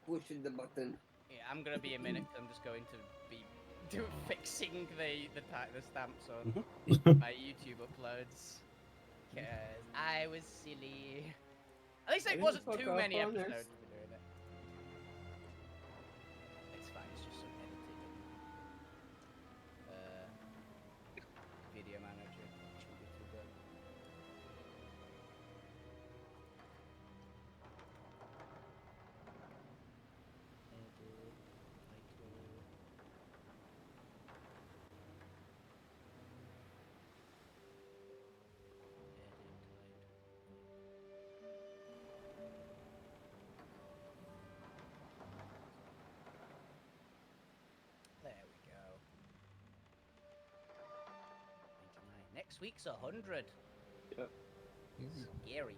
pushing the button. Yeah, I'm gonna be a minute. I'm just going to be fixing the stamps on my YouTube uploads because I was silly. At least it wasn't too many episodes to be doing it. It's fine. It's just some editing. Video manager. Shouldn't be too good. There we go. 99. Next week's 100. Yep. Scary.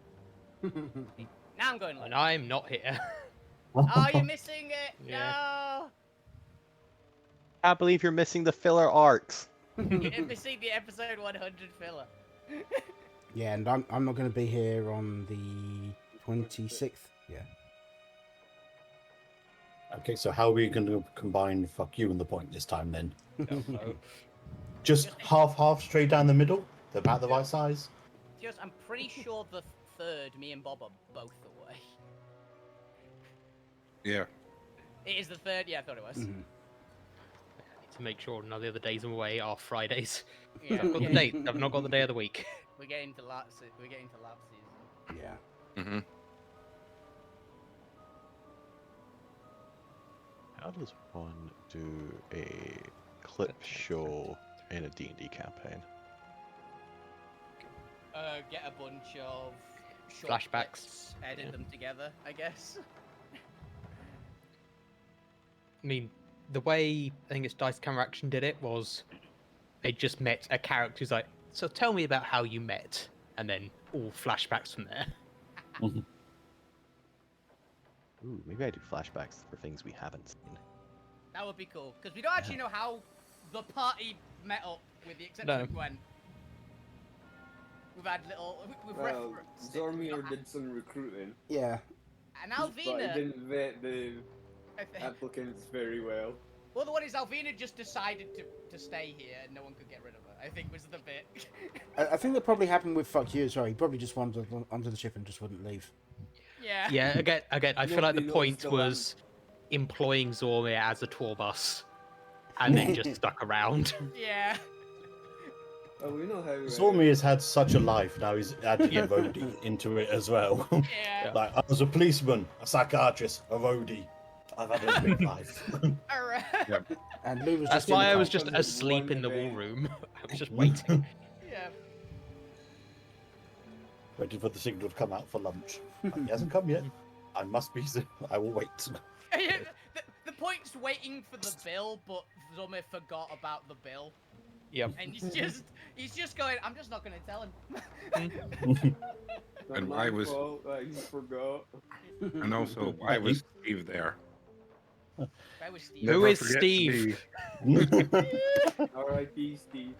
Now I'm going live. And I'm not here. Oh, you're missing it! Yeah. No! Can't believe you're missing the filler arcs. You're missing the episode 100 filler. Yeah, and I'm not going to be here on the 26th. Yeah. Okay, so how are we going to combine fuck you and the point this time then? No. Just half straight down the middle? They're about the right size? Just, I'm pretty sure the third, me and Bob are both away. Yeah. It is the third? Yeah, I thought it was. Mhm. I need to make sure none of the other days I'm away are Fridays. Yeah, I've got the date. I've not got the day of the week. We're getting to lap season. Yeah. Mm-hmm. How does one do a clip show in a D&D campaign? Get a bunch of short Flashbacks. clips, edit them together, I guess. I mean, the way I think it's Dice Camera Action did it was they just met a character who's like, so tell me about how you met, and then all flashbacks from there. Ooh, maybe I do flashbacks for things we haven't seen. That would be cool, because we don't actually know how the party met up, with the exception No. of Gwen. We've had little... We've Well, referenced it, we've Zormir not did some recruiting, Yeah. And but he Alvina... didn't vet the applicants very well. Well, the one is Alvina just decided to stay here and no one could get rid of her, I think was the bit. I think that probably happened with Fuck You as well. He probably just wandered onto the ship and just wouldn't leave. Yeah. Yeah, again, I feel like the Nobody point knows the was employing Zormir as a tour bus, and then just stuck around. Yeah. Oh, we know how. Zormi has had such a life, now he's adding a roadie into it as well. Yeah. Like, I was a policeman, a psychiatrist, a roadie. I've had a big life. Alright. And Lou was That's just in why the I was car. just asleep in the war room. I was just waiting. Yeah. Waiting for the signal to come out for lunch. Like, he hasn't come yet. I must be. I will wait. The point's waiting for the bill, but Zomir forgot about the bill. Yep. And he's just going, I'm just not going to tell him. And why was- I forgot. And also, why was Steve there? Where was Steve? Who Never is forget Steve? R.I.P. Steve.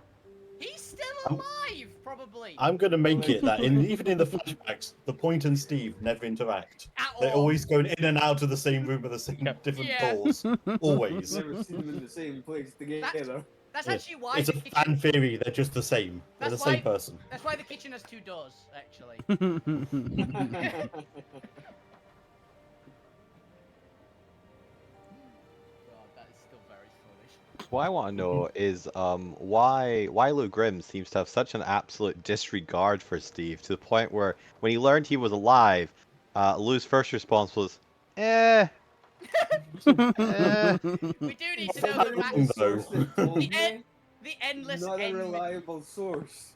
He's still alive, probably. I'm going to make it that even in the flashbacks, the point and Steve never interact. At They're all. always going in and out of the same room with the same different Yeah. doors. Always. Never seen them in the same place together. That's Yeah. actually why It's a the kitchen... fan theory. They're just the same. They're the That's same why- person. That's why the kitchen has 2 doors, actually. God, that is still very funny. What I want to know is why Lou Grimm seems to have such an absolute disregard for Steve to the point where when he learned he was alive, Lou's first response was, eh. We do need to know the Something facts. though. The endless Not a enmity. reliable source.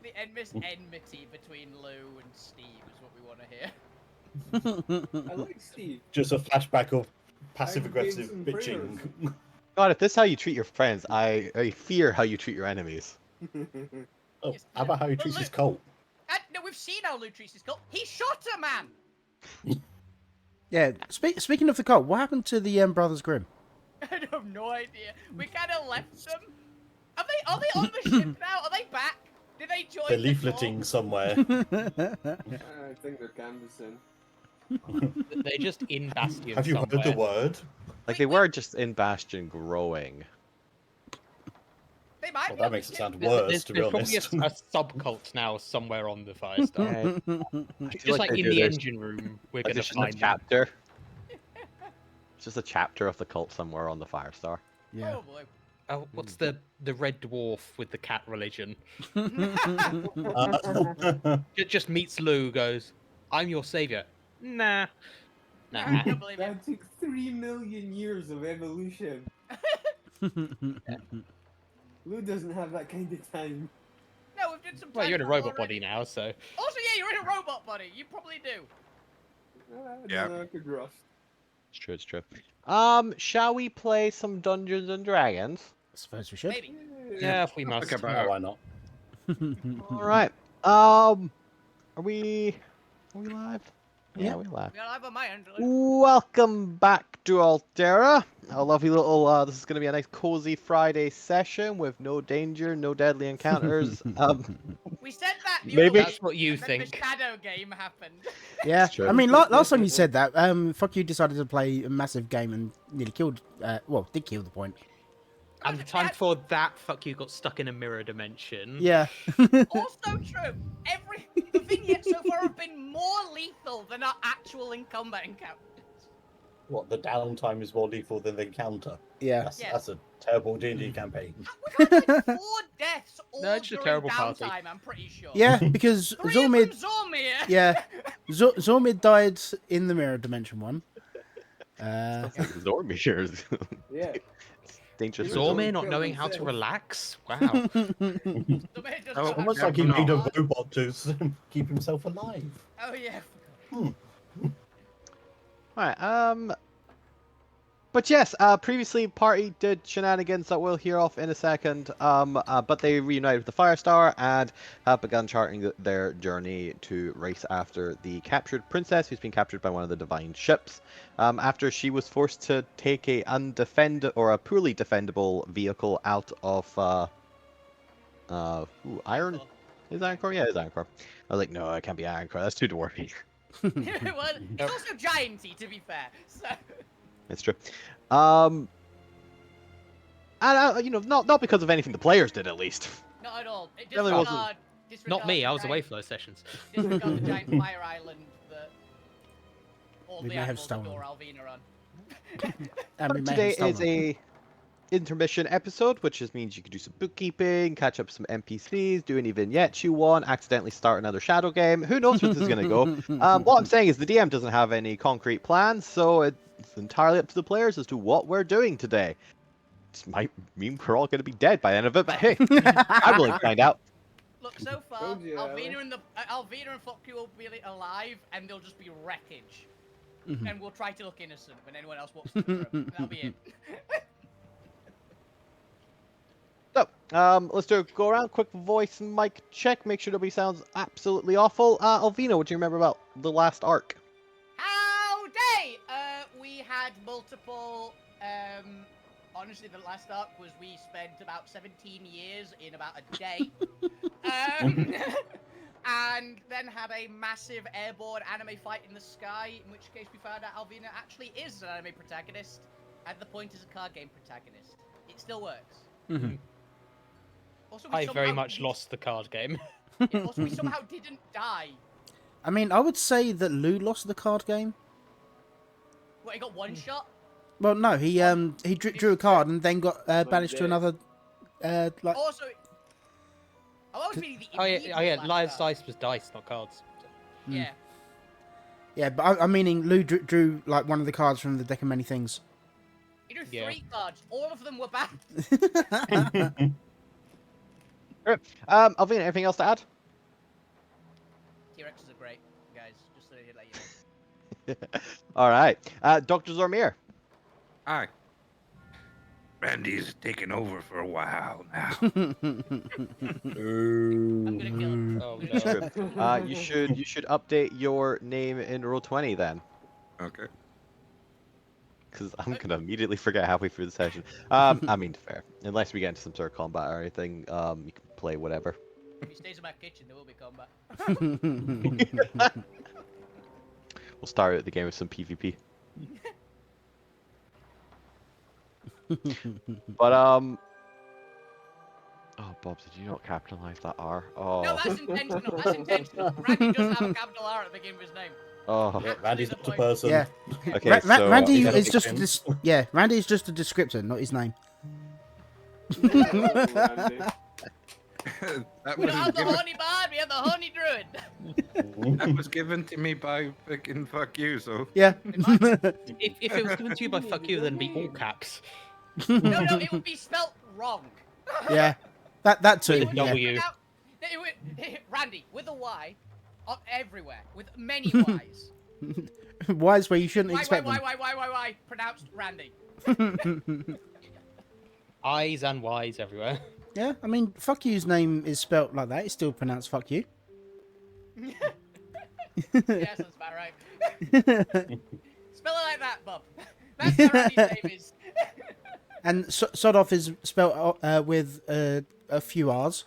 The endless enmity between Lou and Steve is what we want to hear. I like Steve. Just a flashback of passive aggressive some bitching. God, if this is how you treat your friends, I fear how you treat your enemies. Oh, Yes, how about how he but treats his look- cult? No, we've seen how Lou treats his cult. He shot a man! Yeah, speaking of the cult, what happened to the Brothers Grimm? I have no idea. We kind of left them. Are they on the ship now? Are they back? Did they join They're the cult? leafleting somewhere. I think they're canvassing. They're just in Bastion Have you somewhere. heard the word? Like they were just in Bastion growing. They might Well, be that on makes it the sound ship. worse, to be There's probably honest. a subcult now somewhere on the Firestar. I feel Just like they in do. the There's- engine room, we're like, gonna there's just a find them. chapter. It's just a chapter of the cult somewhere on the Firestar. Yeah. Probably. Oh, what's the red dwarf with the cat religion? It just meets Lou, goes, "I'm your savior." Nah, nah. I don't believe it. That took 3 million years of evolution. Lou doesn't have that kind of time. No, we've done some. Well, time you're in a travel robot already. body now, so. Also, yeah, you're in a robot body. You probably do. I Yeah. don't know, I could rust. It's true, it's true. Shall we play some Dungeons and Dragons? I suppose we should. Maybe. Yeah, if we Talk must. about- Why not? Alright. Are we live? Yeah, we're live. We are live on my end. Welcome back to Alterra. A lovely little, this is going to be a nice cozy Friday session with no danger, no deadly encounters. We said that. The Maybe- other That's what you week, and then think. The shadow game happened. Yeah, It's true. I mean, last time you said that, fuck you decided to play a massive game and nearly killed, did kill the point. And the time before that, fuck you, got stuck in a mirror dimension. Yeah. Also true. The vignettes so far have been more lethal than our actual in combat encounters. What, the downtime is more lethal than the encounter? Yeah. That's a terrible D&D campaign. We've had like 4 deaths all No, it's just a during terrible party. downtime, I'm pretty sure. Yeah, because 3 Zormid, of them Zormir. yeah, Zormid died in the mirror dimension one. Zormir. Yeah. Dangerous. Zormir not knowing how to relax? Wow. Zormir just Oh, got Almost yeah, like he no. made a robot to keep himself alive. Oh yeah. Alright, but yes, previously party did shenanigans that we'll hear off in a second, but they reunited with the Firestar and have begun charting their journey to race after the captured princess who's been captured by one of the divine ships, after she was forced to take a poorly defendable vehicle out of, Iron? Is Ironcore? Yeah, it's Ironcore. I was like, no, it can't be Ironcore, that's too dwarfy. Well, it's also gianty, to be fair. So. It's true. And not because of anything the players did, at least. Not at all. Really wasn't. Not me, the I was away giant- for those sessions. Disregard the giant fire island that all We the may have animals stolen. adore Alvina on. And we But may today have is stolen. a intermission episode, which just means you can do some bookkeeping, catch up some NPCs, do any vignettes you want, accidentally start another shadow game. Who knows where this is going to go? What I'm saying is the DM doesn't have any concrete plans, so it's entirely up to the players as to what we're doing today. This might mean we're all going to be dead by the end of it, but hey, I'm willing to find out. Look, so far, Told you, Alvina and Fokky will be alive, and they'll just be wreckage. And we'll try to look innocent when anyone else walks in the room. That'll be it. So, let's do a go around, quick voice and mic check, make sure nobody sounds absolutely awful. Alvina, what do you remember about the last arc? Howdy! We had multiple, honestly, the last arc was we spent about 17 years in about a day. And then had a massive airborne anime fight in the sky, in which case we found out Alvina actually is an anime protagonist, at the point as a card game protagonist. It still works. Also, we I very somehow much didn't- lost the card game. Yeah, also, we somehow didn't die. I mean, I would say that Lou lost the card game. What, he got one shot? Well, no, he drew a card and then got banished to dead. another, like. Also, I was meaning the Oh yeah, immediate Liar's last arc. Dice was dice, not cards. Yeah. Yeah, but I'm meaning Lou drew like one of the cards from the deck of many things. He drew Yeah. 3 cards. All of them were bad. Alvina, anything else to add? T-Rexes are great, guys. Just so to let you know. Alright, Dr. Zormir. Hi. Randy's taken over for a while now. I'm gonna kill him. Oh I'm no. gonna kill him. You should update your name in Roll20 then, Okay. because I'm gonna immediately forget halfway through the session. I mean, fair. Unless we get into some sort of combat or anything, you can play whatever. If he stays in my kitchen, there will be combat. We'll start out the game with some PvP. But oh, Bob, did you not capitalize that R? Oh. No, that's intentional. That's intentional. Randy does have a capital R at the beginning of his name. Oh. Yeah, Randy's the not a point. person. Yeah. Okay, so Randy He's had a is big just name. yeah. Randy is just a descriptor, not his name. Randy. That We was don't have the given, honey bard, we have the honey druid. that was given to me by fucking fuck you, so Yeah. If it was given to you by fuck you, then it'd be all caps. No, it would be spelt wrong. Yeah. That too. It would be Yeah. W. pronounced- it would- Randy, with a Y, everywhere, with many Ys. Wise where you shouldn't expect them. Why, pronounced Randy. I's and Y's everywhere. Yeah, I mean, fuck you's name is spelt like that. It's still pronounced fuck you. Yes, that's about right. Spell it like that, Bob. That's how Randy's name is. And Sodoff is spelt with a few R's.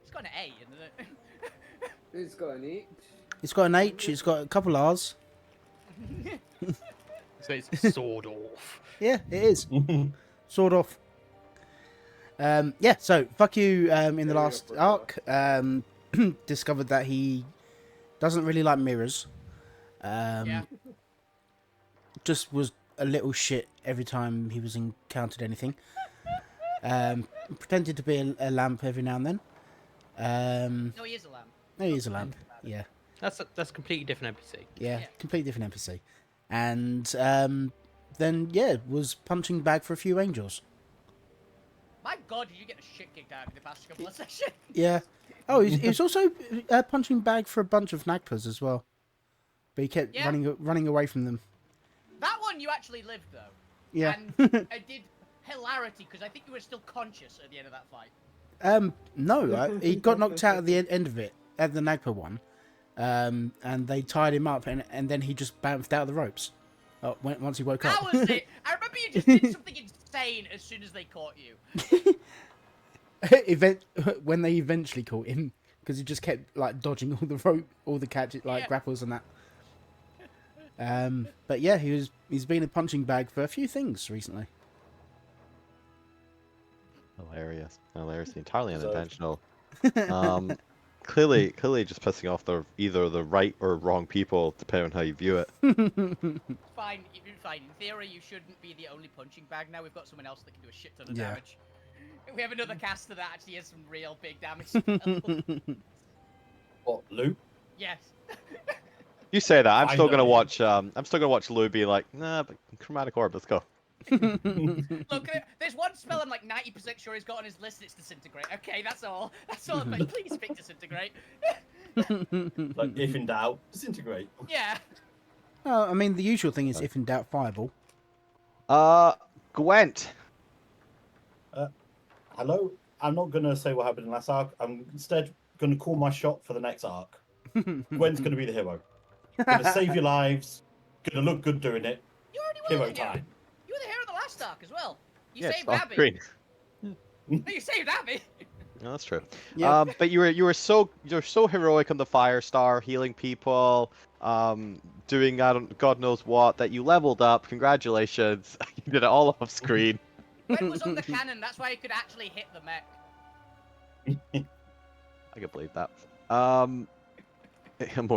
It's got an A, isn't it? It's got an H. It's got an H. It's got a couple R's. So it's sword off. Yeah, it is. Sort of. Yeah, so fuck you in the last arc discovered that he doesn't really like mirrors. Yeah. Just was a little shit every time he was encountered anything. Pretended to be a lamp every now and then. No, he is a lamb. No, he is a lamp. Yeah, That's a completely different NPC. yeah, Yeah. completely different NPC. And then yeah, was punching bag for a few angels. My God, did you get the shit kicked out of you the past couple of sessions? Yeah. Oh, he was also punching bag for a bunch of Nagpas as well. But he kept Yeah. running away from them. That one you actually lived though. Yeah. And it did hilarity because I think you were still conscious at the end of that fight. No, he got knocked out at the end of it, at the Nagpa one. And they tied him up, and then he just bounced out of the ropes. Once he woke up. That was it. I remember you just did something insane as soon as they caught you. When they eventually caught him, because he just kept like dodging all the rope, all the catches, like Yeah. grapples and that. But yeah, he's been a punching bag for a few things recently. Hilarious. Entirely So- unintentional. Clearly just pissing off either the right or wrong people, depending on how you view it. Fine, you've been fine. In theory, you shouldn't be the only punching bag now. We've got someone else that can do a shit ton of Yeah. damage. We have another caster that actually has some real big damage. What, Lou? Yes. You say that. I'm still gonna Finally. watch. I'm still gonna watch Lou be like, nah, but chromatic orb. Let's go. Look, there's one spell I'm like 90% sure he's got on his list. It's disintegrate. Okay, that's all. That's all. But please pick disintegrate. Like, if in doubt, disintegrate. Yeah. I mean, the usual thing is if in doubt, fireball. Gwent. Hello? I'm not going to say what happened in last arc. I'm instead going to call my shot for the next arc. Gwen's going to be the hero. Going to save your lives. Going to look good doing it. You already were Hero the hero. time. You were the hero of the last arc as well. You Yeah, saved it's off Abby. screen. No, you saved Abby. No, that's true. Yeah. But you're so heroic on the Firestar, healing people, doing God knows what, that you leveled up. Congratulations. You did it all off screen. Gwen was on the cannon. That's why he could actually hit the mech. I can believe that. More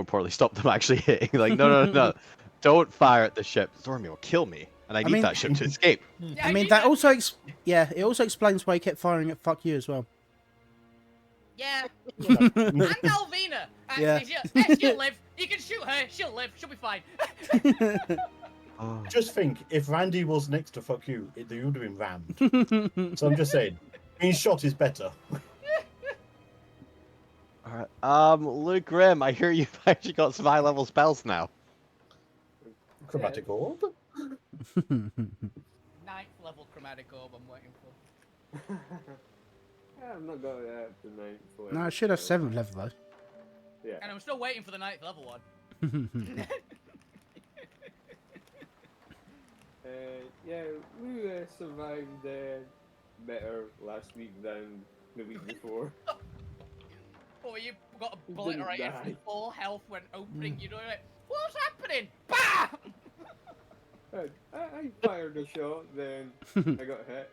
importantly, stop them actually hitting. Like, no. Don't fire at the ship. Zormir will kill me, and I need mean- that ship to escape. Yeah, I mean, did that also it also explains why he kept firing at fuck you as well. Yeah. And Alvina. Yeah. She'll live. You can shoot her. She'll live. She'll be fine. Oh. Just think, if Randy was next to fuck you, they would have been rammed. So I'm just saying, being shot is better. Alright. Luke Grimm, I hear you've actually got some high level spells now. Chromatic orb? 9th level chromatic orb I'm waiting for. Yeah, I'm not going up to 9th level. No, I should have 7th level though. Yeah. And I'm still waiting for the 9th level one. Yeah, we survived better last week than the week before. Oh, you got You obliterated didn't from die. full health when opening. You know it. What's happening? Bah! I fired a shot, then I got hit.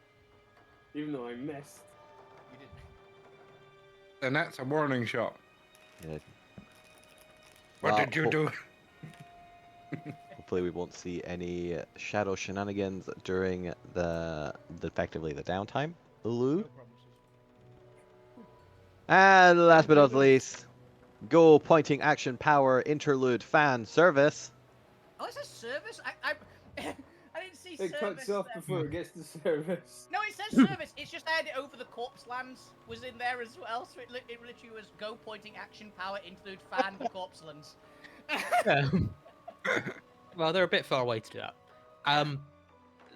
Even though I missed. You didn't. Then that's a warning shot. Yeah. What Well, did you do? Hopefully we won't see any shadow shenanigans during the effectively the downtime. Lou. No promises. And last but not least, go pointing action power interlude fan service. Oh, it's a service? I didn't see It service. cuts off there. before it gets to service. No, it says service. It's just I had it over the corpse lands was in there as well, so it literally was go pointing action power interlude fan the corpse lands. Yeah. Well, they're a bit far away to do that.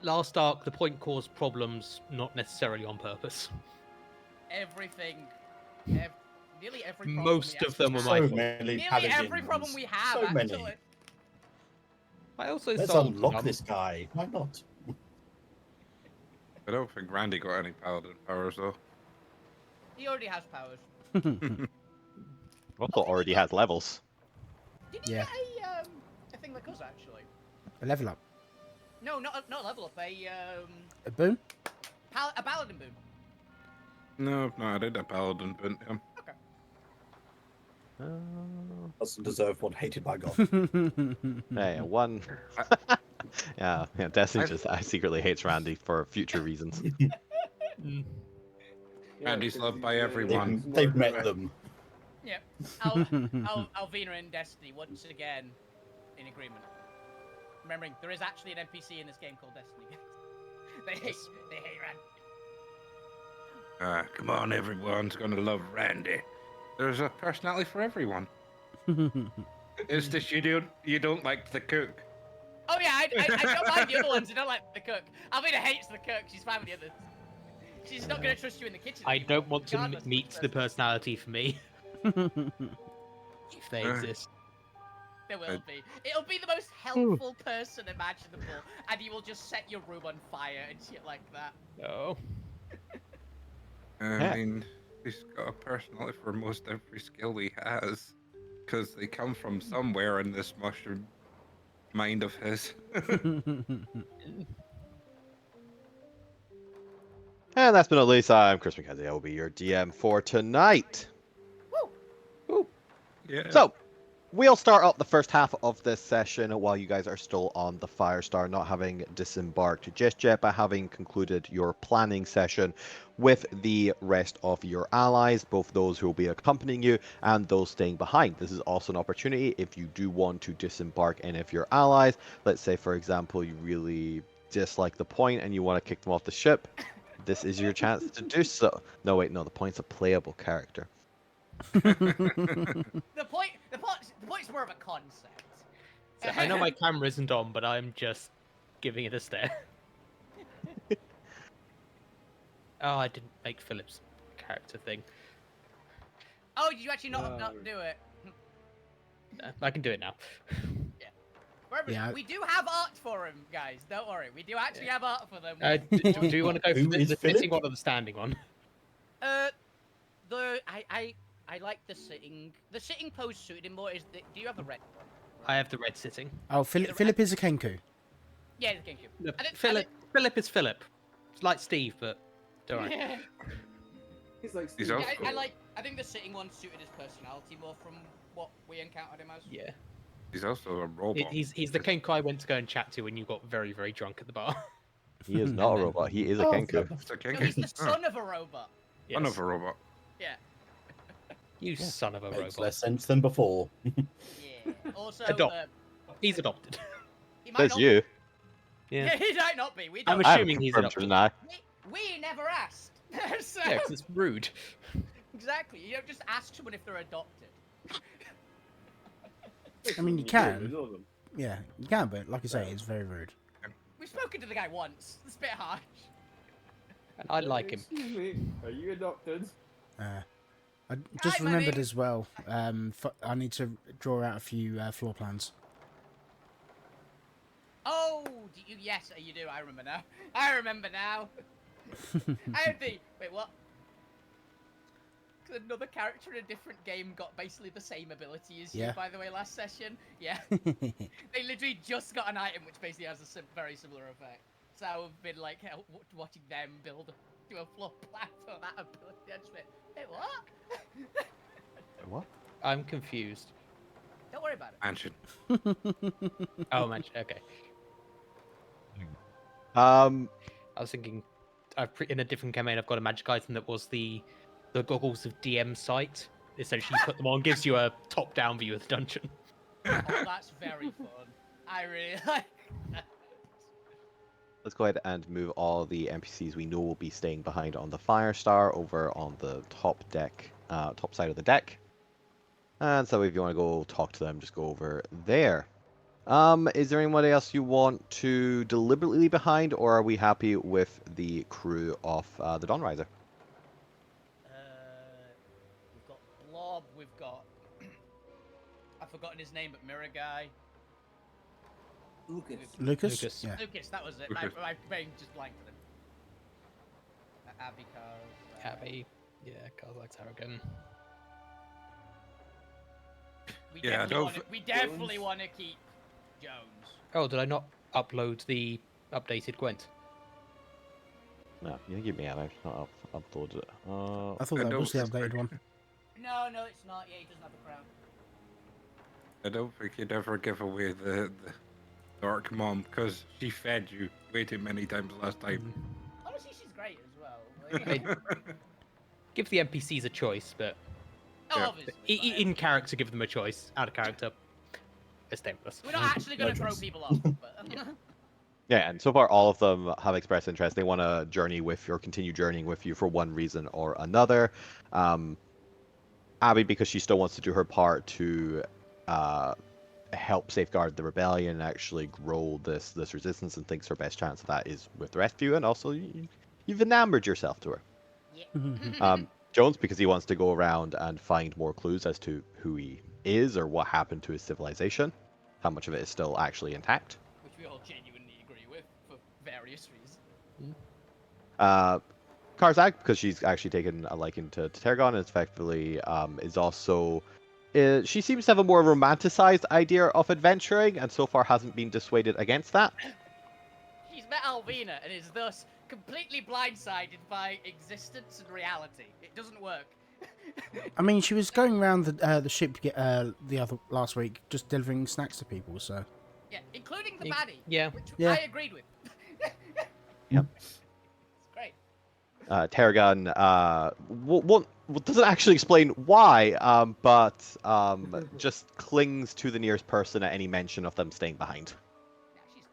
Last arc, the point caused problems, not necessarily on purpose. Everything, nearly every problem Most we of them were have- my So fault. many Nearly paladins. every problem we have, So many. actually. I also Let's sold unlock some. this guy. Why not? I don't think Randy got any paladin powers though. He already has powers. Also already has levels. Did he Yeah. get a thing like us actually? A level up. No, not a level up. A boon? A paladin boon. No, I did a paladin, but Doesn't deserve one hated by God. Hey, one. yeah, Destiny just secretly hates Randy for future reasons. Mm. Randy's because loved he's, by everyone. They've met them. Yeah. Alvina and Destiny once again in agreement. Remembering there is actually an NPC in this game called Destiny. they hate Rand. Come on, everyone's gonna love Randy. There's a personality for everyone. It's just you don't like the cook. Oh yeah, I don't mind the other ones. I don't like the cook. Alvina hates the cook. She's fine with the others. She's not going to trust you in the kitchen. I don't want to regardless of meet which the person. personality for me. If they exist. There will be. It'll be the most helpful person imaginable, and you will just set your room on fire and shit like that. No. I mean, he's got a personality for most every skill he has, because they come from somewhere in this mushroom mind of his. And last but not least, I'm Chris McKenzie. I will be your DM for tonight. Yeah. So, we'll start up the first half of this session while you guys are still on the Firestar, not having disembarked just yet, but having concluded your planning session with the rest of your allies, both those who will be accompanying you and those staying behind. This is also an opportunity if you do want to disembark any of your allies. Let's say, for example, you really dislike the point and you want to kick them off the ship. This is your chance to do so. No, wait, no, the point's a playable character. The point's more of a concept. So I know my camera isn't on, but I'm just giving it a stare. Oh, I didn't make Philip's character thing. Oh, did you actually not do it? I can do it now. Remember, Yeah. we do have art for him, guys. Don't worry, we do actually have art for them. Do you want to go Who for the is sitting Philip? one or the standing one? I like the sitting. The sitting pose suited him more. Do you have the red one? I have the red sitting. Oh, Philip is a Kenku. Yeah, the GameCube. No, I didn't- Philip is Philip. It's like Steve, but don't worry. Yeah, He's like, He's Steve. old school. I think the sitting one suited his personality more from what we encountered him as. Yeah. He's also a robot. He's the Kenku I went to go and chat to when you got very, very drunk at the bar. He is not a robot, he is a Oh, Kenku. It's a No, king. he's the son of a robot. Son of a robot. Yeah. You son of a Makes robot. less sense than before. Yeah. Also, Adopt. He's adopted. he might Says not, you. Yeah. he might not be. We I'm don't. I haven't assuming he's confirmed adopted. now. We never asked. So, Yeah, 'cause it's rude. exactly. You don't just ask someone if they're adopted. I mean, you do, can. we know them. Yeah, you can, but like I say, it's very rude. We've spoken to the guy once. It's a bit harsh. And I like him. Excuse me, are you adopted? I just Hi, remembered buddy. as well. I need to draw out a few floor plans. Oh, yes, you do. I remember now. I remember now. I have the. Wait, what? another character in a different game got basically the same ability as Yeah. you, by the way, last session. Yeah. They literally just got an item which basically has a very similar effect. So I've been like watching them do a floor plan for that ability. I just went, hey, what? What? I'm confused. Don't worry about it. Mansion. Oh, man. Okay. Um, I was thinking, in a different campaign, I've got a magic item that was the goggles of DM sight. Essentially, you put them on, gives you a top-down view of the dungeon. Oh, that's very fun. I really like that. let's go ahead and move all the NPCs we know will be staying behind on the Firestar over on the top deck, top side of the deck. And so if you want to go talk to them, just go over there. Is there anybody else you want to deliberately leave behind, or are we happy with the crew of the Dawnriser? We've got Blob, we've got... I've forgotten his name, but Mirror Guy. Lucas. Lucas? Yeah. Lucas, that was it. Lucas. My brain just blanked on him. Abby Carl. Abby. Yeah, Carl likes Harrigan. We Yeah, definitely want to keep Jones. Oh, did I not upload the updated Gwent? No, you give me out. I've not uploaded it. I thought that was the updated one. No, it's not. Yeah, he doesn't have a crown. I don't think you'd ever give away the Dark Mom, because she fed you way too many times last time. Honestly, she's great as well. Give the NPCs a choice, but Oh, Yeah. obviously. in character, give them a choice. Out of character, it's tameless. We're not actually going to No throw choice. people off, but... Yeah, and so far all of them have expressed interest. They want to journey with you or continue journeying with you for one reason or another. Abby, because she still wants to do her part to help safeguard the rebellion and actually grow this resistance, and thinks her best chance of that is with the rest of you. And also, you've enamored yourself to her. Yeah. Jones, because he wants to go around and find more clues as to who he is or what happened to his civilization, how much of it is still actually intact. Which we all genuinely agree with, for various reasons. Karzak, because she's actually taken a liking to Targon, and effectively is also... she seems to have a more romanticized idea of adventuring, and so far hasn't been dissuaded against that. She's met Alvina and is thus completely blindsided by existence and reality. It doesn't work. I mean, she was going around the ship last week, just delivering snacks to people. So Yeah, including the baddie. Yeah. Which Yeah. I agreed with. Yep. It's great. Tarragon doesn't actually explain why, but just clings to the nearest person at any mention of them staying behind. Yeah, she's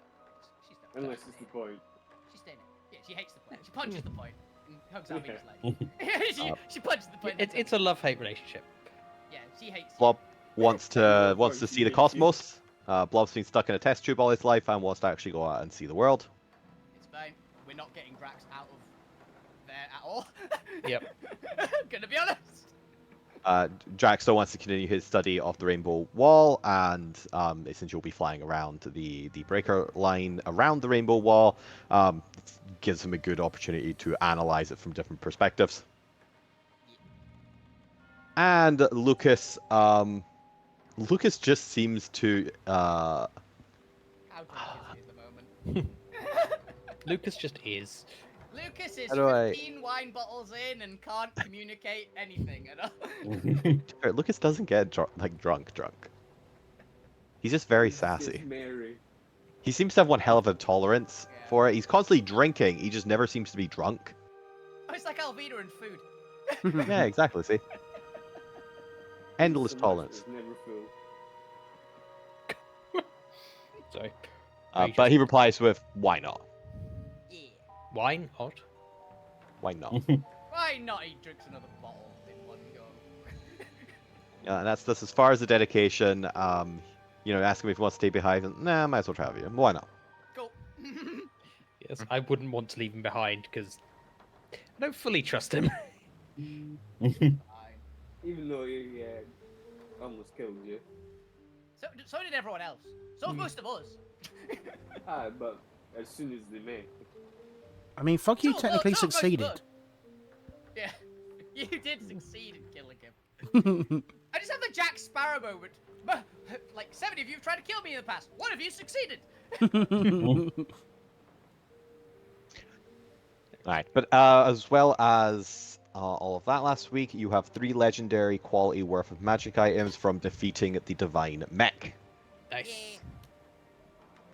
done. Unless it's the point. She's staying in. Yeah, she hates the point. She punches the point and hugs Alvina's leg. she punches the point. It's a love-hate relationship. Yeah, she hates. Blob wants to see the cosmos. Blob's been stuck in a test tube all his life and wants to actually go out and see the world. It's fine. We're not getting Drax out of there at all. Yep. Gonna be honest. Drax still wants to continue his study of the Rainbow Wall, and essentially will be flying around the breaker line around the Rainbow Wall. Gives him a good opportunity to analyze it from different perspectives. And Lucas, Lucas just seems to How drunk is he at the moment? Lucas just is. Lucas is How do I- 15 wine bottles in and can't communicate anything at all. Lucas doesn't get drunk. He's just very He's sassy. Mary. He seems to have one hell of a tolerance Yeah. for it. He's constantly drinking. He just never seems to be drunk. Oh, it's like Alvina and food. Yeah, exactly. See, endless So much tolerance. that's never full. Sorry. But he replies with, "Why not? Yeah. Wine? Odd. Why not?" Why not? He drinks another bottle in one go. Yeah, and that's as far as the dedication. Ask him if he wants to stay behind. And, nah, might as well try with you. Why not? Cool. Yes, I wouldn't want to leave him behind because I don't fully trust him. Fine. Even though he almost killed you. So did everyone else. So did most of us. But as soon as they met. I mean, fuck you So- technically so most succeeded. good. Yeah. You did succeed in killing him. I just have the Jack Sparrow moment. Like, 70 of you have tried to kill me in the past. One of you succeeded. Alright, but as well as all of that last week, you have 3 legendary quality worth of magic items from defeating the Divine Mech. Nice. Yeah.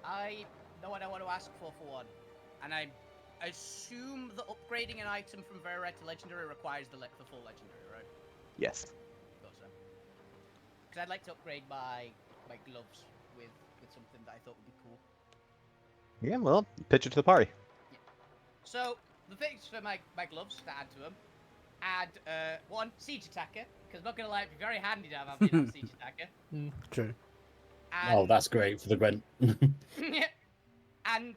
I know what I want to ask for one. And I assume that upgrading an item from very rare to legendary requires the full legendary, right? Yes. Thought so. Because I'd like to upgrade my gloves with something that I thought would be cool. Yeah, well, pitch it to the party. Yeah. So, the things for my gloves to add to them, add, 1, Siege Attacker, because I'm not going to lie, it'd be very handy to have a Siege Attacker. True. And, Oh, that's great for the Gwent. yeah. And,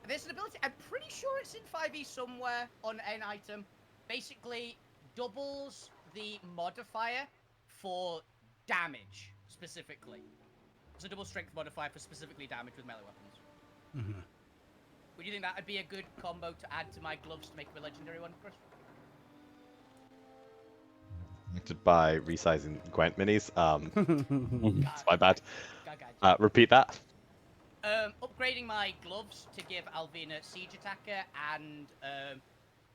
there's an ability, I'm pretty sure it's in 5e somewhere on an item, basically doubles the modifier for damage, specifically. It's a double strength modifier for specifically damage with melee weapons. Mm-hmm. Would you think that would be a good combo to add to my gloves to make them a legendary one, Chris? By resizing Gwent minis. It's my bad. Gotcha. Repeat that. Upgrading my gloves to give Alvina Siege Attacker and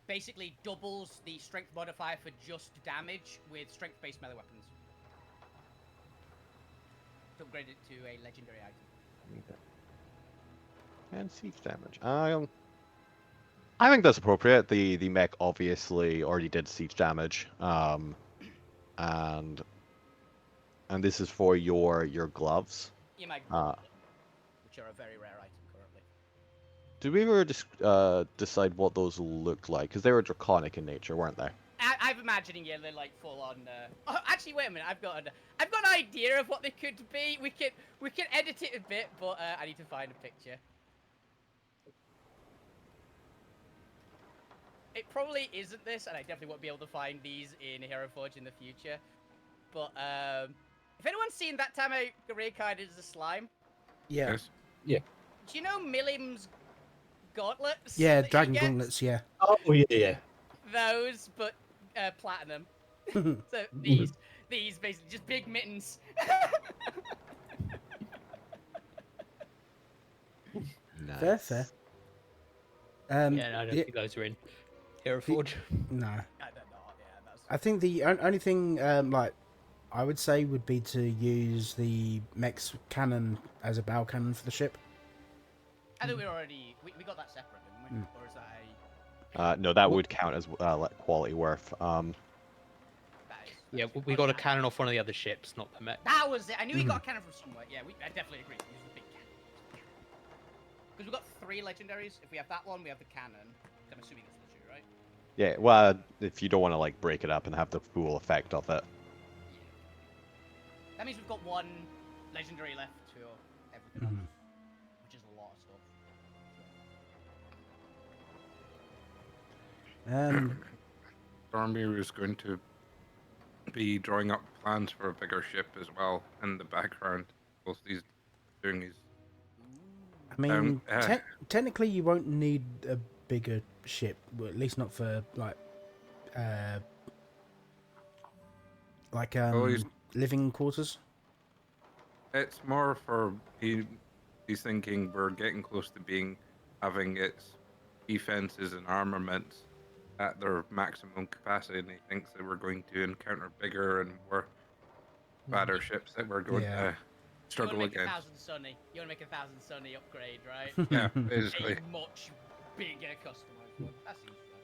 basically doubles the strength modifier for just damage with strength-based melee weapons. To upgrade it to a legendary item. Okay. And siege damage. I think that's appropriate. The mech obviously already did siege damage. And this is for your gloves. Yeah, my gloves, which are a very rare item currently. Did we ever decide what those looked like? Because they were draconic in nature, weren't they? I'm imagining, yeah, they're like full on. Oh, actually, wait a minute. I've got an idea of what they could be. We can edit it a bit, but I need to find a picture. It probably isn't this, and I definitely won't be able to find these in Hero Forge in the future. But if anyone's seen That Time I Reincarnated as a Slime, Yeah. Yes. do you know Milim's gauntlets? Yeah, that he dragon gets? gauntlets, yeah. Oh, yeah. Those, but platinum. So these basically just big mittens. Nice. Fair. Yeah, no, I don't think those are in Hero Forge. No. I don't know. Yeah, that's. I think the only thing, like, I would say would be to use the mech's cannon as a bow cannon for the ship. I think we got that separate, didn't we? Or is that a? No, that would count as like quality worth. That is, Yeah, that's we good. got a cannon off one of the other ships, not the mech. That was it. I knew we got a cannon from somewhere. Yeah, I definitely agree. Use the big cannon. Because we've got 3 legendaries. If we have that one, we have the cannon. I'm assuming it's legendary, right? Yeah, well, if you don't want to like break it up and have the full effect of it. Yeah. That means we've got 1 legendary left to everything else, which is a lot of stuff. Dormir is going to be drawing up plans for a bigger ship as well in the background. Whilst he's doing his. I mean, technically you won't need a bigger ship, well, at least not for living quarters. It's more for he's thinking we're getting close to having its defenses and armaments at their maximum capacity, and he thinks that we're going to encounter bigger and more badder ships that we're going to struggle you want to make against. 1,000 Sunny. You want to make 1,000 Sunny upgrade, right? Yeah, basically. A much bigger customized one. That seems fair.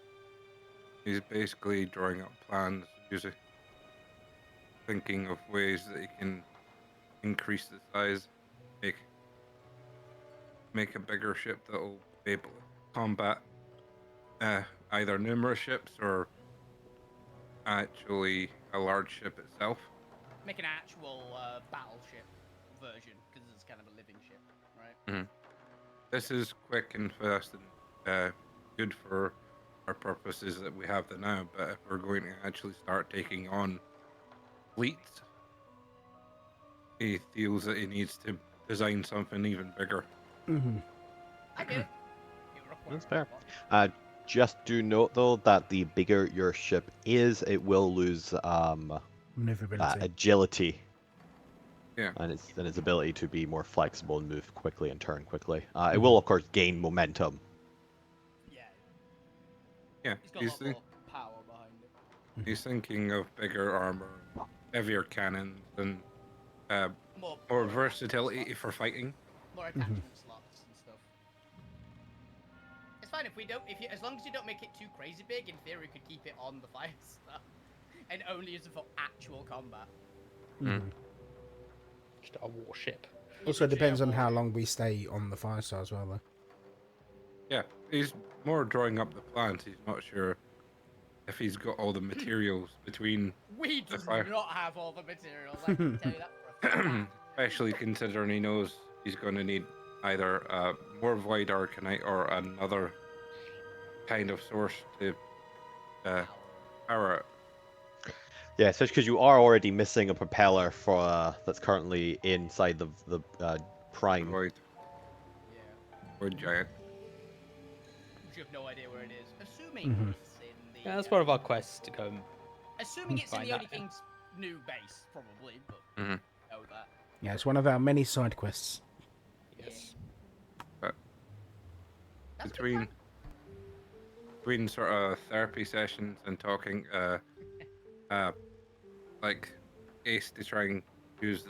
He's basically drawing up plans, usually thinking of ways that he can increase the size, make a bigger ship that will be able to combat either numerous ships or actually a large ship itself. Make an actual battleship version, because it's kind of a living ship, right? This is quick and fast and good for our purposes that we have now, but if we're going to actually start taking on fleets, he feels that he needs to design something even bigger. Mm-hmm. I get it. That's fair. Just do note though that the bigger your ship is, it will lose Maneuverability. agility. Yeah. And its ability to be more flexible and move quickly and turn quickly. It will of course gain momentum. Yeah, Yeah, it's got a lot more power behind it. he's thinking of bigger armor, heavier cannons, and More more attachment versatility slots. for fighting. More attachment slots and stuff. It's fine if we don't. As long as you don't make it too crazy big, in theory, we could keep it on the fire stuff and only use it for actual combat. Just a warship. Also, it depends on how long we stay on the Firestar as well, though. Yeah, he's more drawing up the plans. He's not sure if he's got all the materials between, We do the fire. not have all the materials. I can tell you that for a fact. especially considering he knows he's going to need either more Void Arcanite or another kind of source to power it. Yeah, especially because you are already missing a propeller for that's currently inside the prime. Void, Yeah. Void Giant. You have no idea where it is. Assuming it's in the. Yeah, that's one of our quests to go. Assuming it's in find the that. Only King's new base, probably, but Mhm. know that. Yeah, it's one of our many side quests. Yes. That's a good Between sort of therapy sessions and talking, like Ace to try and use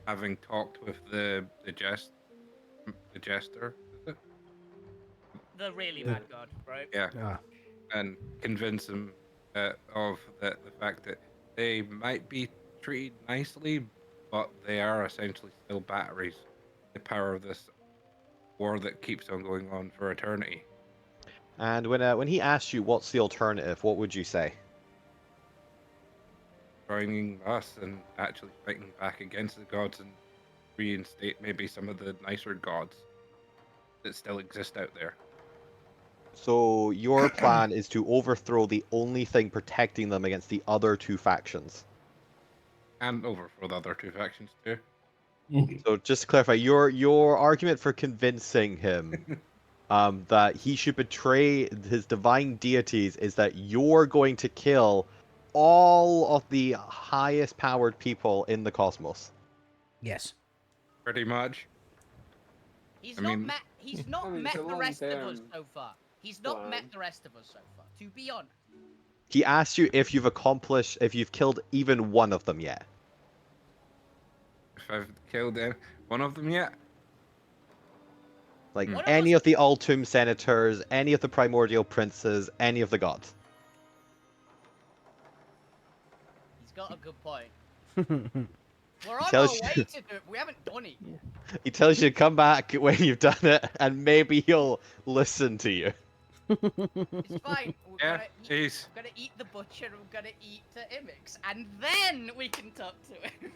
having talked with the jester, is it? The really bad god, right? Yeah, Ah, and convince him of the fact that they might be treated nicely, but they are essentially still batteries. The power of this war that keeps on going on for eternity. And when he asks you what's the alternative, what would you say? Joining us and actually fighting back against the gods and reinstate maybe some of the nicer gods that still exist out there. So your plan is to overthrow the only thing protecting them against the other two factions. And over for the other two factions too. So just to clarify, your argument for convincing him that he should betray his divine deities is that you're going to kill all of the highest powered people in the cosmos. yes. Pretty much. He's I not mean- met. He's not I mean, met it's a the rest of us long-term so far. He's not plan. met the rest of us so far. To be honest. He asked you if you've killed even one of them yet. If I've killed one of them yet, Like One of any us- of the Altum senators, any of the primordial princes, any of the gods. He's got a good point. We're on our tells way you- to do it. We haven't done it. He tells you to come back when you've done it, and maybe he'll listen to you. It's fine. We're yeah, gonna eat, he's we're gonna eat the butcher and we're gonna eat Imix, and then we can talk to him.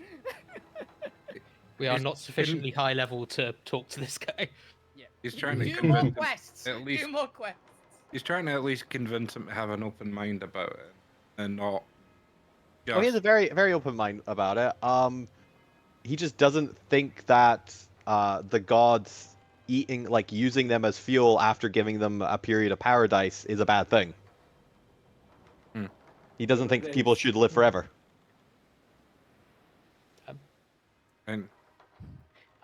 We are He's- not sufficiently high level to talk to this guy. Yeah. he's trying to Do more convince him. quests. at least- Do more quests. He's trying to at least convince him to have an open mind about it and not just Oh, he has a very, very open mind about it. He just doesn't think that the gods using them as fuel after giving them a period of paradise is a bad thing. Hmm. He doesn't think They- people should live forever. and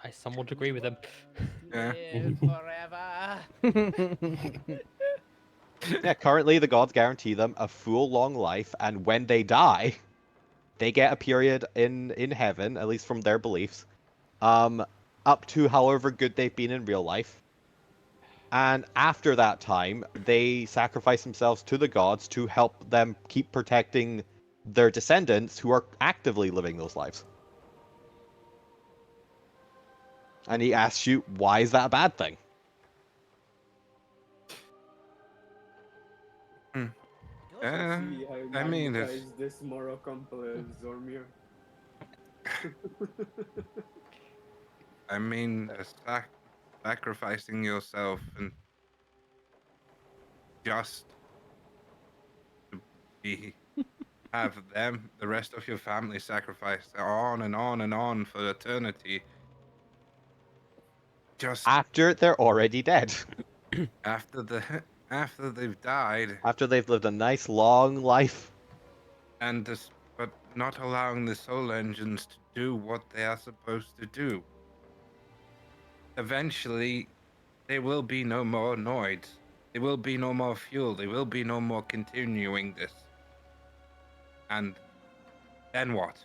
I somewhat agree with him. Yeah. Live forever. Yeah, currently the gods guarantee them a full long life, and when they die, they get a period in heaven, at least from their beliefs, up to however good they've been in real life. And after that time, they sacrifice themselves to the gods to help them keep protecting their descendants who are actively living those lives. And he asks you, why is that a bad thing? You also Uh, see how I mean, if- magnetized this Morocco is, Zormir. I mean, sacrificing yourself and just to have them, the rest of your family, sacrificed on and on and on for eternity. Just After they're already dead. after after they've died, After they've lived a nice long life. and but not allowing the soul engines to do what they are supposed to do. Eventually, there will be no more noids. There will be no more fuel. There will be no more continuing this. And then what?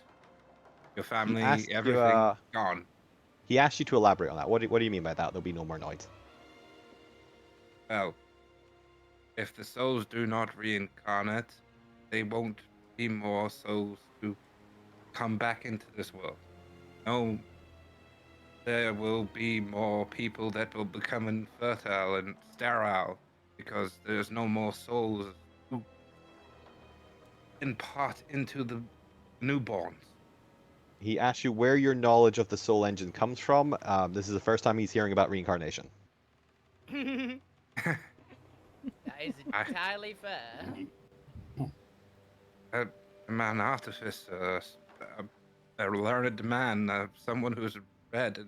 Your family, asked you, everything gone. He asked you to elaborate on that. What do you mean by that? There'll be no more noids. Well, if the souls do not reincarnate, they won't be more souls to come back into this world. No, there will be more people that will become infertile and sterile because there's no more souls to impart into the newborns. He asked you where your knowledge of the soul engine comes from. This is the first time he's hearing about reincarnation. That is entirely fair. I'm an artificer, a learned man, someone who's read.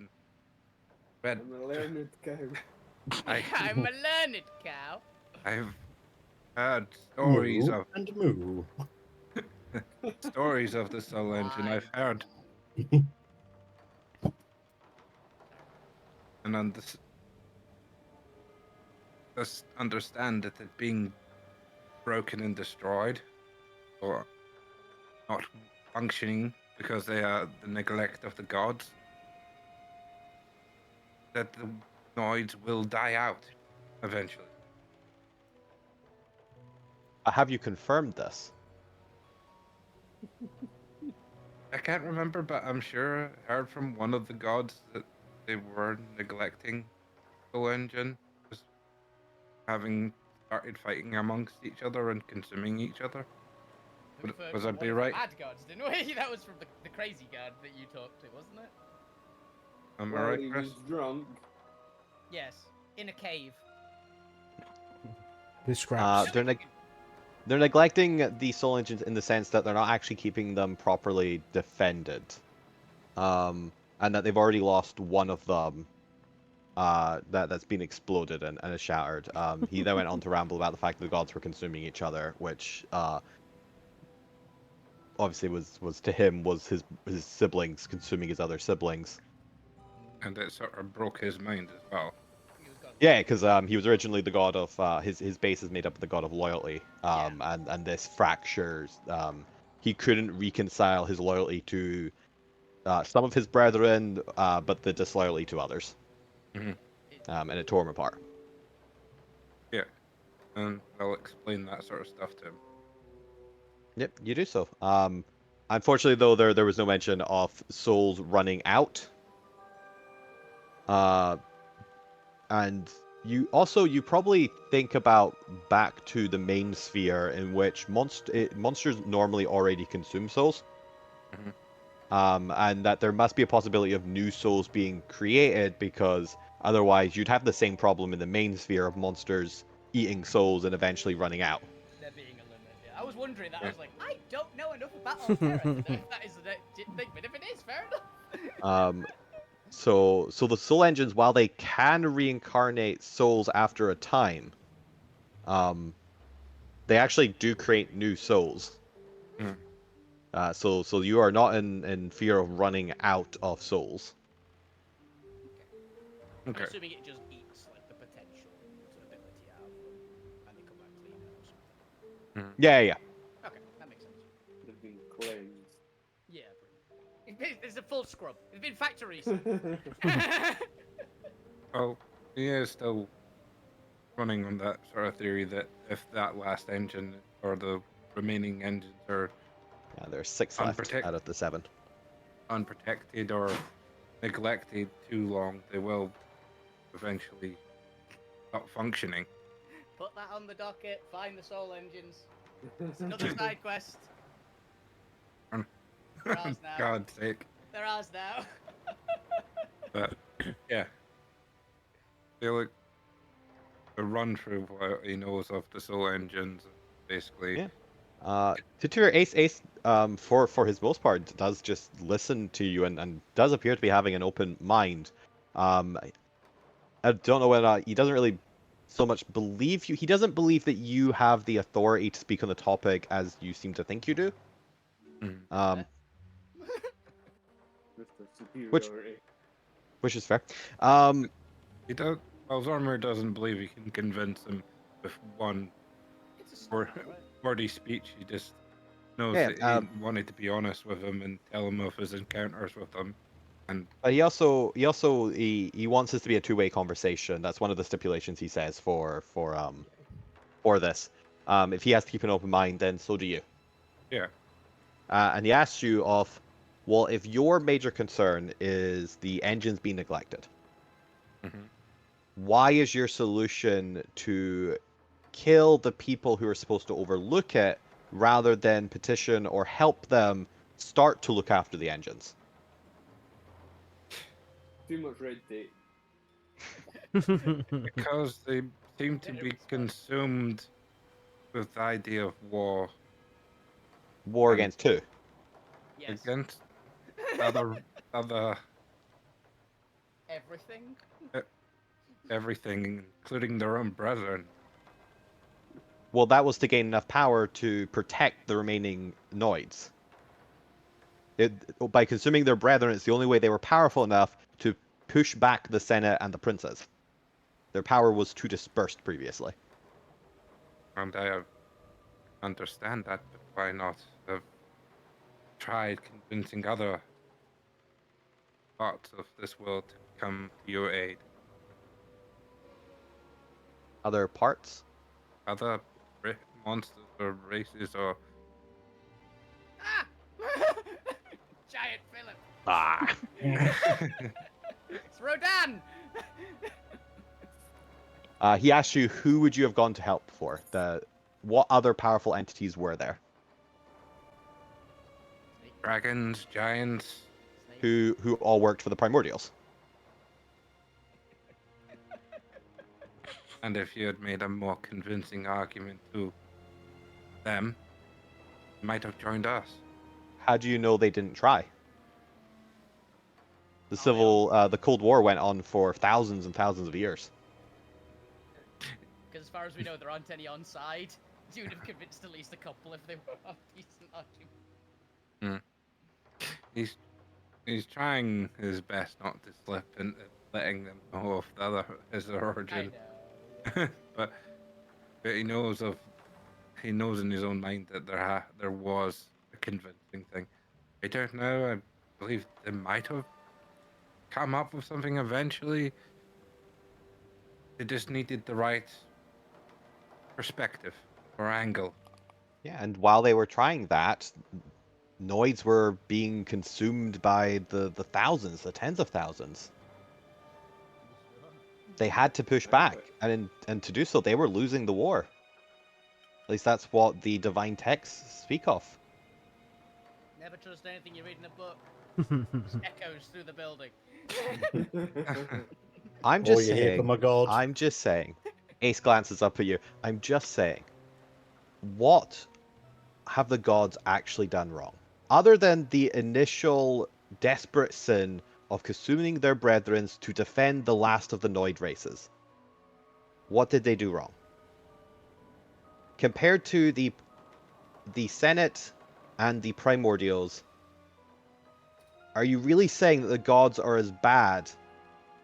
I'm a learned cow. I'm a learned cow. I've heard stories Moo of and moo. stories of the soul engine. Why? I've heard and understand that it being broken and destroyed, or not functioning because they are the neglect of the gods, that the noids will die out eventually. Have you confirmed this? I can't remember, but I'm sure I heard from one of the gods that they were neglecting the engine, just having started fighting amongst each other and consuming each other. We Was focused I on be one of the right? Mad gods, didn't we? That was from the crazy god that you talked to, wasn't it? Am I Well, right, he Chris? was drunk. Yes, in a cave. With scraps. They're neglecting the soul engines in the sense that they're not actually keeping them properly defended, and that they've already lost one of them. That's been exploded and is shattered. He then went on to ramble about the fact that the gods were consuming each other, which obviously was to him was his siblings consuming his other siblings. And it sort of broke his mind as well. He was gone. Yeah, because he was originally the god of his base is made up of the god of loyalty. Yeah. And this fractures. He couldn't reconcile his loyalty to some of his brethren, but the disloyalty to others. Mhm. And it tore him apart. Yeah, and I'll explain that sort of stuff to him. Yep, you do so. Unfortunately, though, there was no mention of souls running out. And you probably think about back to the main sphere in which monsters normally already consume souls. Mhm. And that there must be a possibility of new souls being created, because otherwise you'd have the same problem in the main sphere of monsters eating souls and eventually running out. There being a limit. Yeah. I was wondering that. I Yeah. was like, I don't know enough about Alterra to know if that is a legit thing, but if it is, fair enough. So the soul engines, while they can reincarnate souls after a time, they actually do create new souls. Mm. So you are not in fear of running out of souls. Okay. I'm assuming it just eats like the potential ability out of them, and they come back cleaner or something. Yeah. Okay, that makes sense. They've been cleansed. Yeah, it's a full scrub. It's been factories. Well, he is still running on that sort of theory that if that last engine or the remaining engines are Yeah, there's 6 left Unprotect- out of the 7. unprotected or neglected too long, they will eventually stop functioning. Put that on the docket. Find the soul engines. It's another side quest. They're ours now. God's sake. They're ours now. But yeah, feel like a run through what he knows of the soul engines, basically. Yeah. Tutor Ace, for his most part, does just listen to you and does appear to be having an open mind. I don't know whether he doesn't really so much believe you. He doesn't believe that you have the authority to speak on the topic as you seem to think you do. Mhm. Mr. Superiority. Which is fair. He don't. Well, Zormir doesn't believe he can convince him with one It's a start, right? wordy speech. He just knows Yeah, that he wanted to be honest with him and tell him of his encounters with him. And but he wants this to be a two-way conversation. That's one of the stipulations he says for this. If he has to keep an open mind, then so do you. yeah, And he asks you of, well, if your major concern is the engines being neglected, Mhm. why is your solution to kill the people who are supposed to overlook it rather than petition or help them start to look after the engines? Too much red tape. because they seem to Better be response. consumed with the idea of war War And- against two. Yes. against other Everything. everything, including their own brethren. Well, that was to gain enough power to protect the remaining Noids. By consuming their brethren, it's the only way they were powerful enough to push back the Senate and the princes. Their power was too dispersed previously. And I understand that, but why not have tried convincing other parts of this world to come to your aid? Other parts? Other monsters or races or Ah! Giant Philip. Ah. It's Rodan. He asked you, who would you have gone to help for? What other powerful entities were there? dragons, giants. Snake. Who all worked for the Primordials? And if you had made a more convincing argument to them, you might have joined us. How do you know they didn't try? The Cold War went on for thousands and thousands of years. Because as far as we know, there aren't any on side. You would have convinced at least a couple if they were a decent argument. He's trying his best not to slip into letting them know of his I origin. know. but he knows in his own mind that there was a convincing thing. I don't know. I believe they might have come up with something eventually. They just needed the right perspective or angle. Yeah, and while they were trying that, Noids were being consumed by the thousands, the tens of thousands. They had to push back, and to do so, they were losing the war. At least that's what the divine texts speak of. Never trust anything you read in a book. Just echoes through the building. I'm Oh, just you hear saying. from my god. I'm just saying. Ace glances up at you. I'm just saying. What have the gods actually done wrong? Other than the initial desperate sin of consuming their brethren to defend the last of the Noid races. What did they do wrong? Compared to the Senate and the Primordials, are you really saying that the gods are as bad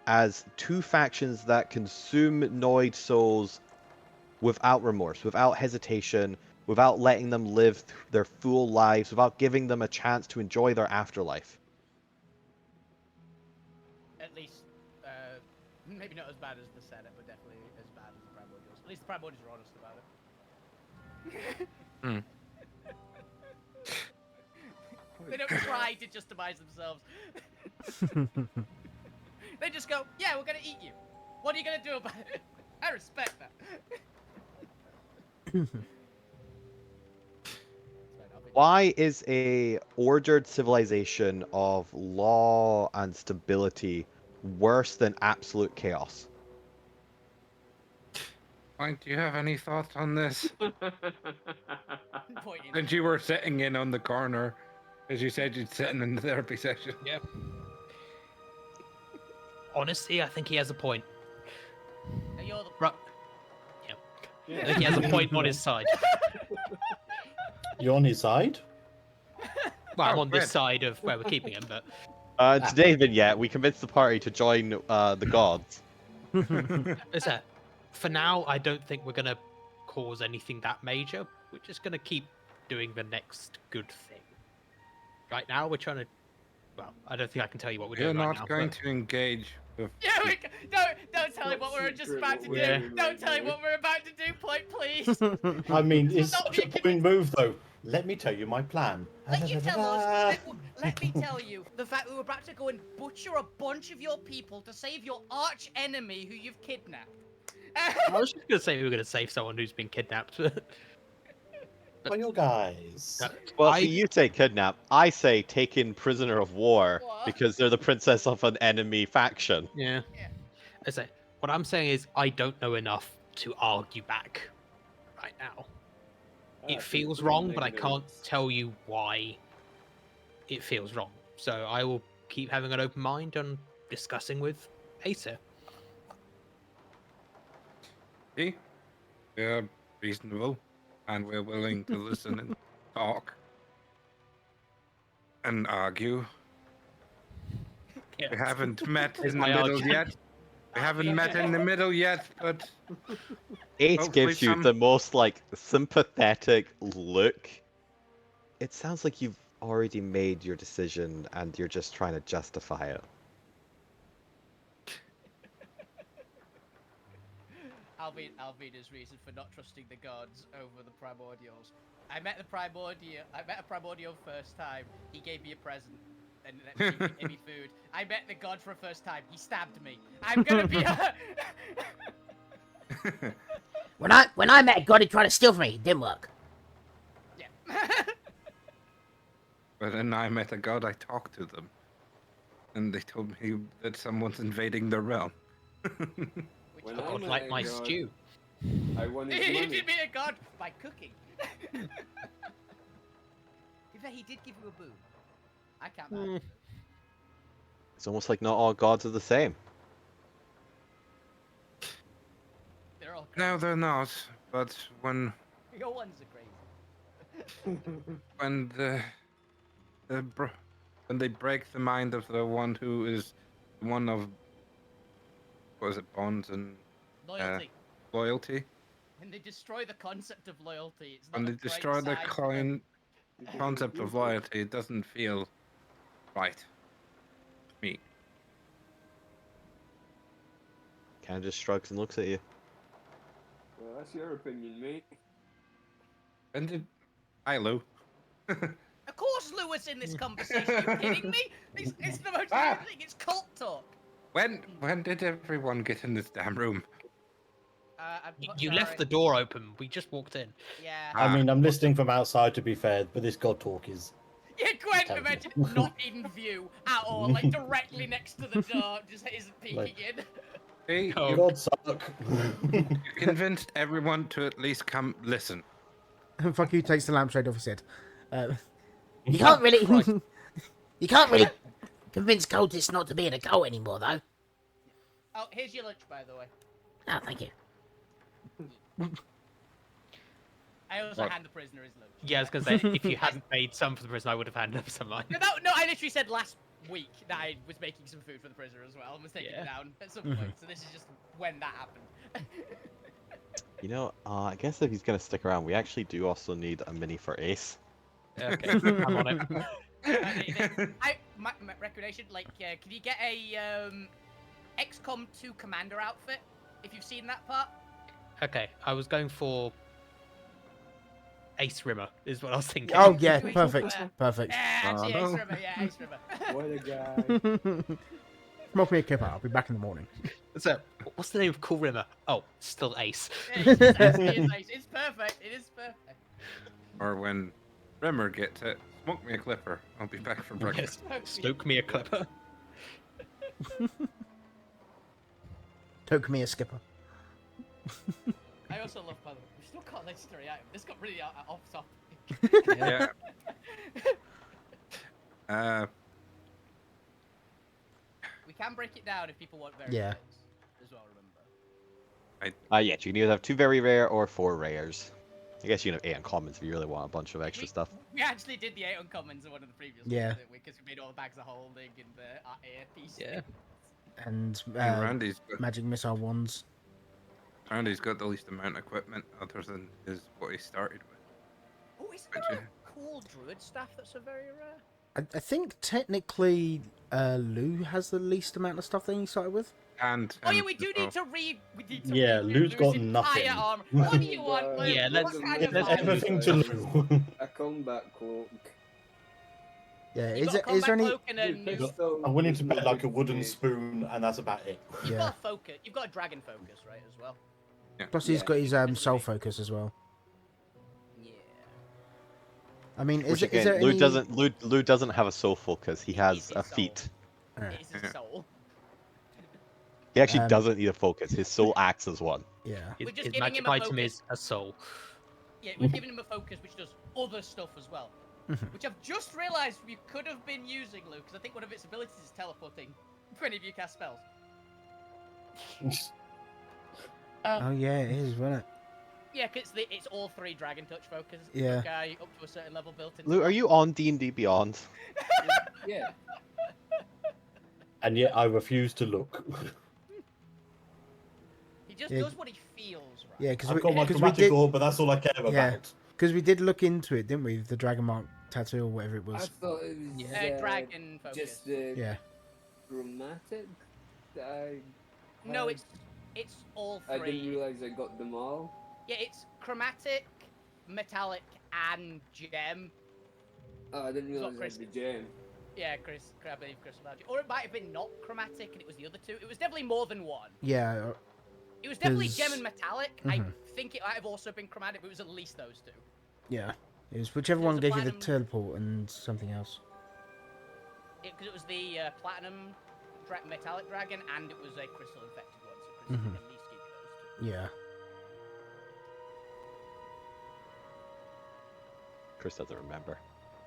as two factions that consume Noid souls without remorse, without hesitation, without letting them live their full lives, without giving them a chance to enjoy their afterlife? At least, maybe not as bad as the Senate, but definitely as bad as the Primordials. At least the Primordials are honest about it. Hmm. They don't try to justify themselves. They just go, yeah, we're gonna eat you. What are you gonna do about it? I respect that. Why is a ordered civilization of law and stability worse than absolute chaos? Mike, do you have any thoughts on this? Pointing. Since you were sitting in on the corner, as you said you'd sit in the therapy session. Yeah. Honestly, I think he has a point. Now you're the Right. I think he has a point on his side. You're on his side? Well, I'm Oh, on this great. side of where we're keeping him, but Today's vignette, we convinced the party to join the gods. is that for now? I don't think we're gonna cause anything that major. We're just gonna keep doing the next good thing. Right now, we're trying to. Well, I don't think I can tell you what we're You're doing right not now. going but- to engage with. Yeah, don't tell him what we're just about to do. Secret, Don't tell him what we're about to do, point, please. I mean, This will it's not such be a a point move, though. Let me tell you my plan. Let you tell us. Let me tell you the fact that we're about to go and butcher a bunch of your people to save your arch enemy who you've kidnapped. I was just gonna say we were gonna save someone who's been kidnapped. For you guys. Well, I- see, you say kidnap. I say taken prisoner of war What? because they're the princess of an enemy faction. Yeah. Yeah. I say what I'm saying is I don't know enough to argue back right now. It feels wrong, but I can't tell you why it feels wrong. So I will keep having an open mind and discussing with Acer. See? We're reasonable, and we're willing to listen and talk and argue. We haven't met Here's in the my middle argument. yet. We haven't met in the middle yet, but Ace Hopefully gives you some- the most like sympathetic look. It sounds like you've already made your decision and you're just trying to justify it. Alvina's reason for not trusting the gods over the primordials. I met a primordial first time. He gave me a present and then gave me food. I met the god for a first time. He stabbed me. I'm gonna be a... When I met a god, he tried to steal from me. It didn't work. Yeah. but then I met a god. I talked to them, and they told me that someone's invading their realm. Which When god? I God met like a my god, stew. I won his He money. did me a god by cooking. In fact, he did give you a boon. I can't Hmm. It's almost like not all gods are the same. They're all No, crazy. they're not. But when Your ones are crazy. when when they break the mind of the one who is one of what is it, bonds and Loyalty. loyalty, And they destroy the concept of loyalty. It's not when a they great destroy the sign for them. concept of loyalty, it doesn't feel right to me. Kind of just shrugs and looks at you. Well, that's your opinion, mate. And did I, Lou? Of course Lewis in this conversation. Are you kidding me? It's the most Ah. weird thing. It's cult talk. When did everyone get in this damn room? You left the door open. We just walked in. Yeah. I mean, I'm listening from outside, to be fair, but this god talk is... Yeah, Gwen, Terrible. imagine not in view at all, like directly next to the door, just isn't peeking Like- in. Hey, Oh. you God suck. convinced everyone to at least come listen. Fuck you takes the lampshade off his head. You can't really. Christ. You can't really convince cultists not to be in a cult anymore, though. Oh, here's your lunch, by the way. Oh, thank you. I also What? hand the prisoner his lunch. Yeah, I was gonna say if you hadn't made some for the prison, I would have handed up some line. No, I literally said last week that I was making some food for the prisoner as well and was taking Yeah. it down at some point. So this is just when that happened. You know, I guess if he's gonna stick around, we actually do also need a mini for Ace. Okay, I'm on it. My recommendation, like, can you get a XCOM 2 commander outfit? If you've seen that part. Okay, I was going for Ace Rimmer, is what I was thinking. Oh yeah, Do it. perfect, perfect. Yeah, actually, no. Ace River. Yeah, Ace River. What a guy. Smoke me a kipper. I'll be back in the morning. So, what's the name of Cool Rimmer? Oh, still Ace. Yeah, it's actually is Ace. It's perfect. It is perfect. Or when Rimmer gets it, smoke me a clipper. I'll be back for breakfast. Yes. Stoke me a clipper. Toke me a skipper. I also love, by the way, we still got a legendary item. This got really off topic. Yeah. We can break it down if people want Yeah. variations as well, remember. Yeah, you can either have 2 very rare or 4 rares. I guess you can have 8 uncommons if you really want a bunch of extra stuff. We actually did the 8 uncommons in one of the previous Yeah. ones, didn't we? Because we made all the bags of holding and the air piece. Yeah. And And magic missile wands. Randy's got the least amount of equipment other than what he started with. Oh, is Which there is- a cool druid staff that's a very rare? I think technically Lou has the least amount of stuff that he started with. And Oh yeah, him we do as well. need to read. We need to Yeah, read Lou's got entire nothing. armor. What do you want, Lou? Yeah, What let's- kind of let's- armor? Everything to Lou. A combat cloak. Yeah, You've is got a is there combat any? cloak and a new... Pistol I'm willing to with bet like a wooden magic spoon, and that's about it. You've Yeah. got a focus. You've got a dragon focus, right, as well. Plus he's Yeah. got his soul focus as well. Yeah. I mean, Which is again, there Lou any? doesn't have a soul focus. He He has needs a his soul. feat. It is his soul. He actually Um, doesn't need a focus. His soul acts as one. Yeah. We're His, just his giving magic him a item focus. is a soul. Yeah, we're giving him a focus which does other stuff as well. Mhm. Which I've just realised you could have been using, Luke, because I think one of its abilities is teleporting for any of you cast spells. Oh yeah, it is, wasn't it? Yeah, because it's all 3 dragon touch focus. Yeah. Guy up to a certain level built in. Lou, are you on D&D Beyond? Yeah. And yet I refuse to look. He just Yeah. does what he feels, right? Yeah, because I've got my we chromatic did orb, but that's all I care about. Yeah. because we did look into it, didn't we? The dragon mark tattoo or whatever it I was. thought it was Dragon focus. just the Yeah. chromatic. that No, had. it's all I didn't 3. realize I got them all. Yeah, it's chromatic, metallic, and gem. Oh, I didn't It's not realize I had the Chris- gem. Yeah, I believe Chris allowed you. Or it might have been not chromatic and it was the other 2. It was definitely more than one. Yeah. It was definitely 'Cause- gem and metallic. I Mhm. think it might have also been chromatic, but it was at least those 2. Yeah. It was whichever There was one a gave you the platinum- teleport and something else. Because it was the platinum metallic dragon and it was a crystal infected one, so Chris Mhm. can at least give you those 2. Yeah. Chris doesn't remember.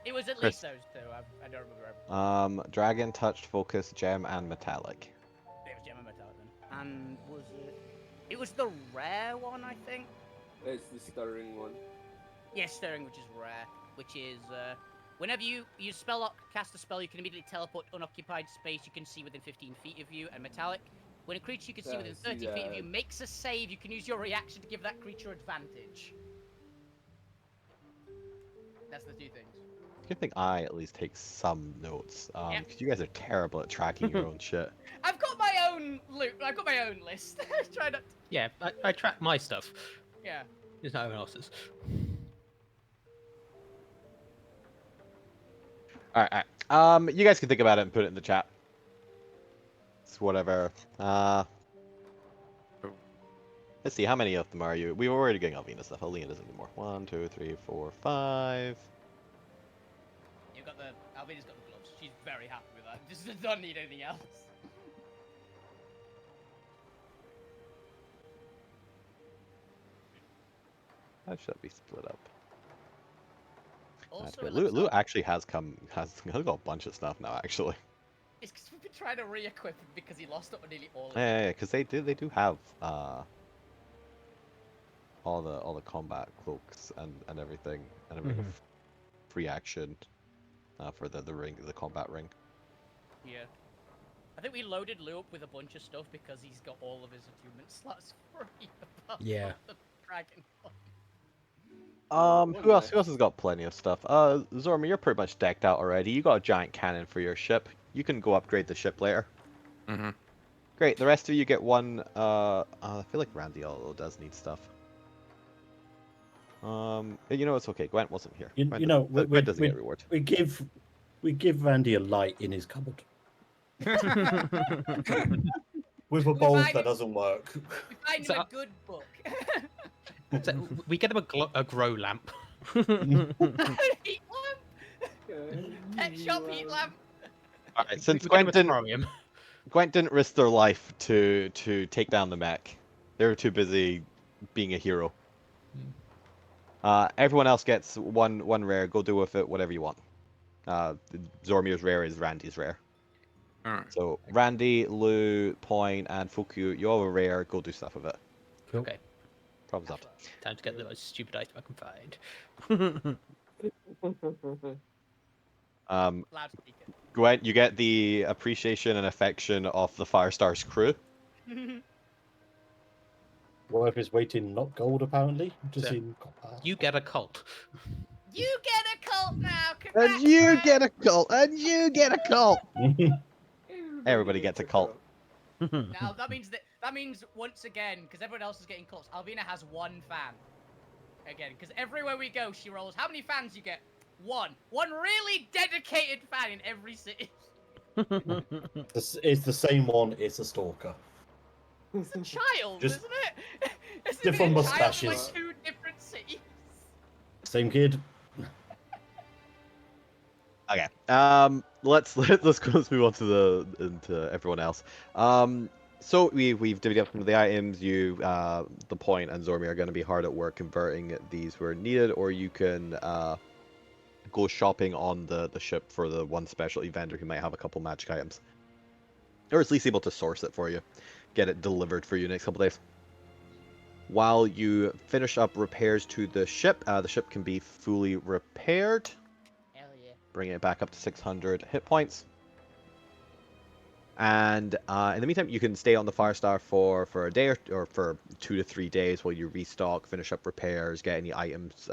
It was at Chris. least those 2. I don't remember. Dragon, touched, focus, gem, and metallic. It was gem and metallic then. And was it? It was the rare one, I think. It's the stirring one. Yes, stirring, which is rare. Which is whenever you cast a spell, you can immediately teleport to unoccupied space you can see within 15 feet of you. And metallic, when a creature you can see Yeah, within I 30 see feet of you that. makes a save, you can use your reaction to give that creature advantage. That's the 2 things. Good thing I at least take some notes. Yeah. Because you guys are terrible at tracking your own shit. I've got my own loot. I've got my own list. Try not. Yeah, I track my stuff. Yeah. It's not everyone else's. Alright. You guys can think about it and put it in the chat. It's whatever. Let's see, how many of them are you? We were already getting Alvina stuff. Alvina doesn't need more. 1, 2, 3, 4, 5. You've got the Alvina's got the gloves. She's very happy with that. Just doesn't need anything else. How should that be split up? Also, That's it good. looks Lou like- actually has got a bunch of stuff now, actually. It's because we've been trying to re-equip him because he lost up nearly all of Yeah, it. yeah, because they do have all the combat cloaks and everything and a bit of free action for the ring, the combat ring. Yeah. I think we loaded Lou up with a bunch of stuff because he's got all of his attunement slots free. apart Yeah. from the dragon one. Who else has got plenty of stuff? Zorma, you're pretty much decked out already. You got a giant cannon for your ship. You can go upgrade the ship later. Mhm. Great. The rest of you get one. I feel like Randy although does need stuff. You know it's okay. Gwent wasn't here. You Gwent know, Gwent doesn't get reward. we give Randy a light in his cupboard with a bulb find that it- doesn't work. We find So- him a good book. So we get him a grow lamp. Heat lamp! Pet shop heat lamp! Alright, since we get him Gwent a didn't, terrarium. Gwent didn't risk their life to take down the mech. They were too busy being a hero. Everyone else gets one rare. Go do with it whatever you want. Zormir's rare is Randy's rare. Alright. So Randy, Lou, Point, and Fuku, you all have a rare. Go do stuff with it. Cool. Okay, Problems up. time to get the most stupid item I can find. Loudspeaker. Gwen, you get the appreciation and affection of the Firestar's crew. Worth is waiting, not gold apparently. Just So, in copper. You get a cult. You get a cult now. And Congrats, you man. get a cult! And you get a cult! Everybody gets a cult. Now that means once again, because everyone else is getting cults, Alvina has one fan. Again, because everywhere we go, she rolls. How many fans you get? One. One really dedicated fan in every city. It's the same one. It's a stalker. It's a child, Just isn't it? Isn't different it a child in, mustaches. like 2 different cities? Same kid. Okay. Let's move on to into everyone else. So we've divvied up some of the items. The Point and Zormi are going to be hard at work converting these where needed, or you can go shopping on the ship for the one specialty vendor who might have a couple magic items, or at least able to source it for you, get it delivered for you next couple days. While you finish up repairs to the ship can be fully repaired. Hell yeah. Bringing it back up to 600 hit points. And in the meantime, you can stay on the Firestar for a day or for 2 to 3 days while you restock, finish up repairs, get any items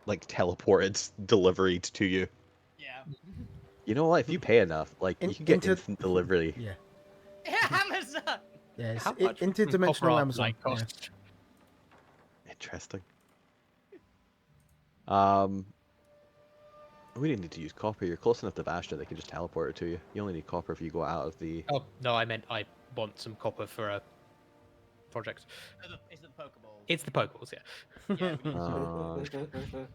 like teleported, delivered to you. Yeah. You know what? If you pay enough, like you can get instant delivery. Yeah. Amazon. Yeah, it's How much interdimensional copper Amazon. might Yeah. cost? Interesting. We didn't need to use copper. You're close enough to Bastion, they can just teleport it to you. You only need copper if you go out of the... Oh no, I meant I want some copper for a project. Is it the Pokeball? It's the Pokeballs, yeah. Yeah, we need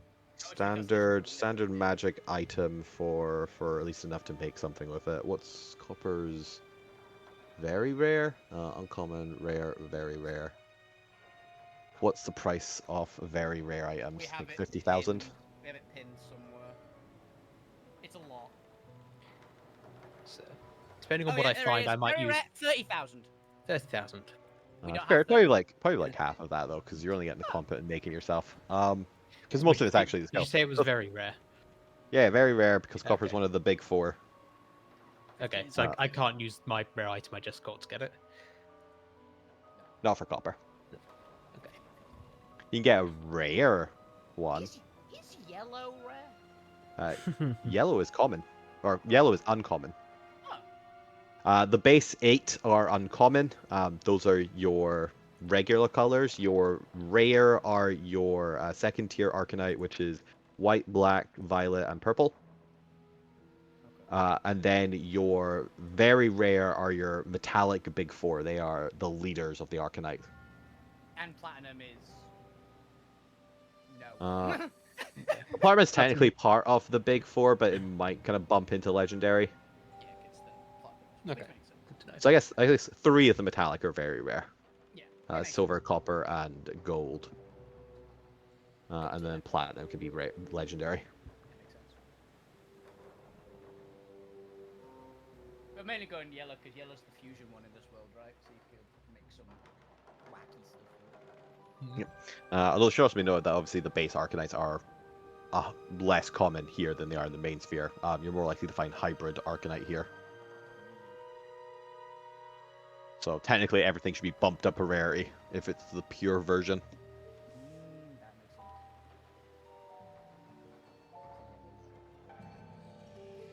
Standard magic item for at least enough to make something with it. What's copper's very rare? Uncommon, rare, very rare. What's the price of very rare items? We have Like it 50,000? pinned- We have it pinned somewhere. It's a lot. So, depending on Oh, what yeah, I there it find, is. I might Very use rare, 30,000. 30,000. We don't Fair, have probably 30. like half of that though, because you're only getting the comp and making yourself. Because most of it's actually the Did you skill. say it was very rare? Yeah, very rare because copper's Okay. one of the big four. Okay, so I can't use my rare item I just got to get it. Not for copper. Okay. You can get a rare one. Is yellow rare? Yellow is common, or yellow is uncommon. Oh. The base 8 are uncommon. Those are your regular colors. Your rare are your second tier Arcanite, which is white, black, violet, and purple. And then your very rare are your metallic big 4. They are the leaders of the Arcanite. And platinum is no. Platinum is technically part of the big 4, but it might kind of bump into legendary. Yeah, it's the platinum. Okay. Which makes sense. Good to know. So I guess 3 of the metallic are very rare. Yeah. that makes Silver, copper, and gold. And then platinum can be legendary. sense. That makes sense. We're mainly going yellow because yellow's the fusion one in this world, right? So you could make some wacky stuff with it. Although it should also be noted that obviously the base Arcanites are less common here than they are in the main sphere. You're more likely to find hybrid Arcanite here. So technically everything should be bumped up a rarity if it's the pure version. That makes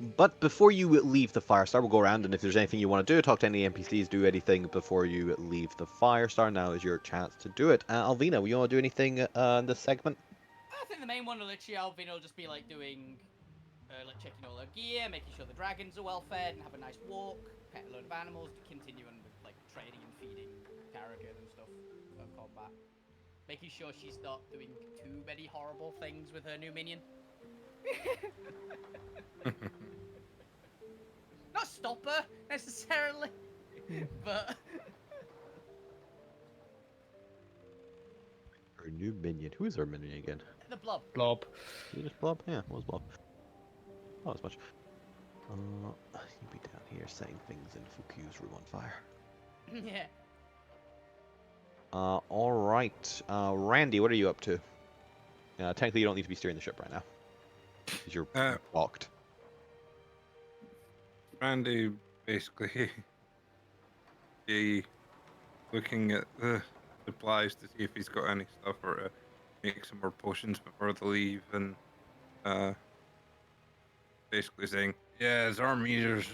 sense. But before you leave the Firestar, we'll go around, and if there's anything you want to do, talk to any NPCs, do anything before you leave the Firestar. Now is your chance to do it. Alvina, you want to do anything in this segment? I think the main one will literally, Alvin will just be like doing, like checking all their gear, making sure the dragons are well fed and have a nice walk, pet a load of animals, continuing with like training and feeding Carrigan and stuff for combat. Making sure she's not doing too many horrible things with her new minion. Not stop her necessarily, but Her new minion. Who is her minion again? the blob. Blob. You just Blob? Yeah, what was Blob? Not as much. You'd be down here setting things in Fuku's room on fire. Yeah. All right. Randy, what are you up to? Technically, you don't need to be steering the ship right now. 'Cause you're locked. Randy basically be looking at the supplies to see if he's got any stuff or to make some more potions before they leave, and basically saying, yeah, Zormier's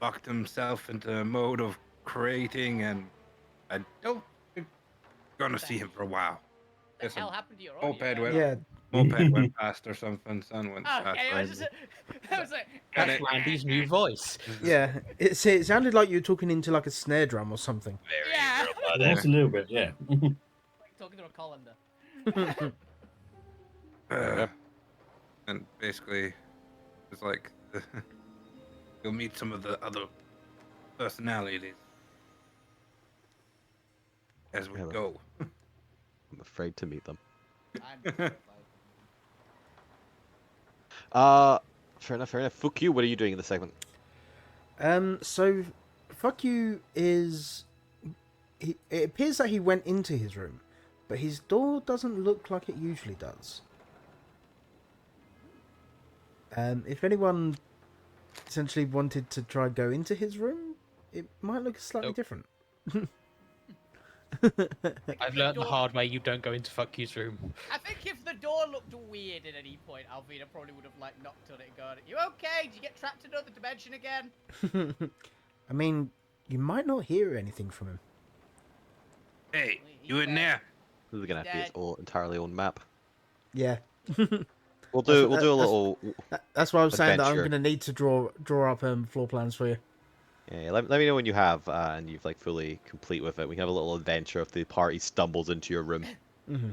locked himself into a mode of creating, and I don't think we're gonna see him for a while. The Yes, hell happened to your moped audio? went, Yeah, moped went past or something. Son went past. Okay, I was just, I was like, And That's it- Randy's new voice. yeah. It sounded like you were talking into like a snare drum or something. yeah, It was a little bit, yeah. like talking to a colander. And basically, it's like you'll meet some of the other personalities as we Yeah. go. I'm afraid to meet them. I'm terrified. Fair enough. Fair enough. Fuck you. What are you doing in this segment? So, fuck you is. It appears that he went into his room, but his door doesn't look like it usually does. If anyone essentially wanted to try go into his room, it might look slightly Nope. different. I've learned the hard way. You don't go into fuck you's room. I think if the door looked weird at any point, Alvina probably would have like knocked on it and gone, "You okay? Did you get trapped in another dimension again?" I mean, you might not hear anything from him. Hey, He's you in dead. there? This is gonna have to be his Dead. own, entirely own map. Yeah. We'll That's do what- a that's- little. That's why I was saying that I'm Adventure. going to need to draw up floor plans for you. Yeah, let me know when you have and you've like fully complete with it. We can have a little adventure if the party stumbles into your room. Hmm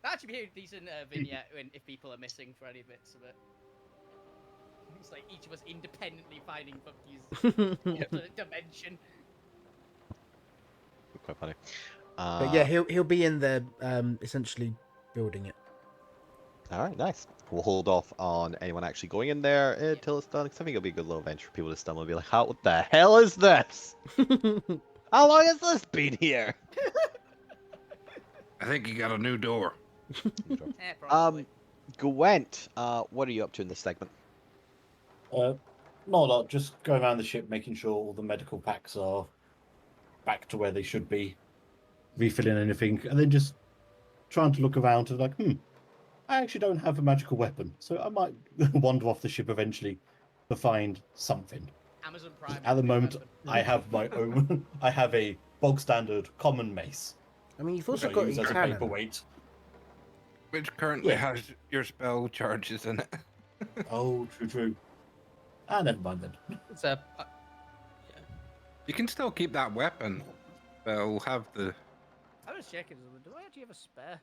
That should be a decent vignette if people are missing for any bits of it. It's like each of us independently finding fuck you's alternate dimension. Quite funny. But yeah, he'll be in there, essentially building it. All right, nice. We'll hold off on anyone actually going in there until it's done. Because I think it'll be a good little adventure for people to stumble and be like, "How? What the hell is this? How long has this been here?" I think you got a new door. Probably. Gwent, what are you up to in this segment? Not a lot, just going around the ship, making sure all the medical packs are back to where they should be, refilling anything, and then just trying to look around and like, I actually don't have a magical weapon, so I might wander off the ship eventually to find something. Amazon Prime. At the is a moment, weapon. I have my own. I have a bog standard common mace, I mean, you've which also I got use as a cannon. paperweight. Which currently Yeah. has your spell charges in it. Oh, true. Ah, never mind then. It's a. You can still keep that weapon, but it'll have the. I was checking. Do I actually have a spare?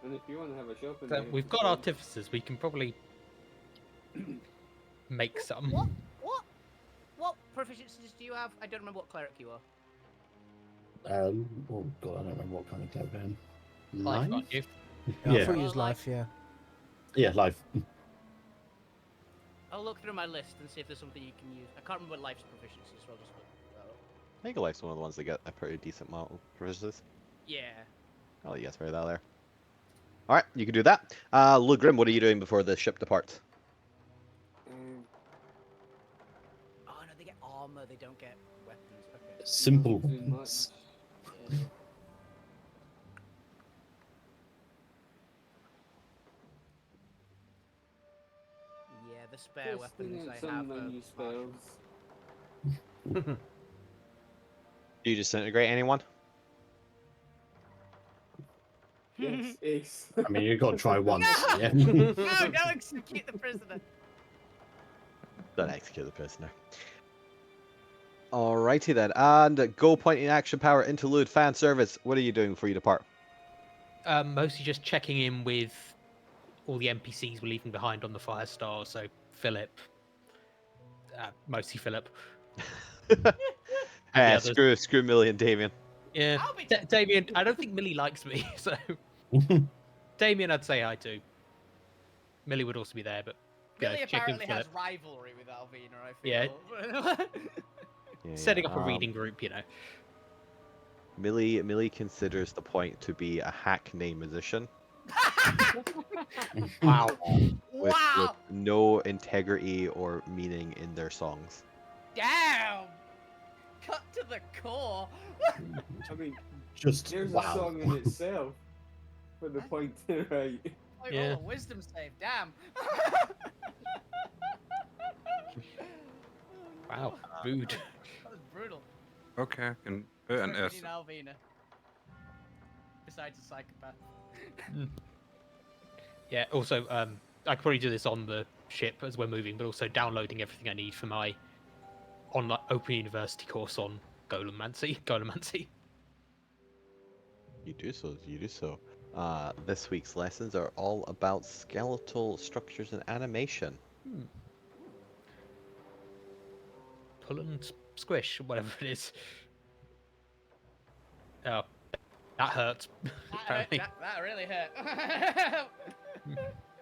And if you want to have a shop in So there, we've just got go. artificers. We can probably make some. What proficiencies do you have? I don't remember what cleric you are. Oh god, I don't remember what kind of cleric I am. Life, aren't you? I Yeah, thought you was life, yeah. yeah, life. I'll look through my list and see if there's something you can use. I can't remember life's proficiencies, so I'll just look that up. I think Life's one of the ones that get a pretty decent amount of provisions. Yeah. Oh, yes, right out there. All right, you can do that. Lugrim, what are you doing before the ship departs? Um, Oh no, they get armor. They don't get weapons. Okay. Simple not too much. ones. Yeah. Yeah, the spare Just weapons in I some have. menu spells. Do you disintegrate anyone? Yes, ace. I mean, you got to try once. No! Yeah. no, don't execute the prisoner. Don't execute the prisoner. Alrighty then, and go point in action power interlude fan service. What are you doing before you depart? Mostly just checking in with all the NPCs we're leaving behind on the Firestar. So Philip, mostly Philip. Ah, others. screw Millie and Damien. Yeah, I'll be Damien. I don't think Millie likes me, so Damien, I'd say hi to. Millie would also be there, but Billy check in apparently has Philip. rivalry with Alvina, I Yeah. feel. Yeah, Setting yeah. up a reading group, you know. Millie considers the point to be a hackney musician Wow. with Wow! no integrity or meaning in their songs. Damn! Cut to the core. I mean, Just there's a wow. song in itself for the point to right. I Yeah. roll a wisdom save. Damn. Wow. Rude. That was brutal. Okay, I can put an S. Freaking Alvina. Besides a psychopath. Yeah. Also, I could probably do this on the ship as we're moving, but also downloading everything I need for my online Open University course on Golemancy. You do so. You do so. This week's lessons are all about skeletal structures and animation. Pull and squish, whatever it is. Oh, that hurts. Apparently, That really hurt.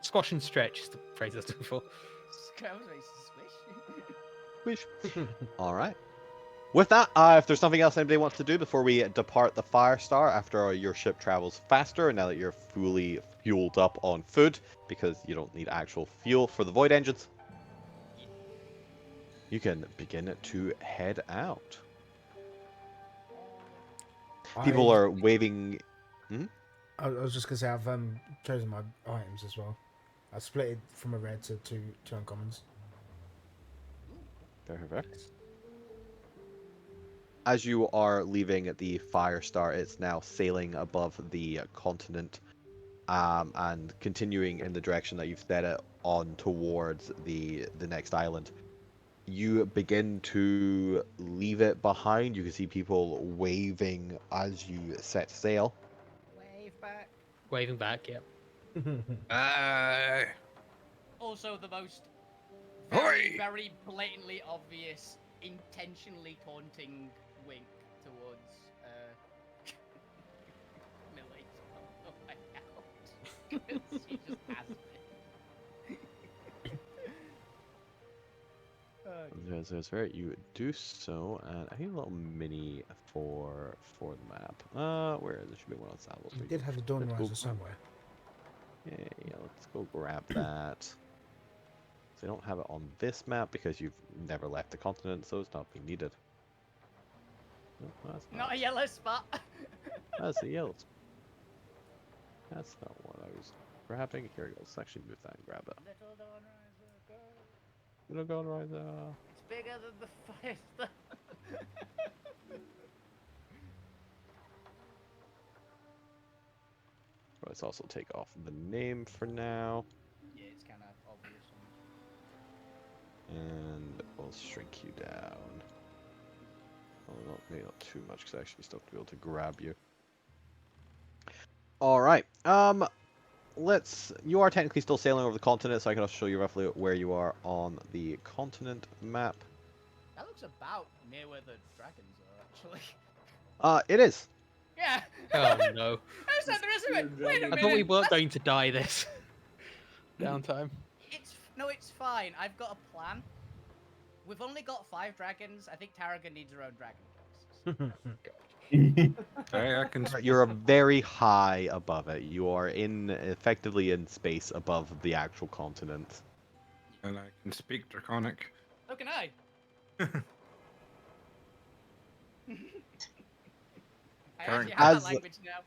squash and stretch is the phrase I was looking for. Swish. All right. With that, if there's something else anybody wants to do before we depart the Firestar after your ship travels faster, now that you're fully fueled up on food, because you don't need actual fuel for the Void engines, you can begin to head out. People are waving. I was just gonna say I've chosen my items as well. I split it from a red to two uncommons. Very. As you are leaving the Firestar, it's now sailing above the continent, and continuing in the direction that you've set it on towards the next island. You begin to leave it behind. You can see people waving as you set sail. Wave back. Waving back, yep. Also, the most Hoi! very blatantly obvious, intentionally taunting wink towards Millie on the way out. 'Cause she just has it. That's right. You do so, and I need a little mini for the map. Where is it? Should be one on Saddles. We did have a dawn riser somewhere. Yeah, let's go grab that. So I don't have it on this map because you've never left the continent, so it's not being needed. No, that's Not a yellow spot. That's a yellow. That's not what I was grabbing. Here we go. Let's actually move that and grab it. Little dawn riser, go. Little going right there. It's bigger than the fire stuff. Let's also take off the name for now, Yeah, it's kind of obvious. and we'll shrink you down. Oh, maybe not too much, because I actually still have to be able to grab you. All right. You are technically still sailing over the continent, so I can also show you roughly where you are on the continent map. That looks about near where the dragons are, actually. It is. Yeah. Oh no. I said there isn't it. Wait a I minute. thought we weren't going to die this downtime. It's fine. I've got a plan. We've only got 5 dragons. I think Tarragon needs her own dragon. Okay, I can. You're very high above it. You are effectively in space above the actual continent. And I can speak Draconic. So can I. I actually have that language now.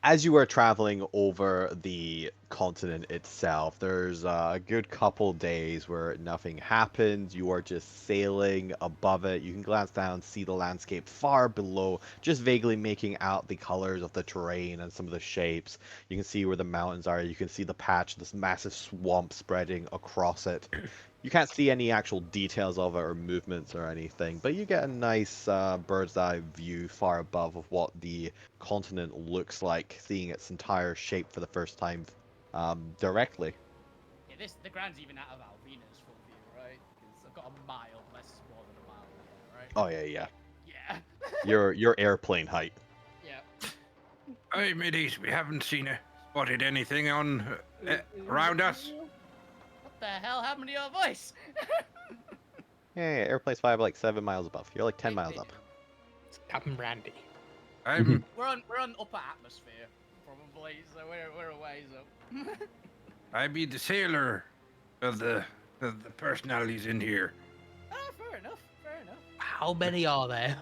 As you are traveling over the continent itself, there's a good couple days where nothing happens. You are just sailing above it. You can glance down, see the landscape far below, just vaguely making out the colors of the terrain and some of the shapes. You can see where the mountains are. You can see the patch, this massive swamp spreading across it. You can't see any actual details of it or movements or anything, but you get a nice bird's eye view far above of what the continent looks like, seeing its entire shape for the first time directly. Yeah, the ground's even out of Alvina's full view, right? Because I've got a mile, less more than a mile there, right? Oh yeah. Yeah. Your airplane height. Yeah. Hey, middies, we haven't spotted anything around us. What the hell happened to your voice? Yeah, airplanes fly like 7 miles above. You're like 10 miles They up. do. It's Captain Randy. I'm We're on upper atmosphere, probably, so we're a ways up. I be the sailor of the personalities in here. Ah, fair enough. Fair enough. How many are there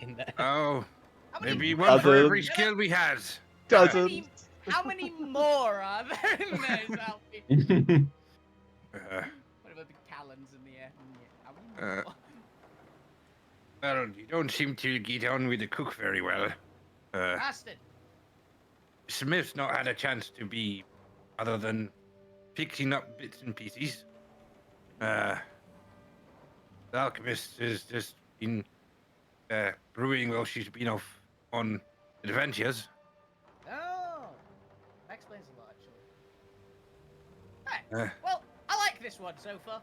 in there? Oh, How many maybe more- one for every Dozens. skill we has. Dozens. How many more are there in there? Alfie? What about the talons in the air? How many more? Well, you don't seem to get on with the cook very well. Bastard. Smith's not had a chance to be other than fixing up bits and pieces. The alchemist has just been brewing while she's been off on adventures. Oh, that explains a lot, actually. Hey, Uh, well, I like this one so far.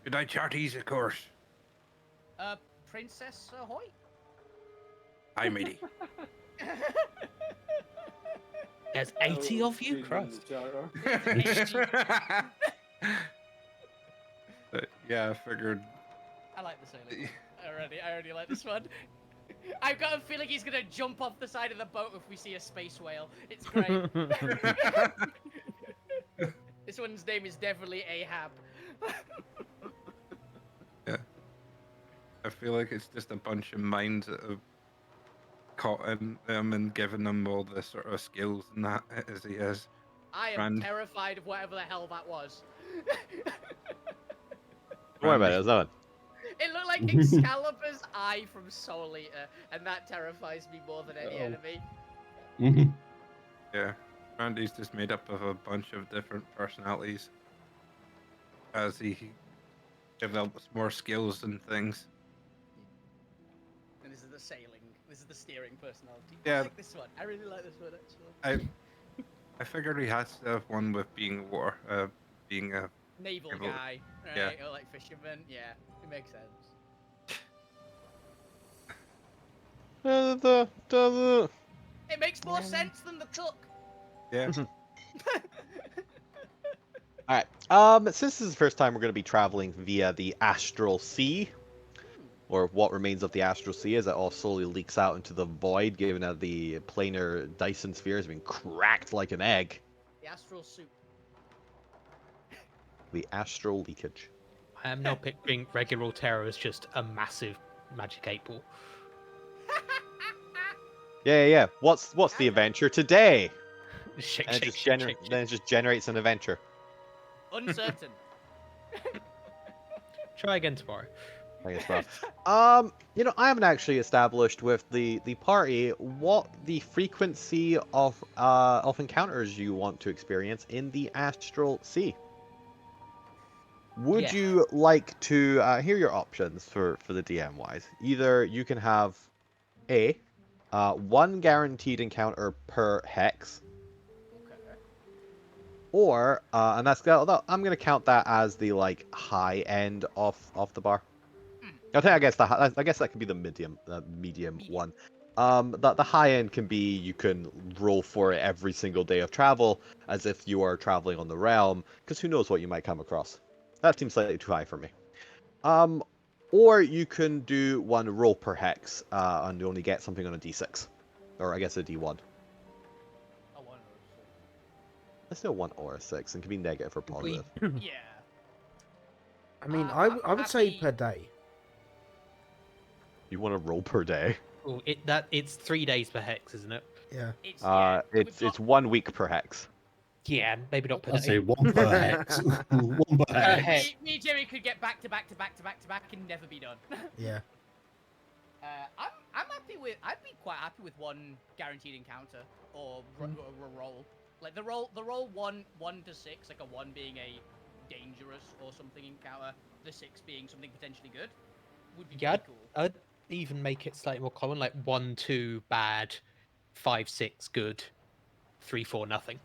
Good night, Charties, of course. Princess Ahoy? Hi, matey. There's 80 Oh, of you? she's in Christ. the charter. Yeah, I figured. I like the sailing one. I already like this one. I've got a feeling he's gonna jump off the side of the boat if we see a space whale. It's great. This one's name is definitely Ahab. Yeah. I feel like it's just a bunch of minds that have caught him and given him all the sort of skills and that as he is. I am Rand. terrified of whatever the hell that was. Don't worry about it. It's not. It looked like Excalibur's eye from Soul Eater, and that terrifies me more than any enemy. Yeah. Randy's just made up of a bunch of different personalities as he develops more skills and things. And this is the sailing. This is the steering personality. Yeah. I like this one. I really like this one actually. I figured he has to have one with being being a Naval Naval- guy, right? yeah. Or like fisherman. Yeah, it makes sense. It makes more sense than the cook. yeah. Alright, since this is the first time we're going to be traveling via the Astral Sea, or what remains of the Astral Sea as it all slowly leaks out into the void, given that the planar Dyson sphere has been cracked like an egg. The astral soup. The astral leakage. I am now picturing regular Alterra as just a massive magic 8-ball. Yeah. What's the adventure today? Shake, And it shake, just shake, shake, then it just generates an adventure. Uncertain. Try again tomorrow. I guess rough. I haven't actually established with the party what the frequency of encounters you want to experience in the Astral Sea. Would Yeah. you like to hear your options for the DM wise? Either you can have one guaranteed encounter per hex, Okay. or and I'm gonna count that as the like high end of the bar. I guess that could be the medium one. The high end can be you can roll for it every single day of travel as if you are traveling on the realm, because who knows what you might come across. That seems slightly too high for me. Or you can do one roll per hex, and you only get something on a d6, or I guess a d1. I wonder. Let's do a 1 or a 6, and can be negative or positive. Yeah. I mean, I'm I would say happy- per day. You want to roll per day? Oh, it's 3 days per hex, isn't it? Yeah. It's 1 week per hex. Yeah, maybe not per I'd day. say one per hex. One per hex. hex. Me and Jerry could get back to back to back to back to back and never be done. Yeah. I'm happy with. I'd be quite happy with one guaranteed encounter or a roll. Like the roll 1 to 6, like a 1 being a dangerous or something encounter, the 6 being something potentially good, would be Yeah, pretty cool. I'd even make it slightly more common, like 1, 2 bad, 5, 6 good, 3, 4 nothing.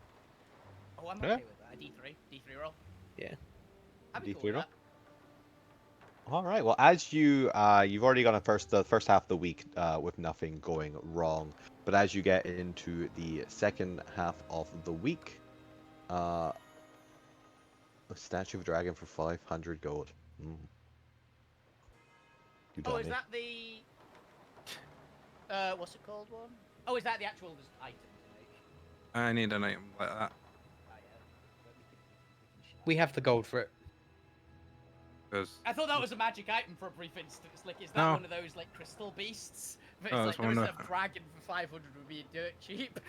Oh, I'm Yeah. okay with that. A D3 roll. Yeah. I'd be D3 cool with roll? that. All right. Well, as you've already gone the first half of the week with nothing going wrong, but as you get into the second half of the week, a statue of a dragon for 500 gold. Mm. You Oh, is dummy. that the what's it called one? Oh, is that the actual just item to make? I need an item like that. Ah, yeah. But we can We have the gold for it. Because I thought that was a magic item for a brief instance. Like, is that No. one of those like crystal beasts? But No, it's it's like there one is of- a dragon for 500 would be dirt cheap.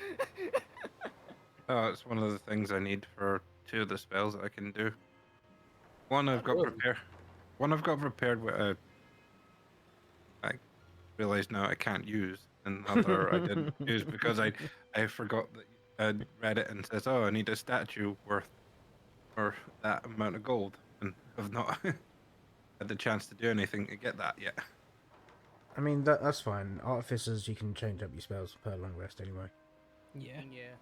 it's one of the things I need for 2 of the spells that I can do. One I've got Cool. prepared. One I've got prepared with a. I realize now I can't use, and the other I didn't use because I forgot that I'd read it and says, oh, I need a statue worth or that amount of gold, and have not had the chance to do anything to get that yet. I mean, that's fine. Artificers, you can change up your spells per long rest anyway. Yeah. Yeah.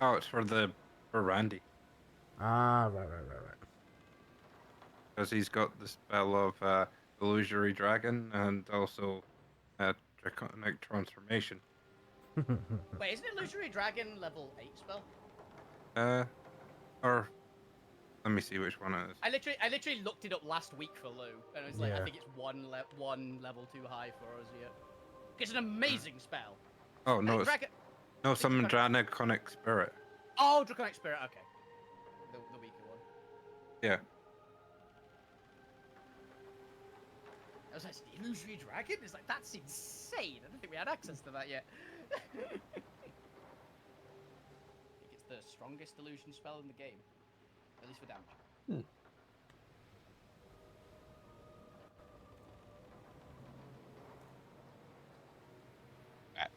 Oh, it's for Randy, Ah, right. because he's got the spell of illusory dragon and also draconic transformation. Wait, isn't Illusory Dragon level 8 spell? Or let me see which one it is. I literally looked it up last week for Lou, and it was like I Yeah. think it's one level too high for us yet. It's an amazing spell. Oh no, it's Dragon. no summon draconic spirit. Oh, Draconic Spirit. Okay. The weaker one. Yeah. I was like, the Illusory Dragon? It's like, that's insane. I don't think we had access to that yet. I think it's the strongest illusion spell in the game. At least for damage.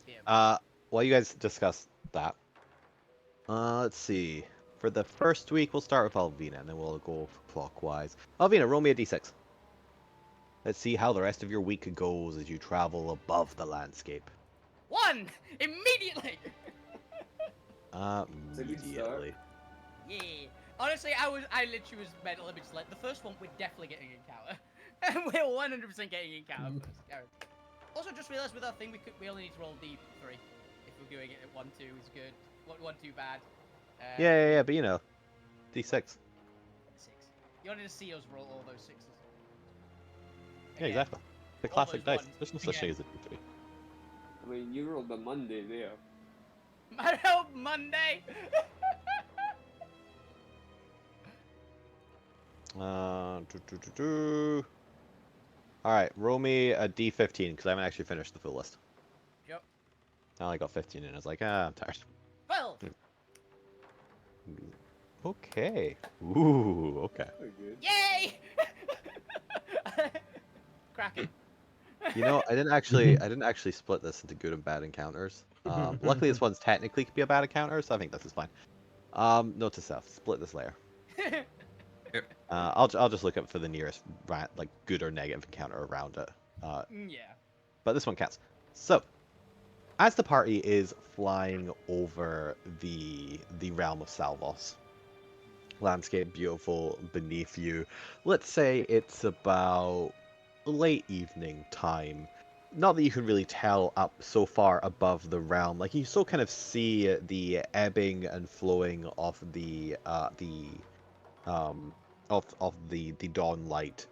Yeah. While you guys discuss that, let's see. For the first week, we'll start with Alvina, and then we'll go clockwise. Alvina, roll me a d6. Let's see how the rest of your week goes as you travel above the landscape. 1! Immediately! a good start. Immediately. Yeah. Honestly, I literally was mentally just like, the first one, we're definitely getting encounter. And we're 100% getting encounter first. Guaranteed. Also, just realized with our thing, we only need to roll D3. If we're doing it at 1-2 is good. 1-2 bad. Yeah, but you know, d6. 6. You wanted to see us roll all those 6s. Yeah, exactly. The all classic those dice. ones There's no such thing again. as a d3. I mean, you rolled a Monday there. I hope Monday! Alright, roll me a d15, because I haven't actually finished the full list. Yep. I only got 15 in. I was like, I'm tired. 12! Okay. Ooh, okay. Very good. Yay! Cracking. You know, I didn't actually split this into good and bad encounters. Luckily, this one's technically could be a bad encounter, so I think this is fine. Note to self: split this layer. I'll just look up for the nearest like good or negative encounter around it. Yeah. But this one counts. So, as the party is flying over the realm of Salvos, landscape beautiful beneath you. Let's say it's about late evening time. Not that you can really tell up so far above the realm. Like you still kind of see the ebbing and flowing of the dawn light,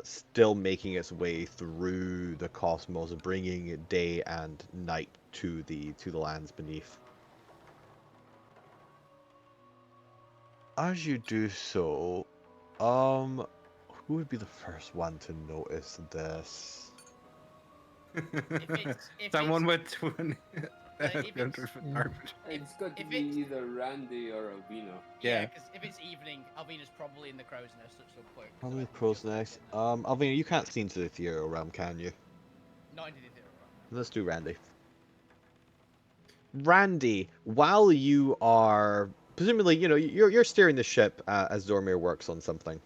still making its way through the cosmos, bringing day and night to the lands beneath. As you do so, who would be the first one to notice this? If Someone it's, with 20. if it's- It's got to if be it's- either Randy or Albino. yeah, Yeah. because if it's evening, Alvina's probably in the crow's nest at some point. Probably the crow's nest. Alvina, you can't see into the ethereal realm, can you? Not into the theater. Let's do Randy. Randy, while you are presumably, you know, you're steering the ship as Zormir works on something.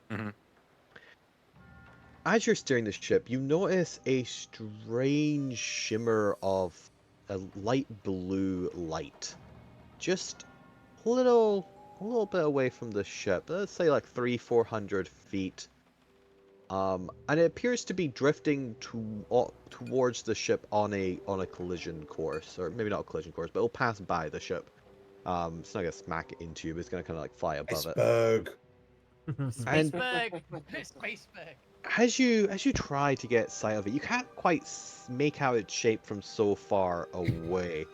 Mhm. As you're steering the ship, you notice a strange shimmer of a light blue light, just a little bit away from the ship. Let's say like 300-400 feet. And it appears to be drifting towards the ship on a collision course, or maybe not a collision course, but it'll pass by the ship. It's not gonna smack it into you, but it's gonna kind of like fly above it. Iceberg. And Spaceberg! Spaceberg! as you try to get sight of it, you can't quite make out its shape from so far away,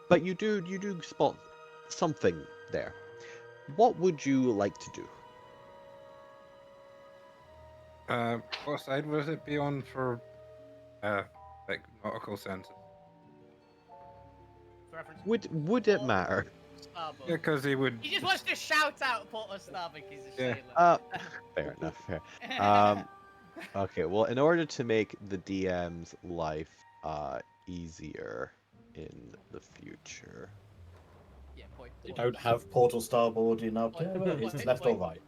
but you do spot something there. What would you like to do? What side was it be on for, like nautical senses? For reference, Would it Port matter? Starboard. Yeah, because he would. He just wants to shout out Port or Starboard because he's a Yeah. sailor. Fair enough. Fair. Okay. Well, in order to make the DM's life easier in the future. Yeah, point. They don't have portal starboard in Alterra. Is it left or right?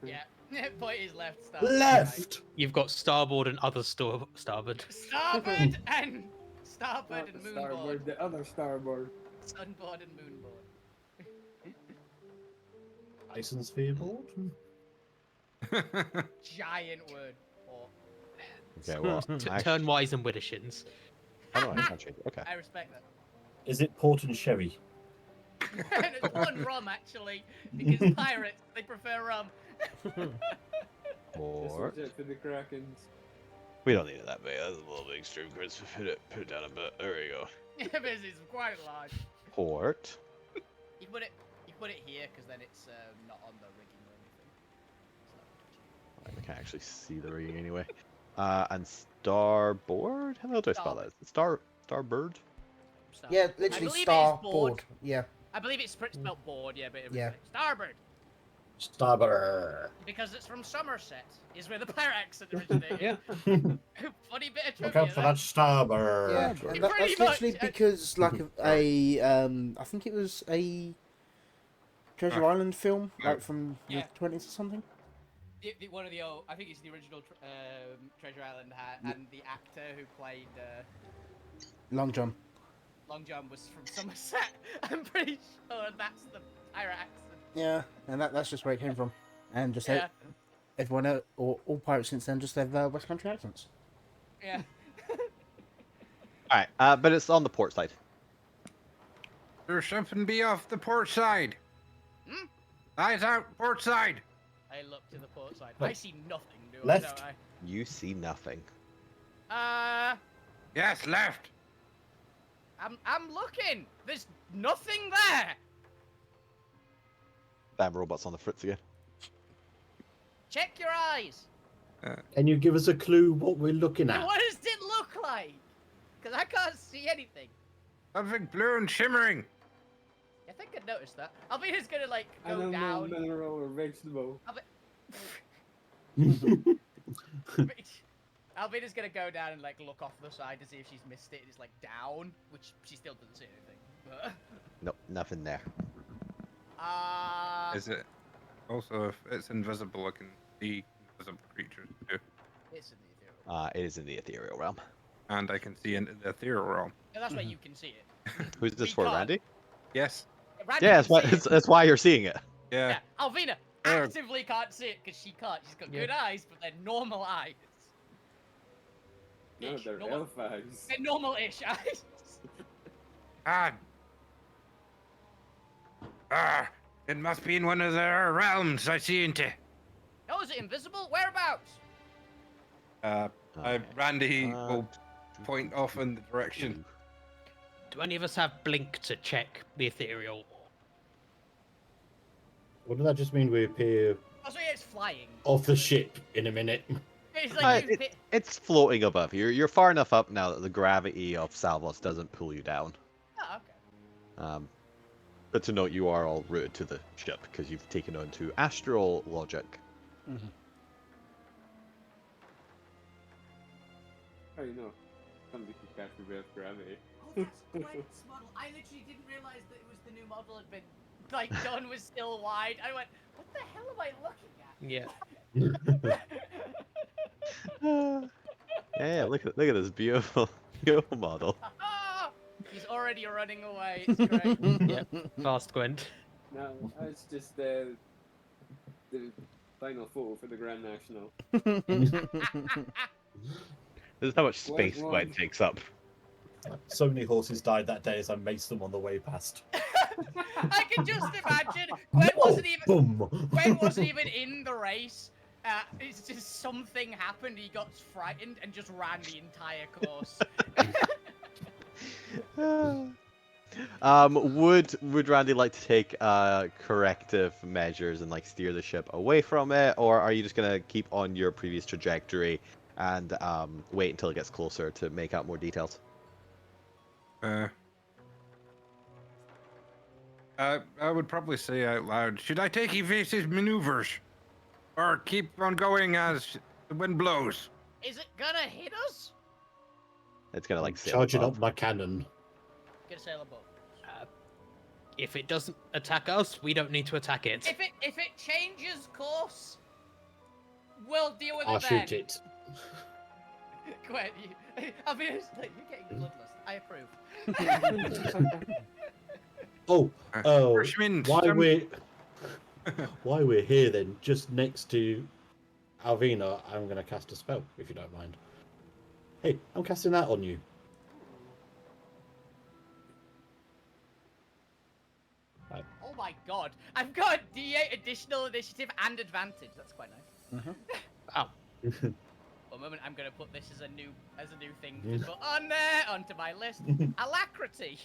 Yeah, point is left. Starboard, Left! You've got starboard and other starboard. Right. Starboard and starboard and moonboard. Starboard, the other starboard. Sunboard and moonboard. Isensphere board? Giant word. Port. Okay. Well, Turnwise and Widdershins. I don't know. I can't change it. Okay. I respect that. Is it port and sherry? And it's one rum actually, because pirates they prefer rum. This Or one's it for the Krakens. we don't need it that big. That's a little bit extreme, Chris. Put it down a bit. There we go. But it's quite large. Port. You put it here because then it's not on the rigging or anything. I can't actually see the rigging anyway. And starboard. How do I spell that? Starboard. So, Yeah, I literally believe it is starboard. Yeah. I believe it's spelled board, yeah, but it was Yeah. like starboard Starboard. because it's from Somerset, is where the pirate accent originated. Yeah. Funny bit of Look trivia. out for there. that starboard. Yeah, Pretty and that's much, literally because like I think it was a Treasure Island film, like from Yeah. the 20s or something. One of the old, I think it's the original Treasure Island and the actor who played Long John. Long John was from Somerset. I'm pretty sure that's the pirate accent. Yeah, and that's just where it came from. And just Yeah, everyone else, or all pirates since then just have West Country accents. yeah. All right. But it's on the port side. There's something be off the port side. Hmm? Eyes out, port side. I look to the port side. Look. I see nothing, do Left. I? You see nothing. Don't I? Yes, left. I'm looking. There's nothing there. Damn robots on the fritz again. Check your eyes. Can you give us a clue what we're looking at? What does it look like? Because I can't see anything. Something blue and shimmering. I think I noticed that. Alvina's gonna like go Animal, down. mineral, or vegetable. Alvina's gonna go down and like look off the side to see if she's missed it. And it's like down, which she still doesn't see anything. But Nope, nothing there. Is it? Also, if it's invisible, I can see invisible creatures too, it's in the ethereal. It is in the ethereal realm. and I can see into the ethereal realm. Yeah, that's why you can see it. Who's this We for, can't. Randy? Yes. Randy Yeah, can that's why, see it. that's why you're seeing it. Yeah. Yeah, Alvina Yeah. actively can't see it because she can't. She's got good eyes, but they're normal eyes. No, Ish, they're normal- elf eyes. They're normal-ish eyes. Ah. Ah. It must be in one of their realms I see into. Oh, is it invisible? Whereabouts? Randy Uh, will point off in the direction. Do any of us have blink to check the ethereal? Wouldn't that just mean we appear Also, yeah, it's flying. off the ship in a minute? It's like you hit... It's floating above you. You're far enough up now that the gravity of Salvos doesn't pull you down. Oh, okay. But to note, you are all rooted to the ship because you've taken on to astral logic. Oh, you know, somebody can catch me with gravity. Oh, that's great model. I literally didn't realize that it was the new model had been like done was still wide. I went, what the hell am I looking at? Yeah. Yeah, look at this beautiful model. Ah! He's already running away. It's great. Yeah. Fast, Gwent. No, it's just the final photo for the Grand National. This is how much What space one? Gwen takes up. So many horses died that day as I maced them on the way past. I can just imagine. Gwen Boom! wasn't even in the race. It's just something happened. He got frightened and just ran the entire course. Would Randy like to take corrective measures and like steer the ship away from it, or are you just gonna keep on your previous trajectory and wait until it gets closer to make out more details? I would probably say out loud, should I take evasive maneuvers? Or keep on going as the wind blows? Is it gonna hit us? It's gonna like sail Charging above. up my cannon. Gonna sail above. If it doesn't attack us, we don't need to attack it. If it changes course, we'll deal with I'll it then. shoot it. Gwen, I'll be honest, like, you're getting bloodlust. I approve. Oh, Freshman, why we're here then? Just next to Alvina, I'm gonna cast a spell if you don't mind. Hey, I'm casting that on you. Oh my god, I've got D8 additional initiative and advantage. That's quite nice. Oh. One moment, I'm gonna put this as a new thing to put on there onto my list. Alacrity.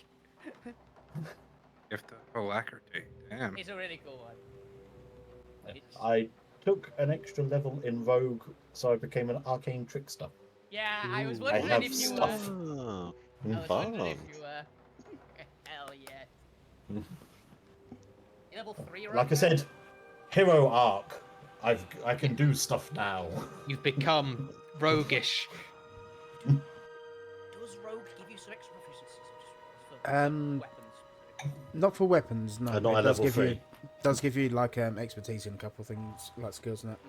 If the alacrity, damn. It's a really cool one. I took an extra level in Rogue, so I became an arcane trickster. Yeah, I was I wondering have if you stuff. Oh, were. I was wondering if fun. you were. Hell yeah. Level 3 right Like I now? said, hero arc. I can do stuff now. You've become roguish. Does rogue give you some extra proficiencies? For Um, weapons. Not for weapons, no. Not It at does level give 3. you does give you like expertise in a couple of things, like skills and that.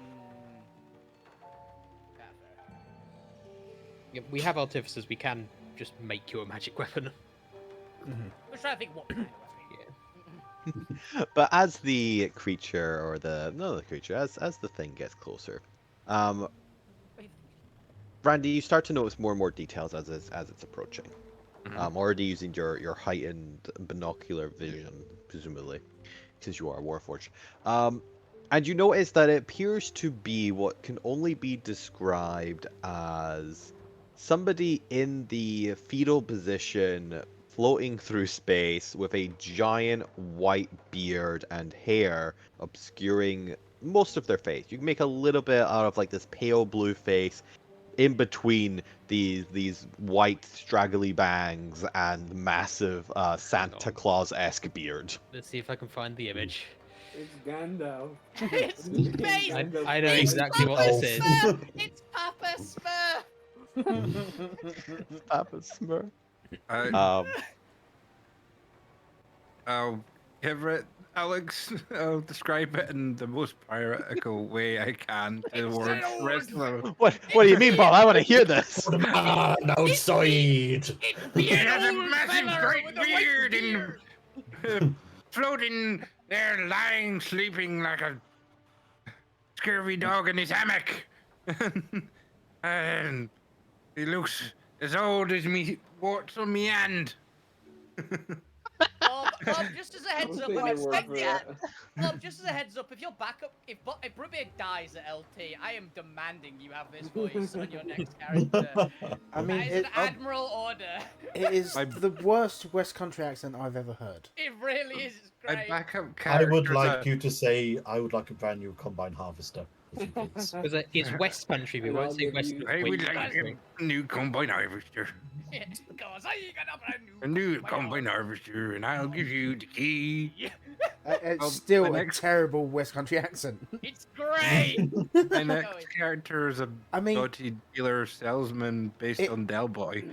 Yeah, we have artificers. We can just make you a magic weapon. We're trying to think what kind of weapon. But as the creature, or as the thing gets closer, Randy, you start to notice more and more details as it's approaching. Already using your heightened binocular vision, presumably, since you are a Warforged. And you notice that it appears to be what can only be described as somebody in the fetal position, floating through space with a giant white beard and hair obscuring most of their face. You can make a little bit out of like this pale blue face in between these white straggly bangs and massive Santa Claus-esque beard. Let's see if I can find the image. It's Gandalf. It's space. I know It's exactly what Papa this is. Smurf! It's Papa Smurf. Papa Smurf. I'll give it, Alex. I'll describe it in the most piratical way I can towards the rest of them. What do you mean, Paul? I want to hear this. Man outside! It's He has a old massive fella great with a white beard and floating there, lying, sleeping like a scurvy dog in his hammock. And he looks as old as me warts on me hand. Bob, just as a heads up, I'm expecting Bob, just as a heads up, if your backup, if Brubeard dies at LT, I am demanding you have this voice on your next character. I mean, That is an admiral order. it is the worst West Country accent I've ever heard. It really is. It's My great. backup I would characters like are- you to say, I would like a brand new combine harvester. If you please. Because it's West Country. We And won't I'll say give West. you- I would West like Country. a new combine harvester. Yeah, God, so you got a brand new. A new combine harvester, and I'll give you the key. It's Well, still my a next- terrible West Country accent. It's great. My next character is a I mean, dodgy dealer salesman based It- on Del Boy.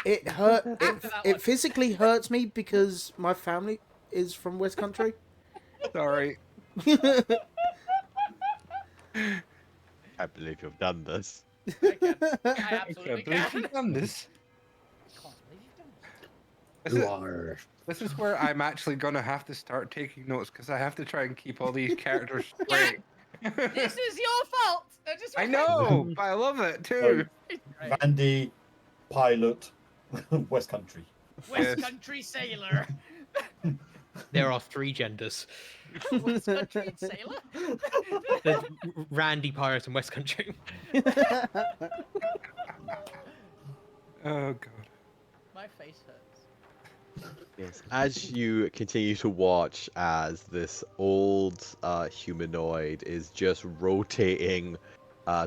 it hurt. After that It one. physically hurts me because my family is from West Country. Sorry. I believe you've done this. I absolutely can. you've done this. I can't believe you've done This You is, are. this is where I'm actually gonna have to start taking notes because I have to try and keep all these characters straight. this. This is your fault. I know, but I love it too. It's great. Randy, pilot, West Country. West Yes. Country Sailor. There are 3 genders. West Country Sailor. There's Randy Pirate and West Country. Oh god. My face hurts. Yes. As you continue to watch as this old humanoid is just rotating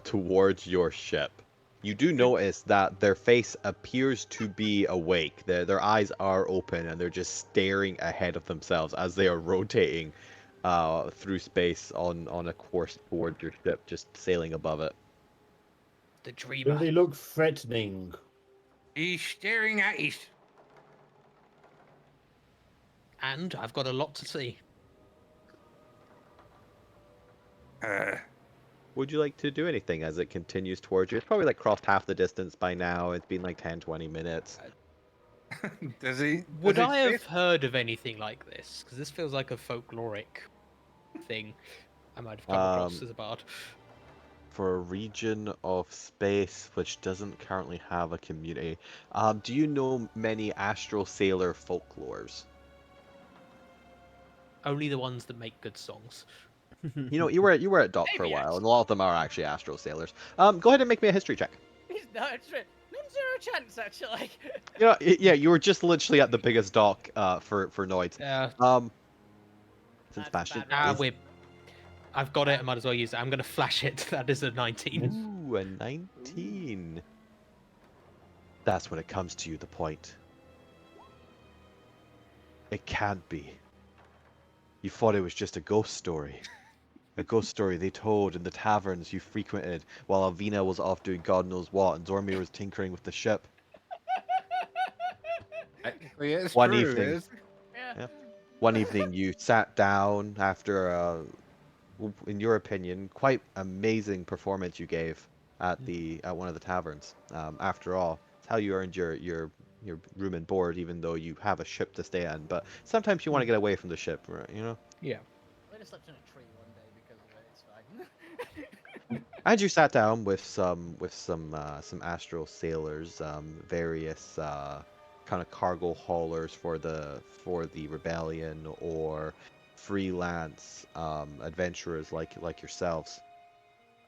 towards your ship, you do notice that their face appears to be awake. Their eyes are open and they're just staring ahead of themselves as they are rotating through space on a course toward your ship, just sailing above it. The Do dreamer. they look threatening? He's staring at us. And I've got a lot to see. Would you like to do anything as it continues towards you? It's probably like crossed half the distance by now. It's been like 10-20 minutes. Does he? Would does he I have say- heard of anything like this? Because this feels like a folkloric thing I might have come across as a bard. For a region of space which doesn't currently have a community, do you know many astral sailor folklores? Only the ones that make good songs. You know, you were at Dock for a Maybe while, actually. and a lot of them are actually astral sailors. Go ahead and make me a history check. He's not zero chance actually. You know, yeah, you were just literally at the biggest dock for Noids. Yeah. Since That's a Bastion bad is- I've got it. I might as well use it. I'm going to flash it. That is a 19. Ooh, a 19. That's when it comes to you, the point. It can't be. You thought it was just a ghost story. A ghost story they told in the taverns you frequented while Alvina was off doing God knows what and Zormir was tinkering with the ship. Technically, it's One true. evening. Is Yeah. One evening you sat down after in your opinion, quite amazing performance you gave at one of the taverns. After all, it's how you earned your room and board, even though you have a ship to stay on. But sometimes you want to get away from the ship, right? You know. Yeah. I just slept in a tree one day because of it. It's fine. And you sat down with some astral sailors, various kind of cargo haulers for the rebellion or freelance adventurers like yourselves,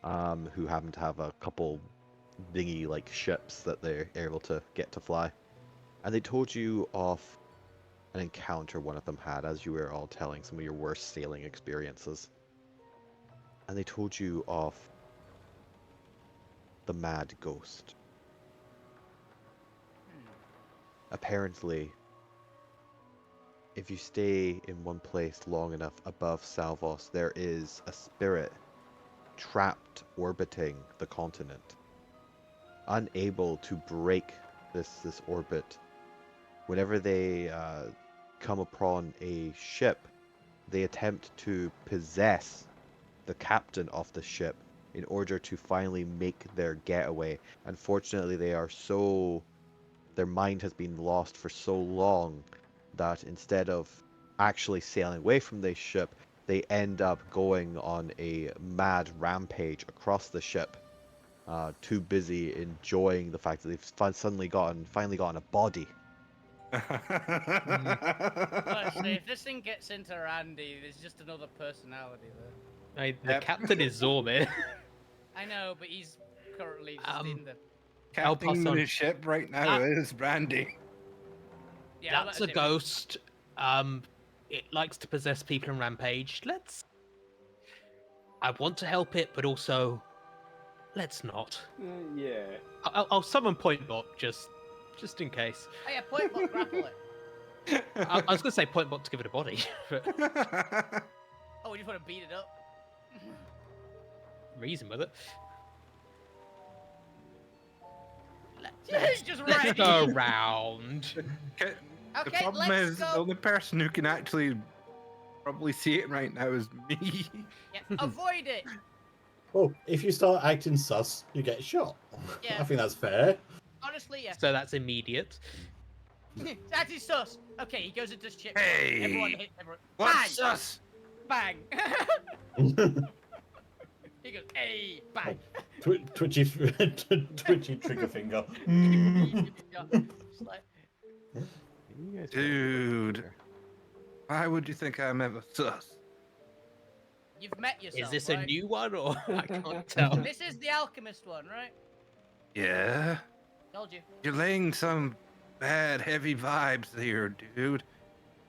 who happen to have a couple dinghy like ships that they're able to get to fly. And they told you of an encounter one of them had as you were all telling some of your worst sailing experiences. And they told you of the mad ghost. Apparently, if you stay in one place long enough above Salvos, there is a spirit trapped orbiting the continent, unable to break this orbit. Whenever they come upon a ship, they attempt to possess the captain of the ship in order to finally make their getaway. Unfortunately, their mind has been lost for so long that instead of actually sailing away from the ship, they end up going on a mad rampage across the ship, too busy enjoying the fact that they've finally gotten a body. Honestly, if this thing gets into Randy, there's just another personality there. The captain is Zormir. I know, but he's currently just in the. I'll pass Captain on. the ship right now Ah. is Brandy. Yeah, That's a ghost. It likes to possess people and rampage. I want to help it, but also, let's not. Yeah. I'll summon Point Bot just in case. Oh yeah, point block grapple it. I was gonna say Point Bot to give it a body, but Oh, we just want to beat it up. reason with it. He's just Let's right. go round. The Okay, problem let's is the go. only person who can actually probably see it right now is me. Yeah, avoid it. Oh, if you start acting sus, you get shot. Yeah. I think that's fair. Honestly, yeah. So that's immediate. That is sus. Okay, he goes into ship. Hey, Everyone hit. Everyone. what's Bang! us? Bang. He goes, hey, bang. Twitchy trigger finger. It's like, Dude, why would you think I'm ever sus? You've met yourself. Is this right? a new one or I can't tell? This is the alchemist one, right? Yeah? Told you. You're laying some bad, heavy vibes here, dude.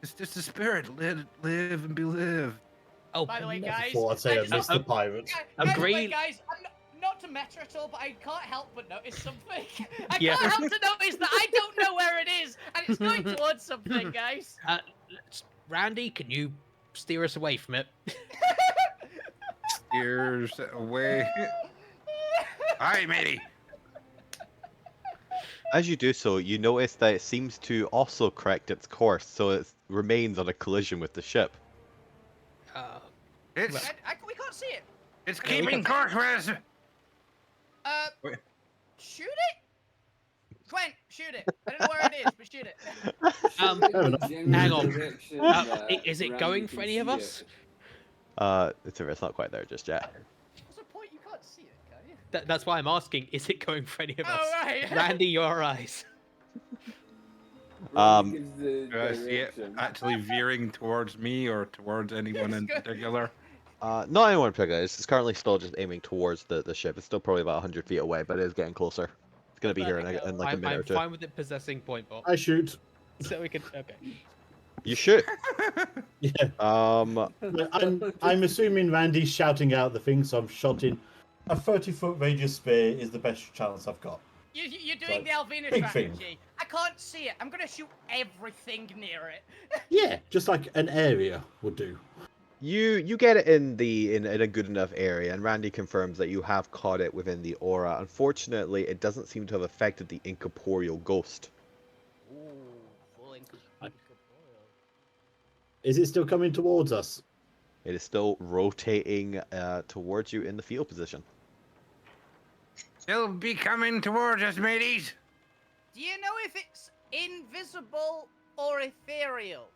It's just a spirit. Live and be lived. Oh, By the way, Never guys, thought I'd say I just- missed the pirates. By the way, Agree. guys, I'm not to meta at all, but I can't help but notice something. I Yeah. can't help to notice that I don't know where it is, and it's going towards something, guys. Randy, can you steer us away from it? Steers away. Aye, matey. As you do so, you notice that it seems to also correct its course, so it remains on a collision with the ship. It's We can't see it. it's Yeah, we keeping can- course with us. Wait. Shoot it? Gwen, shoot it. I don't know where it is, but shoot it. Fair enough. Hang on. Direction Uh, that is it Randy going can for any of see us? it. It's not quite there just yet. What's the point? You can't see it, can you? That's why I'm asking. Is it going for any of us? Oh, right. Randy, your eyes. Randy Um, gives the Do I see it direction. actually veering towards me or towards anyone in It's good. particular? Not anyone in particular. It's currently still just aiming towards the ship. It's still probably about 100 feet away, but it is getting closer. It's gonna be here in like a minute I'm or two. fine with it possessing point bot. I shoot. So we can. Okay. You shoot. Yeah. Um, I'm assuming Randy's shouting out the thing, so I'm shotting. A 30-foot radius spear is the best chance I've got. You're doing So, the Alvina big strategy. thing. I can't see it. I'm gonna shoot everything near it. Yeah, just like an area would do. you get it in a good enough area, and Randy confirms that you have caught it within the aura. Unfortunately, it doesn't seem to have affected the incorporeal ghost. Ooh, full incorporeal. Is it still coming towards us? It is still rotating towards you in the field position. They'll be coming towards us, mateys. Do you know if it's invisible or ethereal?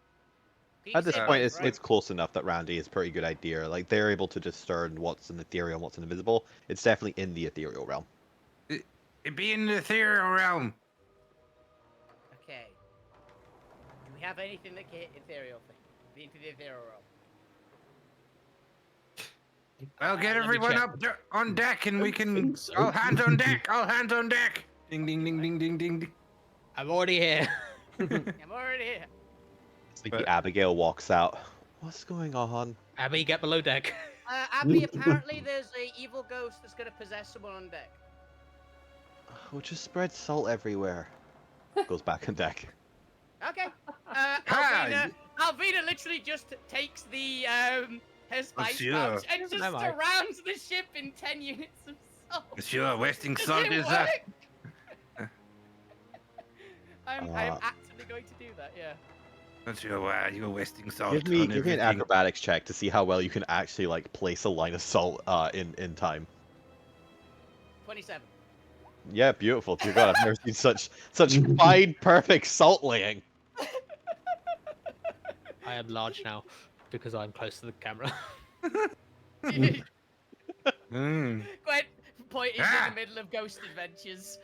Can you At this say point, both, right? it's close enough that Randy has a pretty good idea. Like, they're able to discern what's in ethereal and what's in invisible. It's definitely in the ethereal realm. It be in the ethereal realm. Okay. Do we have anything that can hit ethereal thing? Be into the ethereal realm. Well, get let me everyone check. up on deck, and we can. think so. All hands on deck! All hands on deck! Ding, ding, ding, ding, ding, ding. ding. I'm already here. I'm already here. Sleepy But- Abigail walks out. What's going on? Abby, get below deck. Abby, apparently there's a evil ghost that's gonna possess someone on deck. Oh, just spread salt everywhere. Goes back on deck. Okay. Hi. Alvina literally just takes the her spice Monsieur. pouch and just Am I? surrounds the ship in 10 units of salt. Monsieur, wasting Does salt it is that? work? I'm actively going to do that. Yeah. Monsieur, why you're wasting salt? Give me on an everything. acrobatics check to see how well you can actually like place a line of salt in time. 27. Yeah, beautiful. Dear God, I've never seen such fine, perfect salt laying. I am large now because I'm close to the camera. Gwen Mm. pointing Ah. in the middle of Ghost Adventures.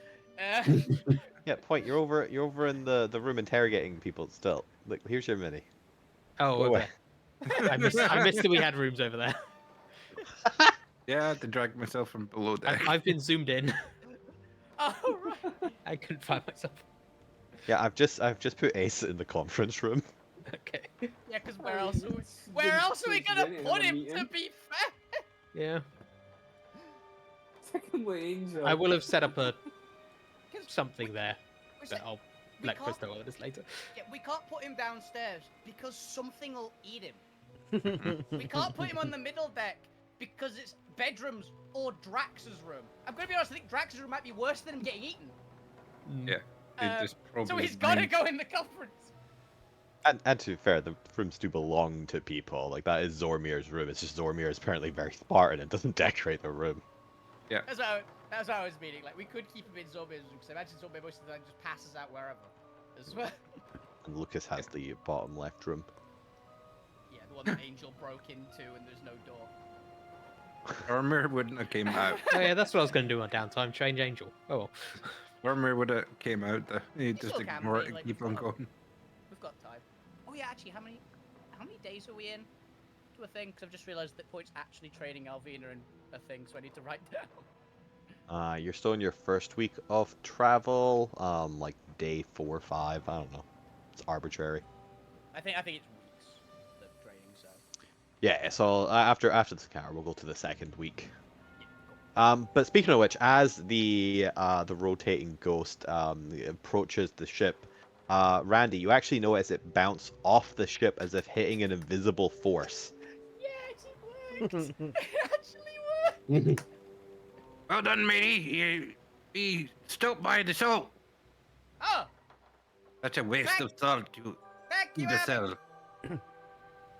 Yeah, point. You're over in the room interrogating people still. Look, here's your mini. Oh, Go okay. I missed that we had rooms over there. Yeah, I had to drag myself from below deck. I've been zoomed in. Oh right. I couldn't find myself. Yeah, I've just put Ace in the conference room. Okay. Yeah, because where else are we gonna put him? To be fair. Yeah. Secondly, Angel. I will have set up something there, We but said- I'll we let Chris can't- know all this later. Yeah, we can't put him downstairs because something will eat him. We can't put him on the middle deck because it's bedrooms or Drax's room. I'm gonna be honest, I think Drax's room might be worse than him getting eaten. Yeah. It just So probably he's gotta means- go in the conference. And to be fair, the rooms do belong to people. Like, that is Zormir's room. It's just Zormir is apparently very Spartan and doesn't decorate the room. That's what I was meaning. Like we could keep him in Zombies room because I imagine Zombie most of the time just passes out wherever. As well. And Lucas has the bottom left room. Yeah, the one that Angel broke into and there's no door. Wormer wouldn't have came out. Oh yeah, that's what I was going to do on downtime. Change Angel. Oh well. Wormer would have came out. He just still can ignore be, it and like, keep on it's not- going. We've got Oh yeah, actually, how many days are we in to a thing? Because I've just realised that Point's actually training Alvina in a thing, so I need to write down. You're still in your first week of travel, like day 4 or 5. I don't know. It's arbitrary. I think it's weeks, the training, so. Yeah. So after this encounter, we'll go to the second week. Yeah, cool. But speaking of which, as the rotating ghost approaches the ship, Randy, you actually notice it bounce off the ship as if hitting an invisible force. Yes, it worked! It actually worked! Well done, matey. Be stoked by the salt. Oh, Such a waste of salt, you thank you, imbecile. Abby.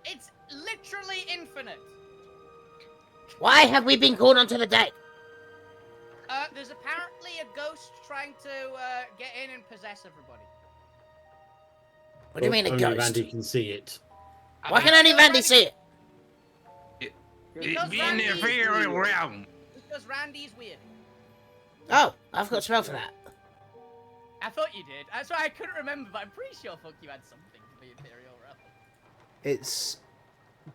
It's literally infinite. Why have we been called onto the deck? There's apparently a ghost trying to get in and possess everybody. What do you mean a Only ghost? Randy can see it. Why can only Randy see it? Because Be in the Randy- ethereal realm. Because Randy's weird. Oh, I've got a spell for that. I thought you did. That's why I couldn't remember, but I'm pretty sure Funk you had something for the Imperial Realm. It's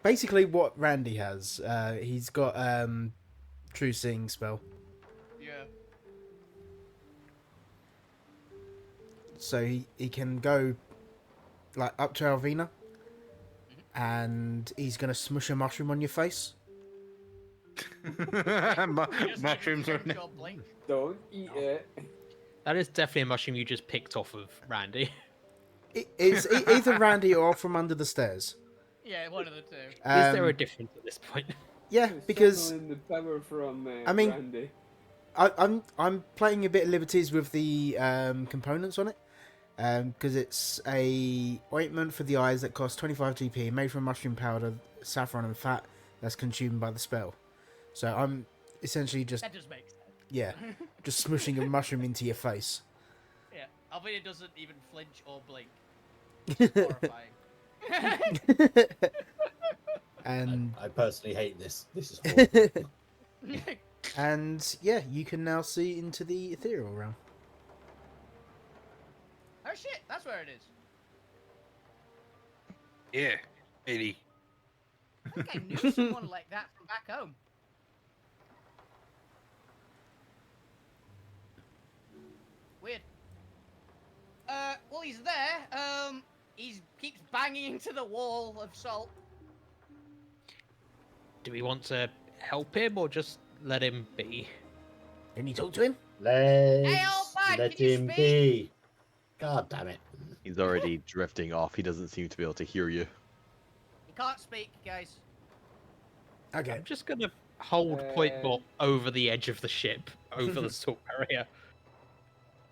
basically what Randy has. He's got True Seeing spell. Yeah. So he can go like up to Alvina and he's gonna smush a mushroom on your face. Mushrooms are. Blink. Don't eat it. That is definitely a mushroom you just picked off of Randy. It's either Randy or from under the stairs. Yeah, one of the two. Is there a Um, difference at this point? Yeah, because Channeling the power from I mean- Randy. I'm playing a bit of liberties with the components on it, because it's a ointment for the eyes that costs 25 GP, made from mushroom powder, saffron, and fat that's consumed by the spell. So I'm essentially just That does make sense. just smushing a mushroom into your face. Yeah, Alvina doesn't even flinch or blink. Horrifying. And I personally hate this. This is horrible. and yeah, you can now see into the ethereal realm. Oh shit, that's where it is. Yeah, matey. I think I knew someone like that from back home. Weird. Well, he's there. He keeps banging into the wall of salt. Do we want to help him or just let him be? Can you talk to him? Let's bud, let can you him speak? be. God damn it. He's already drifting off. He doesn't seem to be able to hear you. He can't speak, guys. Okay. I'm just gonna hold Point Bot over the edge of the ship, over the salt barrier.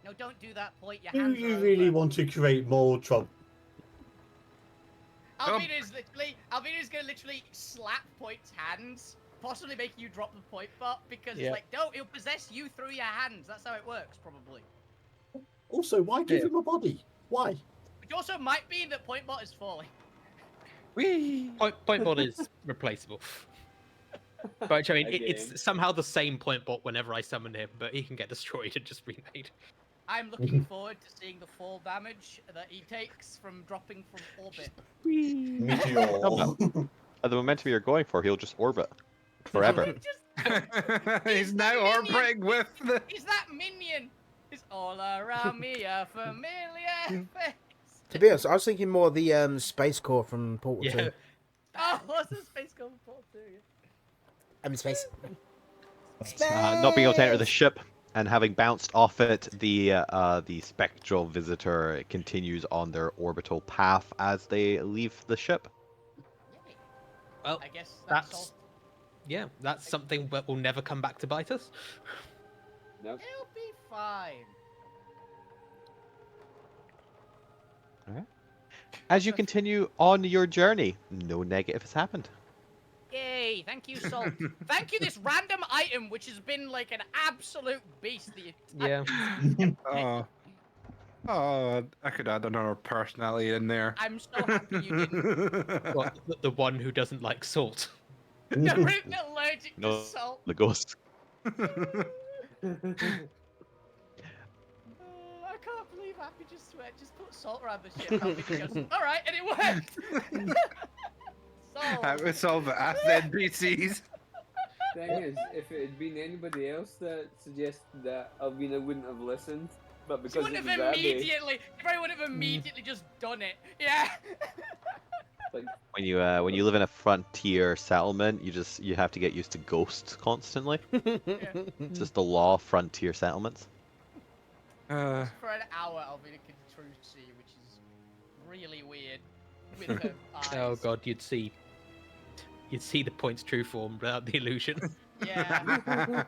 No, don't do that, Point. Your Do hands you are really over. want to create more trouble? Alvina's gonna literally slap Point's hands, possibly making you drop the Point Bot, because Yeah. it's like, no, he'll possess you through your hands. That's how it works, probably. Also, why give Yeah. him a body? Why? Which also might be that Point Bot is falling. Point Bot is replaceable. But I mean, Again. it's somehow the same Point Bot whenever I summon him, but he can get destroyed and just remade. I'm looking forward to seeing the fall damage that he takes from dropping from orbit. Meteor. At the momentum you're going for, he'll just orbit forever. He's now orbiting with the. He's that minion. It's all around me, a familiar face. To be honest, I was thinking more the space core from Portal Yeah. 2. Oh, what's the space going for too? I'm in space. Not being able to enter the ship and having bounced off it, the spectral visitor continues on their orbital path as they leave the ship. Yay. Well, I guess that's all. yeah, that's something that will never come back to bite us. Nope. It'll be fine. As you continue on your journey, no negative has happened. Yay! Thank you, Salt. Thank you, this random item, which has been like an absolute beast the entire Yeah. Oh, I could add another personality in there. I'm so happy you didn't. Well, the one who doesn't like salt. They're allergic No. to salt. The ghost. I can't believe I happy, just swear, just put salt around the ship. Alvina goes, all right, and it worked. How Solved. we solve it? Ask the NPCs. Thing is, if it had been anybody else that suggested that, Alvina wouldn't have listened. But She because wouldn't it have was Abby, immediately. Everyone would have immediately just done it. Yeah. like, When you live in a frontier settlement, you have to get used to ghosts constantly. It's just the law of frontier settlements. For an hour, Alvina can true see, which is really weird with her eyes. Oh god, you'd see the points true form without the illusion. Yeah.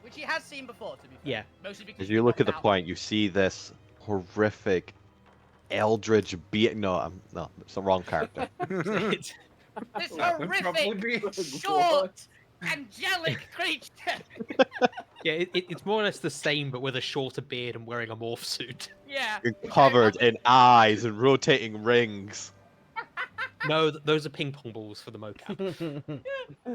Which he has seen before, to be fair. Yeah. Mostly because As we you look at the knocked out- point, you see this horrific eldritch being. No, it's the wrong character. It's- This That would probably horrific, be- short, angelic creature. yeah, it's more or less the same, but with a shorter beard and wearing a morph suit. Yeah. You're which I covered imagine- in eyes and rotating rings. No, those are ping pong balls for the mocap.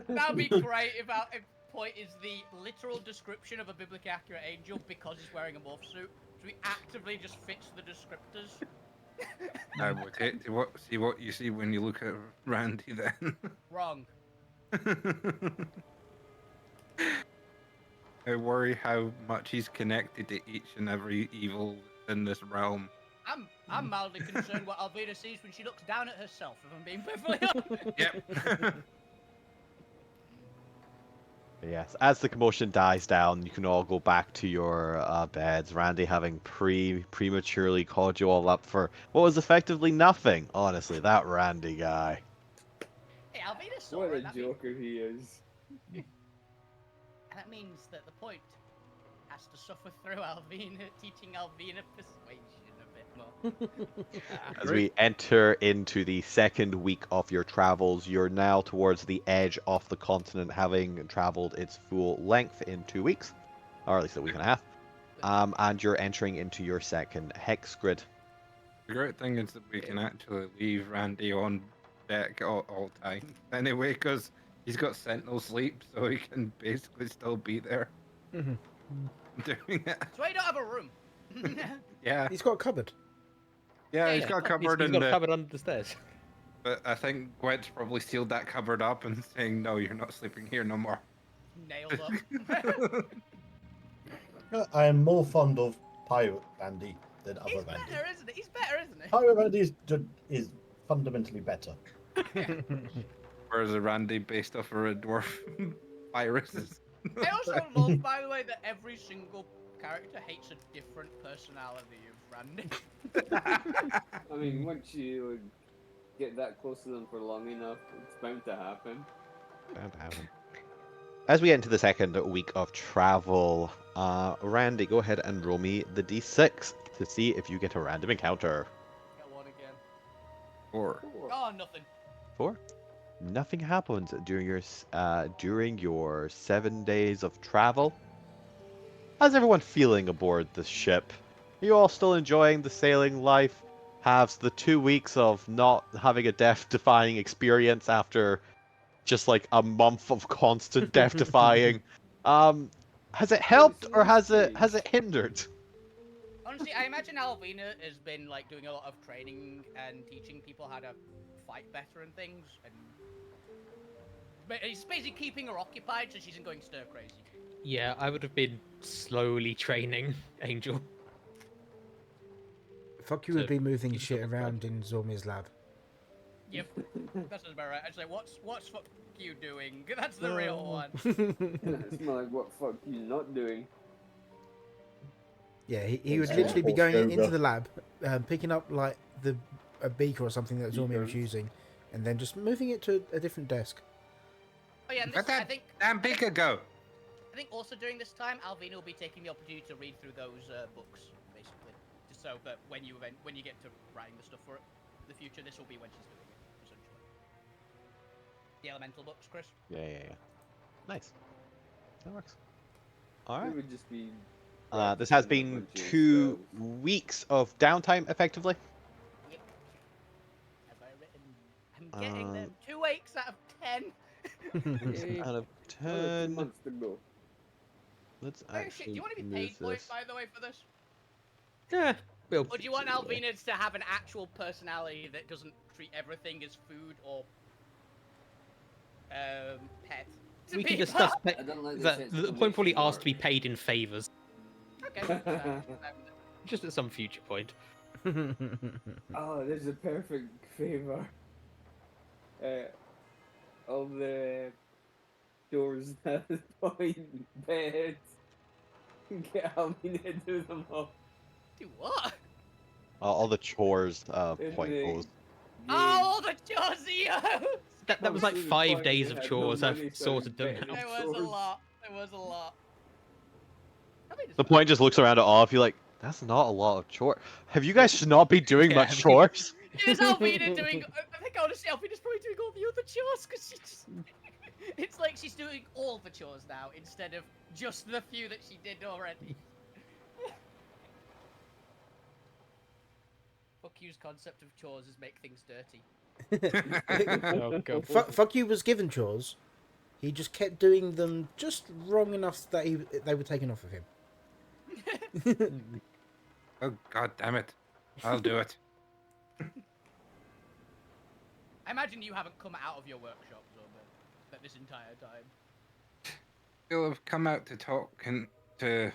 That'd be great if our if point is the literal description of a biblically accurate angel because he's wearing a morph suit. So he actively just fits the descriptors. I would hate to see what you see when you look at Randy then. Wrong. I worry how much he's connected to each and every evil in this realm. I'm mildly concerned what Alvina sees when she looks down at herself, if I'm being perfectly honest. Yep. Yes, as the commotion dies down, you can all go back to your beds. Randy having prematurely called you all up for what was effectively nothing. Honestly, that Randy guy. Hey, Alvina saw what her, a and joker he is. that means that the point has to suffer through Alvina, teaching Alvina persuasion a bit more. As we enter into the second week of your travels, you're now towards the edge of the continent, having traveled its full length in 2 weeks, or at least a week and a half. And you're entering into your second hex grid. The great thing is that we can actually leave Randy on deck all time anyway, because he's got sentinel sleep, so he can basically still be there Mhm. doing it. That's why you don't have a room. Yeah, He's got a cupboard. yeah, he's yeah, got a cupboard He's in got the. a cupboard under the stairs. But I think Gwent's probably sealed that cupboard up and saying, "No, you're not sleeping here no more." Nailed up. I am more fond of Pirate Randy than other He's Randy. better, isn't he? He's better, isn't he? Pirate Randy is fundamentally better. Whereas a Randy based off of a dwarf viruses. I also love, by the way, that every single character hates a different personality of Randy. I mean, once you get that close to them for long enough, it's bound to happen. As we enter the second week of travel, Randy, go ahead and roll me the d6 to see if you get a random encounter. Get one again. Or Oh, nothing. 4. Nothing happens during your 7 days of travel. How's everyone feeling aboard this ship? Are you all still enjoying the sailing life? Have the 2 weeks of not having a death-defying experience after just like a month of constant death-defying? Has it helped or has it hindered? Honestly, I imagine Alvina has been like doing a lot of training and teaching people how to fight better and things, and but it's basically keeping her occupied so she isn't going stir crazy. Yeah, I would have been slowly training Angel. Fuck, you would So, be moving you shit just around in Zormi's lab. Yep, that's about right. I was like, what's fuck you doing? That's the real one. It's more like, what fuck you not doing? Yeah, he would Yeah. literally be Or going into yoga. the lab, picking up like a beaker or something that Zormi was Beakers. using, and then just moving it to a different desk. Oh yeah, and let this, I that think damn beaker go. I think also during this time, Alvina will be taking the opportunity to read through those books, basically, just so that when you get to writing the stuff for it, the future, this will be when she's doing it, essentially. The elemental books, Chris. Yeah. Nice. That works. It Alright. would just be. This has practicing a been bunch of 2 spells. weeks of downtime, effectively. Yep. Have I written? I'm getting them. 2 weeks out of 10. Yay. Out of Another 2 10. months to go. Let's Oh shit! Do actually you want to be move paid for it, this. by the way, for this? Yeah, Bill, Or do you want Alvinas to have an actual personality that doesn't treat everything as food or pet? To we be can discuss part- I don't like the that. sense The of point probably donation asked to be paid in favors, Okay. just at some future point. Oh, there's a perfect favor. All the doors that point beds. Get Alvina to do them all. Do what? All the chores In point the goes. game. Oh, the Josios! That was like Obviously, the 5 point days they of had no chores. money, I've so sorted them betting now. There was a chores. lot. There was a lot. I mean, it's The fine. point just looks around at all of you like, that's not a lot of chore. Have you guys should not be doing Yeah, much I mean- chores? It was Alvina doing. I think honestly, Alvina's probably doing all the other chores because she just. It's like she's doing all the chores now instead of just the few that she did already. Fuck you's concept of chores is make things dirty. Oh, God. Fuck you was given chores. He just kept doing them just wrong enough that they were taken off of him. Oh god damn it! I'll do it. I imagine you haven't come out of your workshop, Zorba, that this entire time. You'll have come out to talk and to.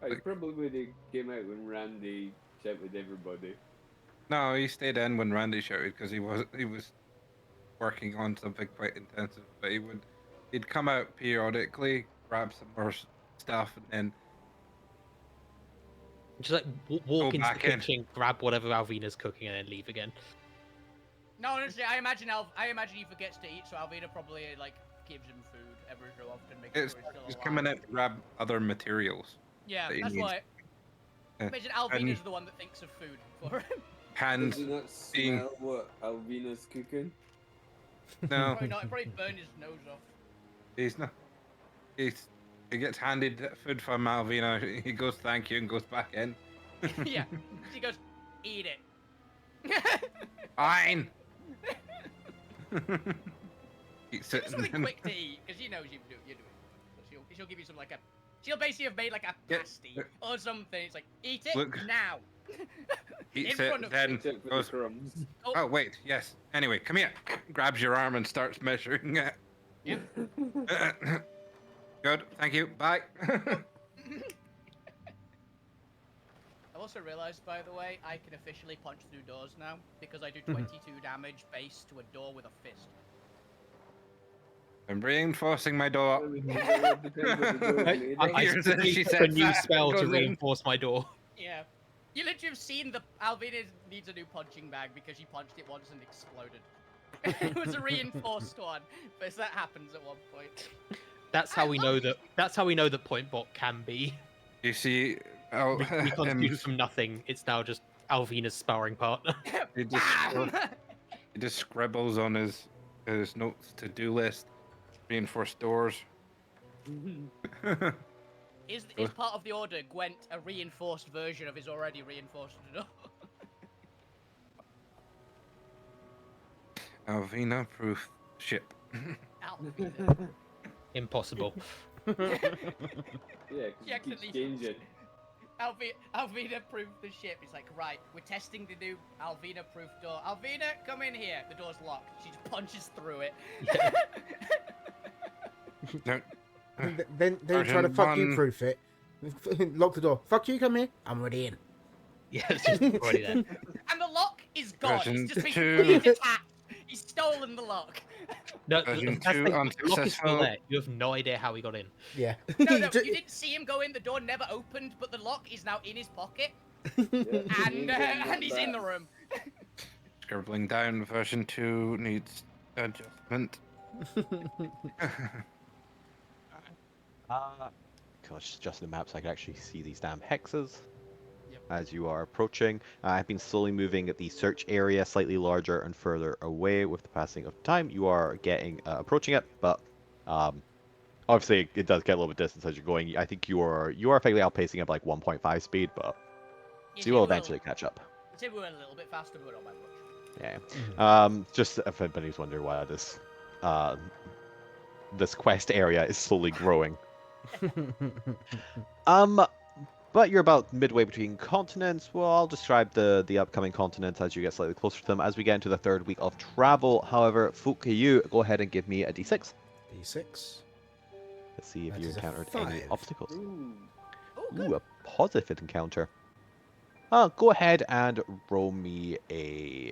I probably would have came out when Randy shouted everybody. No, he stayed in when Randy shouted because he was working on something quite intensive. But he'd come out periodically, grab some more stuff, and then Just like walk into the back in. kitchen, grab whatever Alvina's cooking, and then leave again. No, honestly, I imagine he forgets to eat, so Alvina probably like gives him food every so often, making it's sure he's still he's alive. coming out to grab other materials. Yeah, that he that's needs. why. Yeah. Imagine Alvina's the one that thinks of food for him. Hands Does he not being smell what Alvina's cooking? no, Probably not. He'd probably burn his nose off. he's not. He gets handed food from Malvina. He goes thank you and goes back in. Yeah, she goes, eat it. Fine. Keep Give sitting something in. quick to eat, because she knows you're doing it. So she'll give you some like a. She'll basically have made like a Yeah, pasty or something. It's like, eat it Look. now. Eats in it, front of then Except for goes. the crumbs. Oh wait, yes. Anyway, come here. Grabs your arm and starts measuring it. Yep. Good. Thank you. Bye. I also realized, by the way, I can officially punch through doors now because I do 22 damage base to a door with a fist. I'm reinforcing my door. I Here's simply she took a said new that. spell to Goes in. reinforce my door. Yeah. You literally have seen the Alvina needs a new punching bag because she punched it once and exploded. It was a reinforced one, but that happens at one point. That's how we know that. That's how we know that Point Bot can be You see, oh, reconstituted from nothing. It's now just Alvina's sparring partner. he just Bam! he just scribbles on his notes to-do list. Reinforced doors. Is part of the order Gwent a reinforced version of his already reinforced door? Alvina proof ship. Alvina. Impossible. Yeah, because She you keep accidentally- changing. Alvina proved the ship. It's like, right, we're testing the new Alvina proof door. Alvina, come in here. The door's locked. She just punches through it. Don't- Then you try to Version fuck you one. proof it. Lock the door. Fuck you, come here. I'm already in. Yeah, it's just already there. And the lock is gone. Version It's just been two. completely detached. He's stolen the lock. No, Version that's the two thing, the lock is still unsuccessful. there. You have no idea how he got in. Yeah. No, You ju- you didn't see him go in. The door never opened, but the lock is now in his pocket, Yeah, and he's in the room. Scribbling down. Version 2 needs adjustment. Gosh, just the map so I can actually see these damn hexes. Yep. As you are approaching, I've been slowly moving the search area slightly larger and further away with the passing of time. You are getting approaching it, but obviously it does get a little bit distance as you're going. I think you are effectively outpacing it by like 1.5 speed, but so you will eventually catch up. Say we were a little bit faster, but not by much. Yeah. Just if anybody's wondering why this this quest area is slowly growing. But you're about midway between continents. Well, I'll describe the upcoming continents as you get slightly closer to them as we get into the third week of travel. However, Fukuyu, go ahead and give me a d6. D6. Let's see if That you is a encountered any 5. obstacles. Ooh. Ooh, a positive encounter. Go ahead and roll me a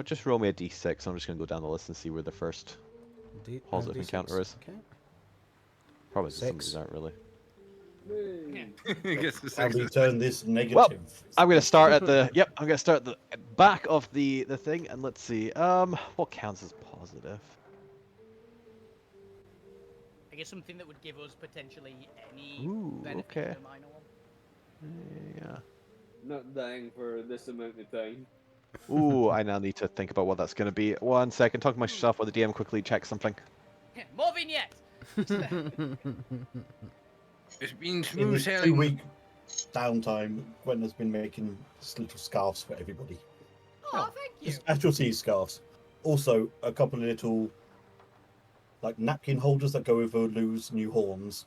just roll me a d6. I'm just gonna go down the list and see where the first positive encounter is. Okay. Probably some of 6. these aren't really. I guess the How do we sixes. turn this negative? I'm gonna start at the I'm gonna start at the back of the thing, and let's see. What counts as positive? I guess something that would give us potentially any Ooh, benefit okay. to a minor one. Yeah. Not dying for this amount of time. Ooh, I now need to think about what that's gonna be. 1 second. Talk to myself while the DM quickly check something. More vignettes! It's been In smooth this sailing. 2-week downtime, Gwen has been making little scarves for everybody. Oh, thank you. Just actual sea scarves. Also, a couple of little like napkin holders that go over Lou's new horns.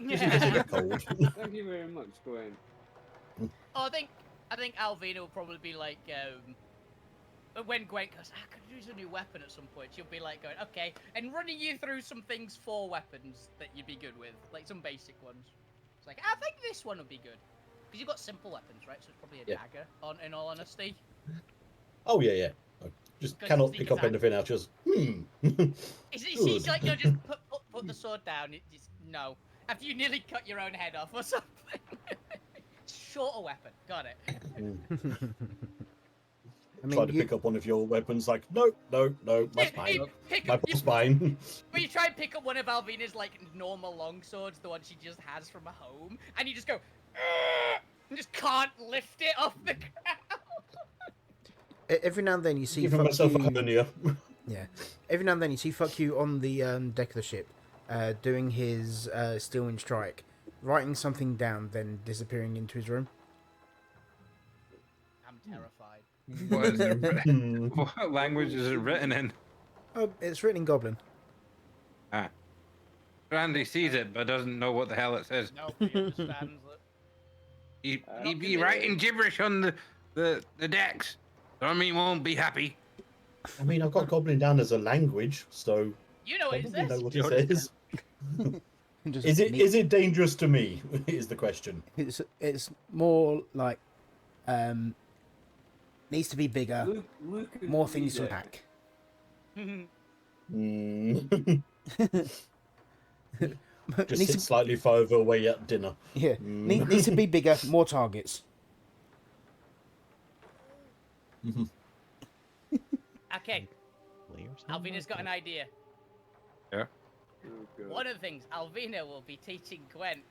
Just in case they get cold. Thank you very much, Gwen. Oh, I think Alvina will probably be like, when Gwen goes, I could use a new weapon at some point. She'll be like going, okay, and running you through some things for weapons that you'd be good with, like some basic ones. It's like, I think this one would be good because you've got simple weapons, right? So it's probably a dagger. In all honesty. Oh yeah. I just Because cannot sneak pick up attack. anything else. Just It's like, no, just put the sword down. It just no. After you nearly cut your own head off or something. Shorter weapon. Got it. I try mean, to you, pick up one of your weapons. Like no, my spine, Pick my up, spine. But you try and pick up one of Alvina's like normal long swords, the one she just has from a home, and you just go, "Ugh," and just can't lift it off the ground. every now and then you see Giving fuck myself a you. hernia. Yeah. Every now and then you see fuck you on the deck of the ship, doing his steel wind strike, writing something down, then disappearing into his room. I'm terrified. What, is it, what language is it written in? Oh, it's written in Goblin. Ah. Randy sees it but doesn't know what the hell it says. Nobody understands it. He'd be writing gibberish on the decks. Stormy won't be happy. I mean, I've got Goblin down as a language, so You know what it probably know says. what You it says. Just Is it dangerous to me? Is the question. It's more like needs to be bigger, Luke could more read things to it. attack. Just needs sit to, slightly further away at dinner. yeah, needs to be bigger, more targets. Okay, Alvina's got an idea. Yeah. Oh, God. One of the things, Alvina will be teaching Gwen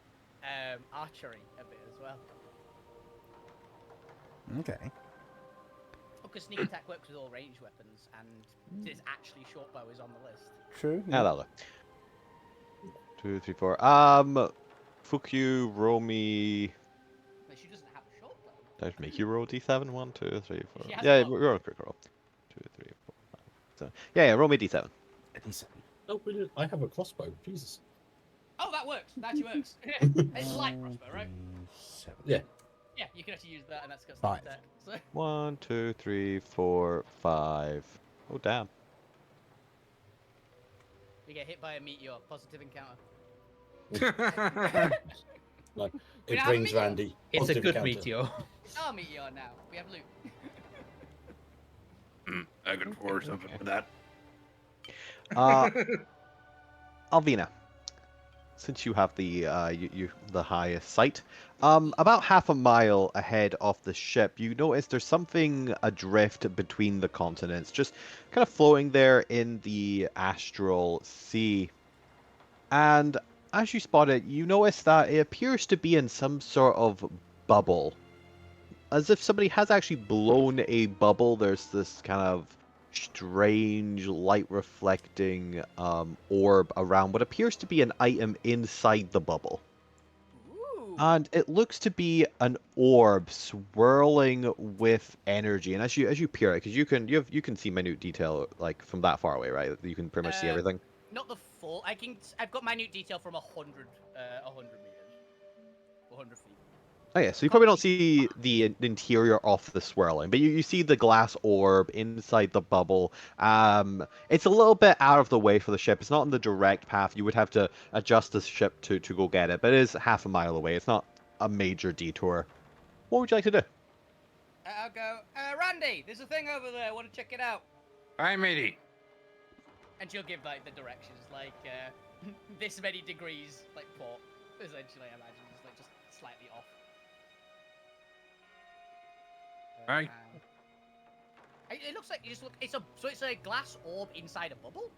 archery a bit as well. Okay. Because sneak attack works with all ranged weapons, and there's actually short bow is on the list. True. Yeah, that'll look. 2, 3, 4. Fukyu, roll me. But she doesn't have a short bow. Did I make you roll d7? 1, 2, 3, 4. She has Yeah, both. roll a quick roll. 2, 3, 4, 5, 7. Yeah, roll me d7. Oh, brilliant. I have a crossbow. Jesus. Oh, that works. That actually works. It's light crossbow, right? 7. Yeah. Yeah, you can actually use that, and that's got Five. sneak attack. So. 1, 2, 3, 4, 5. Oh, damn. You get hit by a meteor. Positive encounter. Like We it have a brings meteor. Randy. It's a positive good encounter. meteor. Oh, meteor now. We have loot. I could afford something for that. Alvina, since you have the the highest sight, about half a mile ahead of the ship, you notice there's something adrift between the continents, just kind of floating there in the astral sea. And as you spot it, you notice that it appears to be in some sort of bubble, as if somebody has actually blown a bubble. There's this kind of strange light reflecting orb around what appears to be an item inside the bubble, Ooh. and it looks to be an orb swirling with energy. And as you peer it, because you can see minute detail like from that far away, right? You can pretty much see everything. Not the full. I've got minute detail from 100 meters. couple hundred feet. Oh yeah, so you probably don't see the interior of the swirling, but you see the glass orb inside the bubble. It's a little bit out of the way for the ship. It's not in the direct path. You would have to adjust the ship to go get it, but it is half a mile away. It's not a major detour. What would you like to do? I'll go, Randy, there's a thing over there. I want to check it out. Hi, matey. And she'll give like the directions, like this many degrees, like port, essentially. I imagine just slightly off. Right. It looks like you just look. It's a glass orb inside a bubble.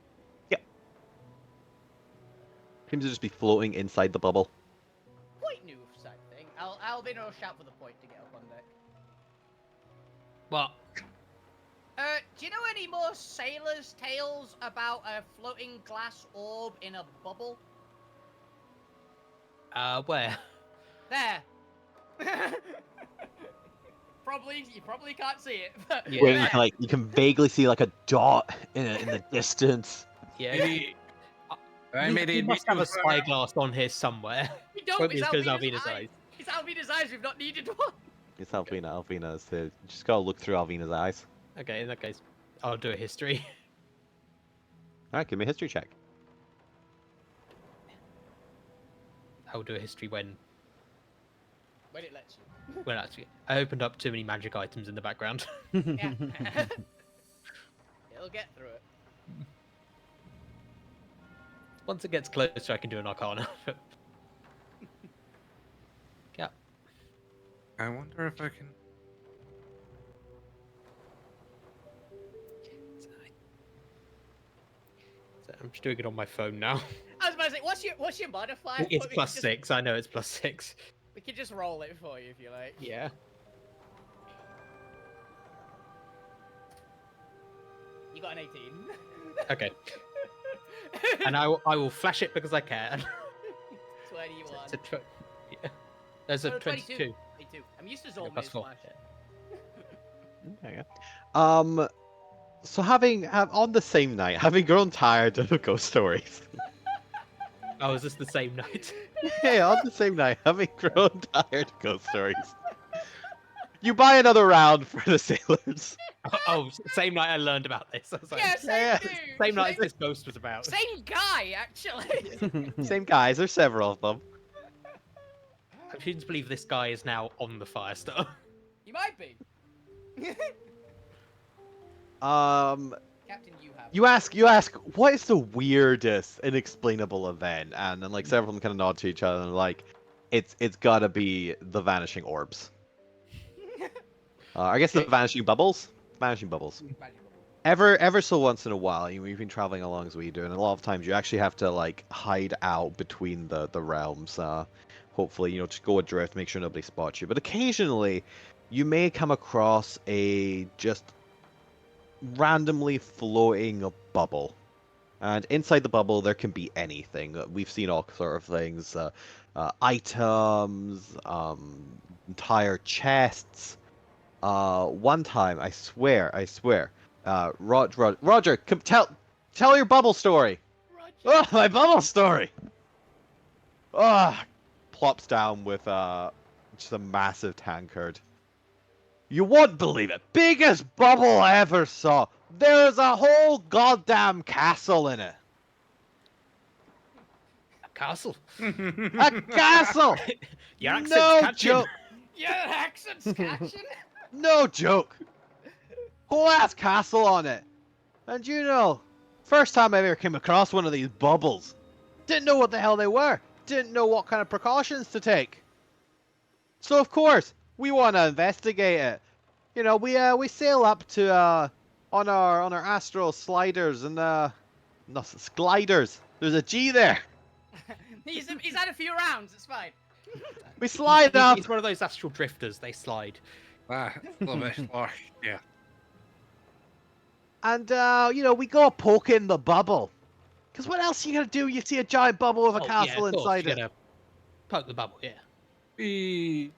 Seems to just be floating inside the bubble. Quite new side thing. I'll be no shout for the point to get up on deck. Well, Do you know any more sailors' tales about a floating glass orb in a bubble? where? There. You probably can't see it. But Yeah. Where you can vaguely see like a dot in the distance. Yeah. Matey. Hi, matey. He must have a spyglass on here somewhere. We don't. Won't be It's as good as Alvina's Alvina's eyes. eyes. It's Alvina's eyes. We've not needed one. It's Alvina. Alvina's. You just gotta look through Alvina's eyes. Okay, in that case, I'll do a history. All right, give me a history check. I'll do a history when When it lets you. actually I opened up too many magic items in the background. Yeah. It'll get through it. Once it gets closer, I can do an arcana. Yeah. I wonder if I can. So I'm just doing it on my phone now. I was about to say, what's your modifier? It's We can plus just- 6. I know it's plus 6. We can just roll it for you if you like. Yeah. You got an 18. Okay. And I will flash it because I can. 21. Yeah. There's a Oh, 22. 22. I'm used to Yeah, Zolman's plus 4. flash. There you go. So on the same night, having grown tired of ghost stories. Oh, is this the same night? Yeah, on the same night, having grown tired of ghost stories. You buy another round for the sailors. Oh, same night I learned about this. I was like, Yeah, same Yeah. dude. same night as this ghost was about. Same guy, actually. Same guys, there's several of them. I refuse to believe this guy is now on the Firestar. You might be. Captain, you have. You ask, what is the weirdest, inexplainable event? And then like several of them kind of nod to each other and like, it's gotta be the vanishing orbs. I guess the vanishing bubbles. Vanishing bubbles. Ever so once in a while, you've been traveling along as we do, and a lot of times you actually have to like hide out between the realms. Hopefully, just go adrift, make sure nobody spots you. But occasionally, you may come across a just randomly floating bubble, and inside the bubble there can be anything. We've seen all sort of things, items, entire chests. One time, I swear, Roger, come tell your bubble story. Roger. Oh, my bubble story. Plops down with just a massive tankard. You won't believe it. Biggest bubble I ever saw. There's a whole goddamn castle in it. A castle. A castle. Your accent's No catching. joke. Your accent's catching. No joke. Whole ass castle on it. And first time I ever came across one of these bubbles. Didn't know what the hell they were. Didn't know what kind of precautions to take. So of course, we want to investigate it. We sail up to on our astral sliders and not gliders. There's a G there. He's had a few rounds. It's fine. We slide up. He's one of those astral drifters. They slide. Love it. Yeah. And we go poking the bubble. Because what else are you gonna do? You see a giant bubble with a castle inside it. Poke the bubble, yeah.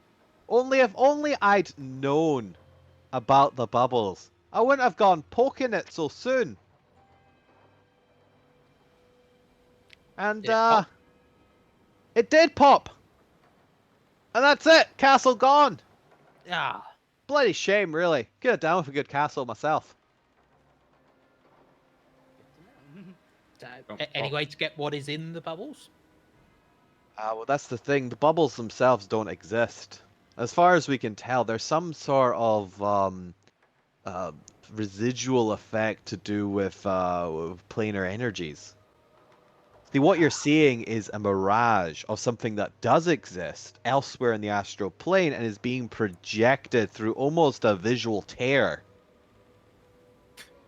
Only I'd known about the bubbles. I wouldn't have gone poking it so soon. And Did it pop? it did pop. And that's it! Castle gone! Ah, Bloody shame, really. Could have done with a good castle myself. any way to get what is in the bubbles? Well, that's the thing. The bubbles themselves don't exist. As far as we can tell, there's some sort of uh, residual effect to do with planar energies. See, what you're seeing is a mirage of something that does exist elsewhere in the astral plane and is being projected through almost a visual tear.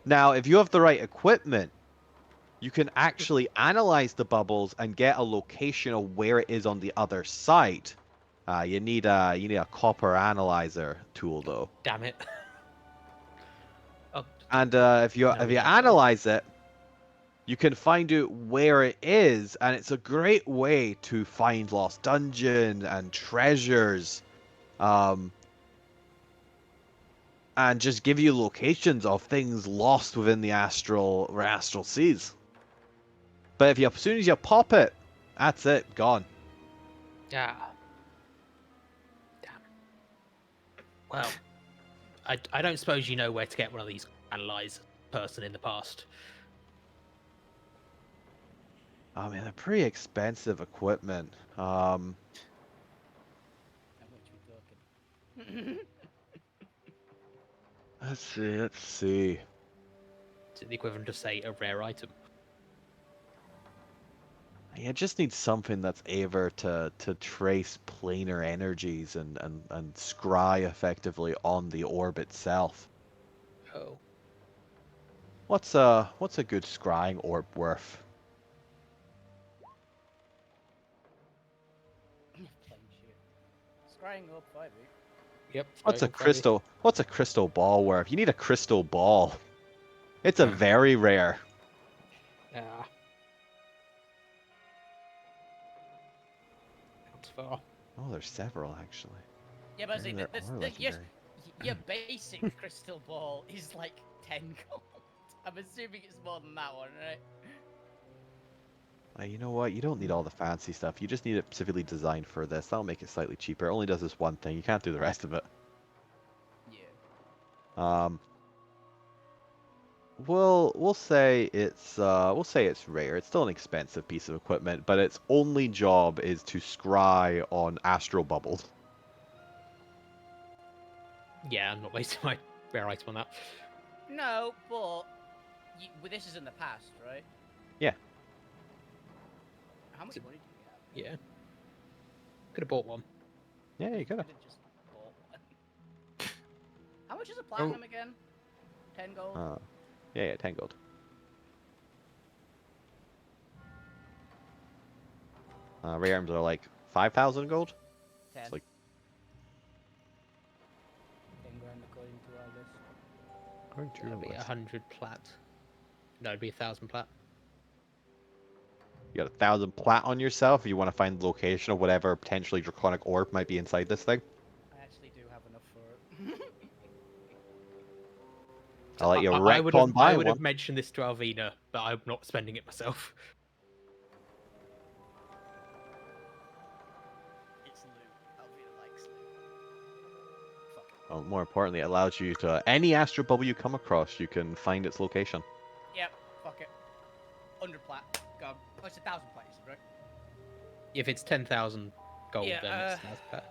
Now, if you have the right equipment, you can actually analyze the bubbles and get a location of where it is on the other side. You need a copper analyzer tool though. Damn it. Oh, And if you analyze it, you can find out where it is, and it's a great way to find lost dungeon and treasures, and just give you locations of things lost within the astral seas. But if you, as soon as you pop it, that's it, gone. yeah. Damn. Well, I don't suppose you know where to get one of these analyze person in the past. I mean, they're pretty expensive equipment. How much we talking? Let's see. Is it the equivalent of, say, a rare item? You just need something that's able to trace planar energies and scry effectively on the orb itself. Oh. What's a good scrying orb worth? Plain shit. Scrying up 5 weeks. Yep. What's a scrying probably. crystal? What's a crystal ball worth? You need a crystal ball. It's a very rare. Yeah. That's far. Oh, there's several actually. Yeah, but I say, Maybe there are legendary. your basic crystal ball is like 10 gold. I'm assuming it's more than that one, right? You know what? You don't need all the fancy stuff. You just need it specifically designed for this. That'll make it slightly cheaper. It only does this one thing. You can't do the rest of it. Yeah. We'll say it's rare. It's still an expensive piece of equipment, but its only job is to scry on astral bubbles. Yeah, I'm not wasting my rare item on that. No, but well, this is in the past, right? Yeah. How much money do we have? Yeah. Could have bought one. Yeah, you could have. Could have just bought one. How much is a platinum again? 10 gold? Yeah, 10 gold. Ray arms are like 5,000 gold. 10. It's like 10 grand according to all this. going to That'd be 100 plat. No, it'd be 1,000 plat. You got 1,000 plat on yourself if you want to find the location of whatever potentially draconic orb might be inside this thing. I actually do have enough for it. I'll let you I wreck would on have, buy I would one. have mentioned this to Alvina, but I'm not spending it myself. It's loot. Alvina likes loot. Fuck it. Well, more importantly, it allows you to any astral bubble you come across, you can find its location. Yep, fuck it. 100 plat. Go. Oh, it's 1,000 plat, you said, right? If it's 10,000 gold, Yeah, then it's 1,000 plat.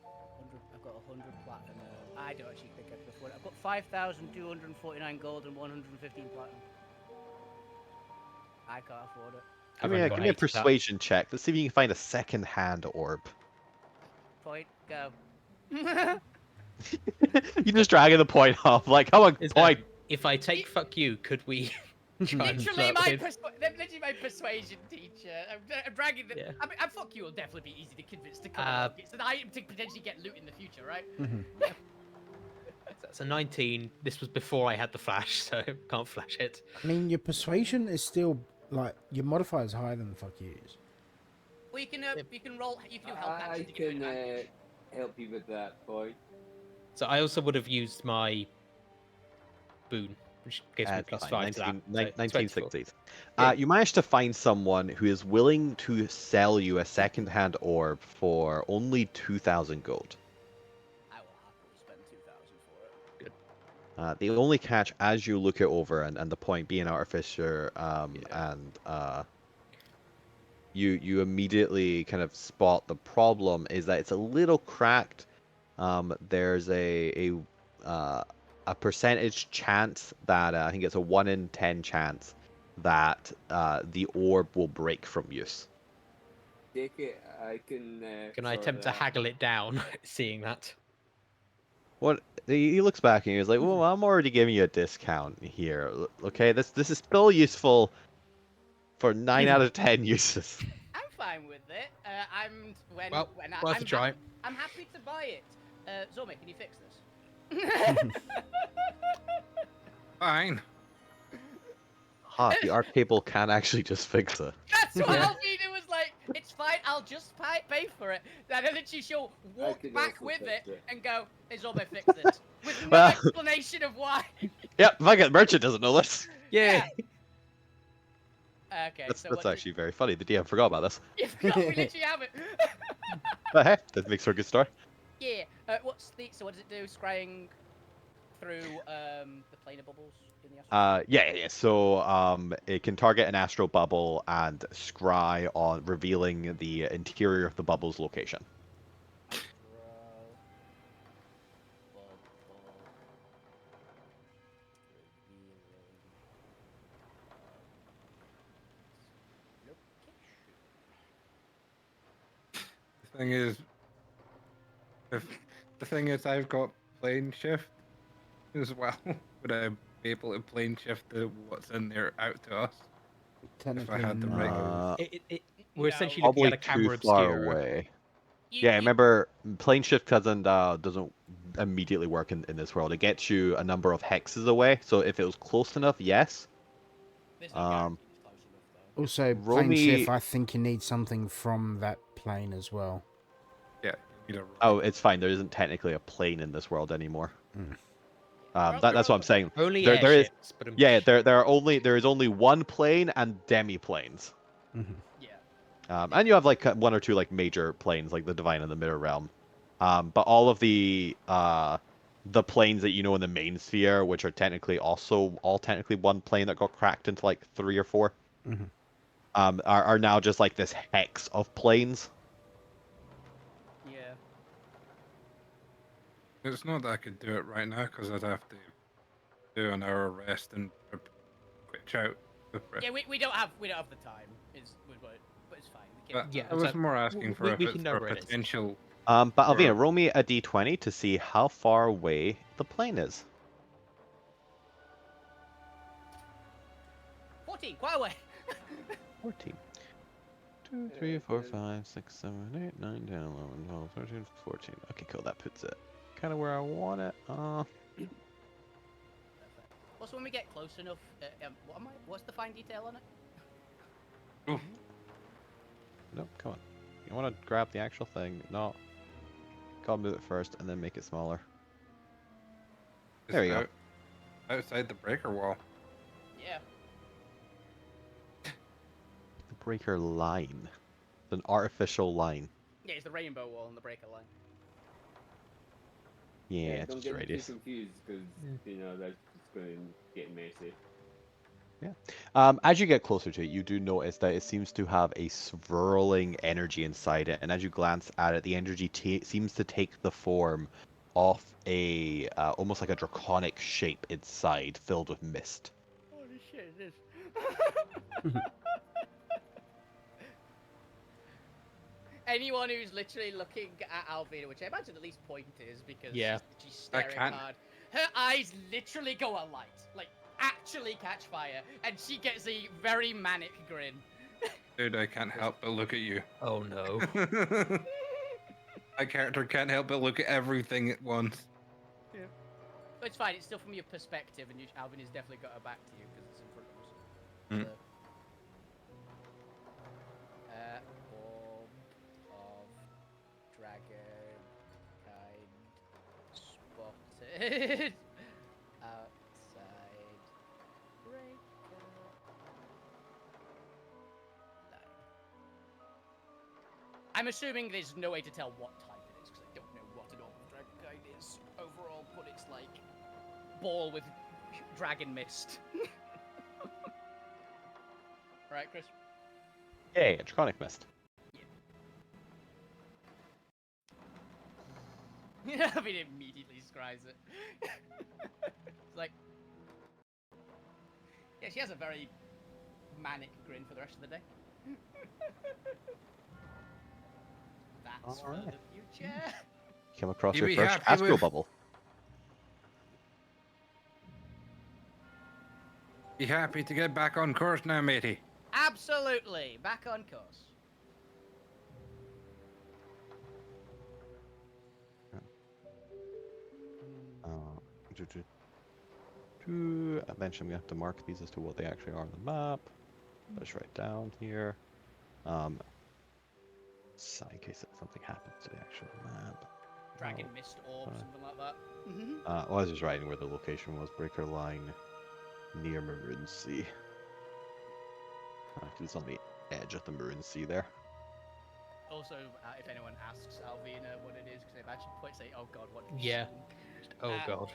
100, I've got 100 plat and I don't actually think I can afford it. I've got 5,249 gold and 115 platinum. I can't afford it. I've only got Give me a 80 plat. persuasion check. Let's see if you can find a second-hand orb. Point, go. You just dragging the point off, like, come on, Is point. that- If I take fuck you, could we try and Literally flirt my, with- literally my persuasion teacher. I'm dragging them. Yeah. I mean, fuck you will definitely be easy to convince to come along. It's an item to potentially get loot in the future, right? That's a 19. This was before I had the flash, so can't flash it. I mean, your persuasion is still like your modifier is higher than the fuck you is. Well, you can roll. You can do help I action to give you can advantage. help you with that point. So I also would have used my boon which gives me That's plus fine. 5 to that. 1960s. Yeah. You managed to find someone who is willing to sell you a second-hand orb for only 2,000 gold. I will happily spend 2,000 for it. The only catch, as you look it over, and the point being artificer, and you immediately kind of spot the problem is that it's a little cracked. There's a percentage chance that I think it's a 1 in 10 chance that the orb will break from use. Take it. I can. Can I sort attempt to that. haggle it down, seeing that? What he looks back and he's like, "Well, I'm already giving you a discount here. Okay, this is still useful for 9 out of 10 uses." I'm fine with it. I'm when Well, when worth I'm a try. I'm happy to buy it. Zome, can you fix this? Fine. Ha, the art cable can actually just fix it. That's what Alvina was like. It's fine. I'll just pay for it. And then she'll walk could back also with fix it it. and go, "Hey, Zome, fix this," with no Well- explanation of why. Yep, fucking merchant doesn't know this. Yeah. Okay, That's so what actually very funny. The DM forgot about this. You forgot we literally have it. But hey, that makes for a good story. Yeah. So what does it do? Scrying through the planar bubbles in the astral? Yeah. So it can target an astral bubble and scry on revealing the interior of the bubble's location. The thing is, I've got plane shift as well. Would I be able to plane shift what's in there out to us? Technically, had the right- Uh, We're No. essentially looking Probably at a camera too far obscura. away. You- Yeah, you- remember, plane shift doesn't immediately work in this world. It gets you a number of hexes away. So if it was close enough, yes. There's no guarantee it's close enough, though. also Roll plane me- shift. I think you need something from that plane as well. Yeah, you need a Oh, it's fine. There isn't technically a plane in this world anymore. Well, That's what I'm saying. Only There is airships, but there is only one plane and demi planes. Yeah. And you have like one or two like major planes, like the Divine and the Mirror Realm. But all of the planes that you know in the main sphere, which are technically technically one plane that got cracked into like 3 or 4, are now just like this hex of planes. Yeah. It's not that I could do it right now because I'd have to do an hour rest and switch out. Yeah, we don't have the time. But it's fine. We can, But Yeah, I was so more asking for we if can it's know for where it is. potential. But Alvina, Sure. roll me a d20 to see how far away the plane is. 14, quite away. 14. 2, 3, 4, 5, 6, 7, 8, 9, 10, 11, 12, 13, 14. Okay, cool. That puts it kind of where I want it. Also, when we get close enough, what's the fine detail on it? No, come on. You want to grab the actual thing? No. Gotta move it first and then make it smaller. There you go. Outside the breaker wall. Yeah. The breaker line. It's an artificial line. Yeah, it's the rainbow wall and the breaker line. Yeah, it's don't just get radius. too confused because that's just going to get messy. As you get closer to it, you do notice that it seems to have a swirling energy inside it, and as you glance at it, the energy seems to take the form of a almost like a draconic shape inside, filled with mist. Holy shit, it is. Anyone who's literally looking at Alvina, which I imagine at least point is because she's staring can't. hard, her eyes literally go alight, like actually catch fire, and she gets a very manic grin. Dude, I can't help but look at you. Oh no. My character can't help but look at everything at once. Yeah. But it's fine, it's still from your perspective, and Alvin has definitely got her back to you because it's in front of us. Mm. Orb of dragon kind spotted outside I'm assuming there's no way to tell what type it is, because I don't know what an orb of dragonkind is overall, but it's like ball with dragon mist. Right, Chris? Yay, a draconic mist. Yeah, I mean, it immediately describes it. It's like, yeah, she has a very manic grin for the rest of the day. That's for Alright. the future. Come across You your be first happy astral with- bubble. You happy to get back on course now, matey? Absolutely, back on course. Eventually, I'm gonna have to mark these as to what they actually are on the map. Let's write down here. So in case something happens to the actual map. Dragon mist orb, something like that. Well, I was just writing where the location was. Breaker line near Maroon Sea. 'Cause it's on the edge of the Maroon Sea there. Also, if anyone asks Alvina what it is, because I imagine point say, "Oh God, what?" Did you Yeah. see?" Oh god.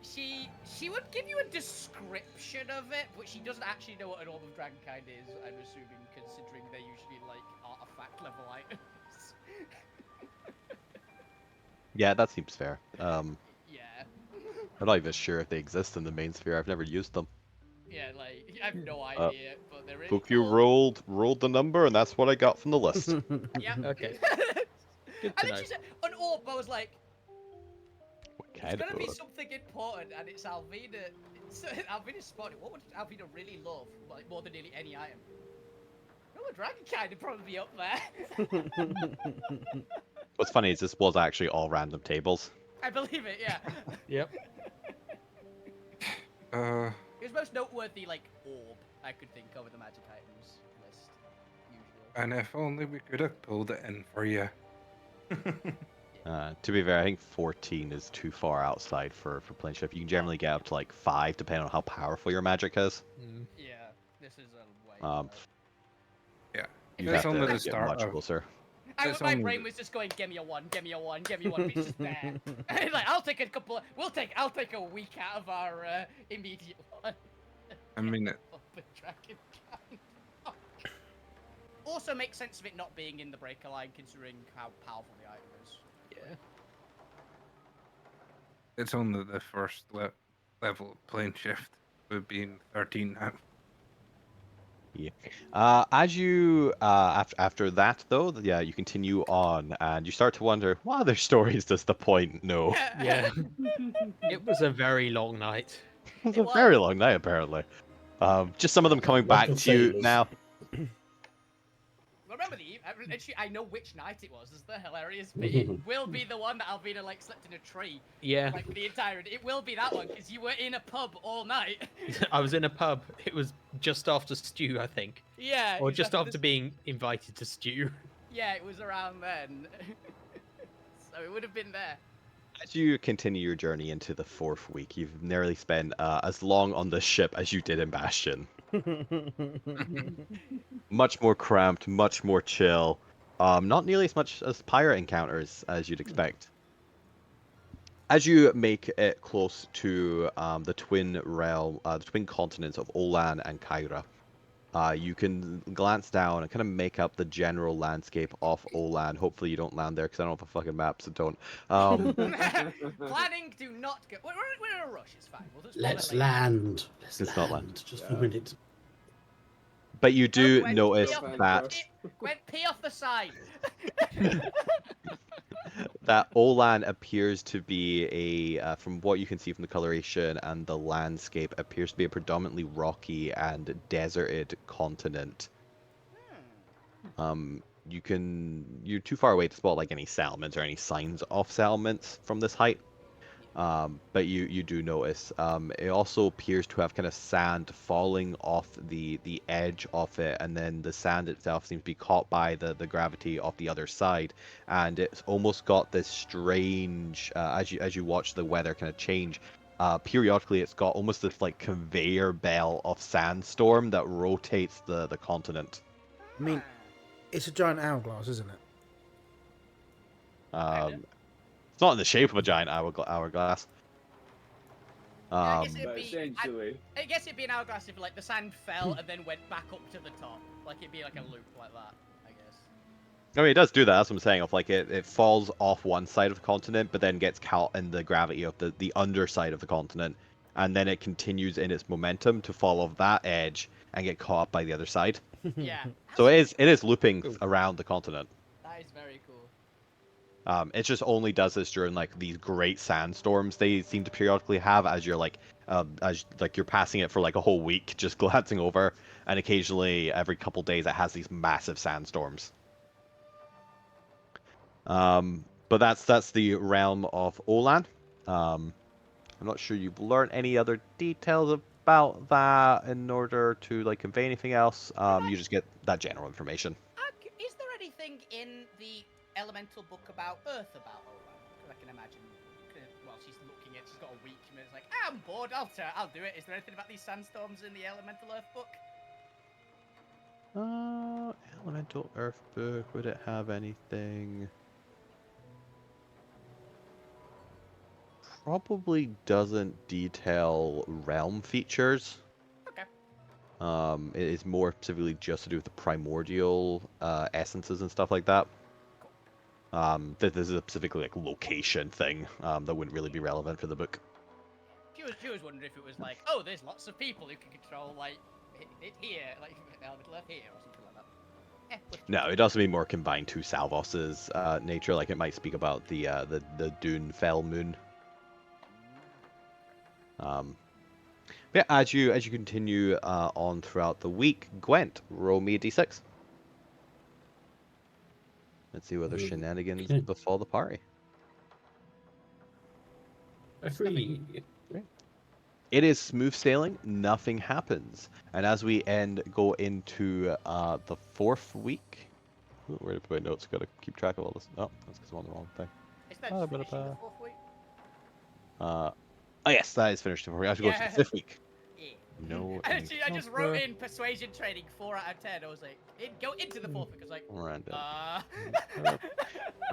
She would give you a description of it, but she doesn't actually know what an orb of dragonkind is. I'm assuming, considering they're usually like artifact level items. Yeah, that seems fair. Yeah. I'm not even sure if they exist in the main sphere. I've never used them. Yeah, like I have no idea, but they're really Book you cool. rolled the number, and that's what I got from the list. Yeah. Okay. Good And to then know. she said an orb. I was like, What it's kind gonna of be orb? something important, and it's Alvina. It's Alvina's spotted. What would Alvina really love, like more than nearly any item? Oh, a dragon kind would probably be up there. What's funny is this was actually all random tables. I believe it. Yeah. Yep. It was most noteworthy, like orb I could think of in the magic items list. Usually. And if only we could have pulled it in for you. To be fair, I think 14 is too far outside for plane shift. You can generally get up to like 5, depending on how powerful your magic is. Mm. Yeah, this is a way. Yeah. You That's have only to the get start much of- closer. It's My only brain the- was just going, "Give me a one, give me a one, give me a one, give me a one." But it's just there. Like, I'll take a week out of our immediate one. I mean, Of the dragon kind. Also makes sense of it not being in the breaker line, considering how powerful the item is. Yeah. it's only the first level of plane shift. We've been 13 now. Yeah. As you after that though, yeah, you continue on and you start to wonder, what other stories does the point know? Yeah. It was a very long night. It's It a very was. long night apparently. Just some of them coming Like back the to you sailors. now. Remember actually, I know which night it was. It's the hilarious bit. It will be the one that Alvina like slept in a tree Yeah. like the entire. It will be that one because you were in a pub all night. I was in a pub. It was just after stew, I think. Yeah. Or it was just after this- being invited to stew. Yeah, it was around then. So it would have been there. As you continue your journey into the 4th week, you've nearly spent as long on the ship as you did in Bastion. Much more cramped, much more chill. Not nearly as much as pirate encounters as you'd expect. As you make it close to the twin realm, the twin continents of Olan and Kyra, you can glance down and kind of make up the general landscape of Olan. Hopefully you don't land there because I don't have a fucking map, so don't. Planning, do not go. We're in a rush. It's fine. We'll just Let's follow later. land. Let's It's not land. land. Just for a minute. But you do Gwen, notice pee off- that Gwen, pee off the side. that Olan appears to be from what you can see from the coloration and the landscape, appears to be a predominantly rocky and deserted continent. You're too far away to spot like any settlements or any signs of settlements from this height. But you do notice. It also appears to have kind of sand falling off the edge of it, and then the sand itself seems to be caught by the gravity of the other side, and it's almost got this strange. As you watch the weather kind of change, periodically it's got almost this like conveyor belt of sandstorm that rotates the continent. I mean, it's a giant hourglass, isn't it? It's not in the shape of a giant hourglass. Yeah, I guess But essentially, I guess it'd be an hourglass if like the sand fell and then went back up to the top. Like it'd be like a loop like that, I guess. I mean, it does do that. That's what I'm saying. Of like it falls off one side of the continent, but then gets caught in the gravity of the underside of the continent, and then it continues in its momentum to fall off that edge and get caught up by the other side. Yeah. So it is looping around the continent. That is very cool. It just only does this during like these great sandstorms they seem to periodically have as you're you're passing it for like a whole week, just glancing over, and occasionally every couple days it has these massive sandstorms. But that's the realm of Olan. I'm not sure you've learned any other details about that in order to like convey anything else. You just get that general information. Is there anything in the elemental book about Earth about Olan? Because I can imagine. Well, she's looking at. She's got a week, and it's like, I'm bored. I'll do it. Is there anything about these sandstorms in the elemental Earth book? Elemental Earth book. Would it have anything? Probably doesn't detail realm features. Okay. It is more specifically just to do with the primordial essences and stuff like that. This is a specifically like location thing that wouldn't really be relevant for the book. She was wondering if it was like, oh, there's lots of people who can control like it here, like elemental Earth here, or something like that. No, it does mean more combined to Salvos's nature. Like it might speak about the Dune Fell Moon. Yeah, as you continue on throughout the week, Gwent, roll me a d6. Let's see whether shenanigans befall the party. It is smooth sailing. Nothing happens, and as we go into the 4th week. Ooh, where did I put my notes? Got to keep track of all this. Oh, that's because I'm on the wrong thing. Is that just finishing the 4th week? Oh yes, that is finished. I have to go to the 5th week. Yeah. No. Actually, I just wrote in persuasion training 4 out of 10. I was like, go into the 4th week. I was like, Random.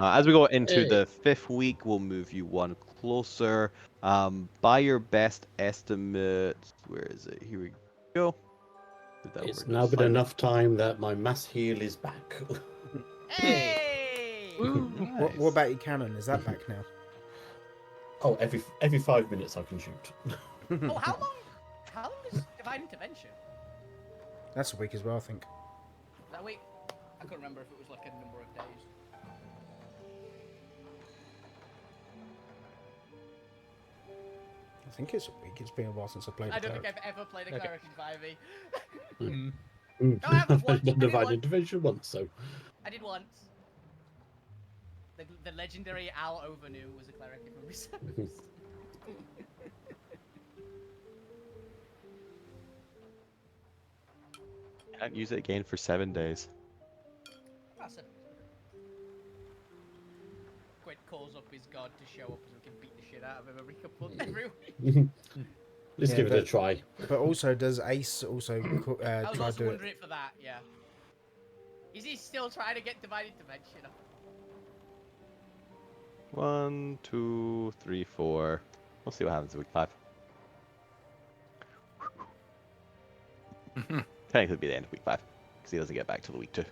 As we go into the 5th week, we'll move you one closer. By your best estimate, where is it? Here we go. It's now been enough time that my mass heal is back. hey! What about your cannon? Is that back now? Oh, every 5 minutes I can shoot. Oh, how long? How long is Divine Intervention? That's a week as well, I think. That week? I couldn't remember if it was like a number of days. I think it's a week. It's been a while since I played. I don't think I've ever played a cleric in 5e. No, I haven't once. Divine Intervention once, so. I did once. The legendary Al Ovenu was a cleric in memory serves. Can't use it again for 7 days. Quint calls up his god to show up so we can beat the shit out of him every week. Let's give it a try. But also, does Ace also I was try to also do it? wondering for that, yeah. Is he still trying to get Divine Intervention? 1, 2, 3, 4. We'll see what happens in week 5. Technically, it'll be the end of week 5 because he doesn't get back till the week 2.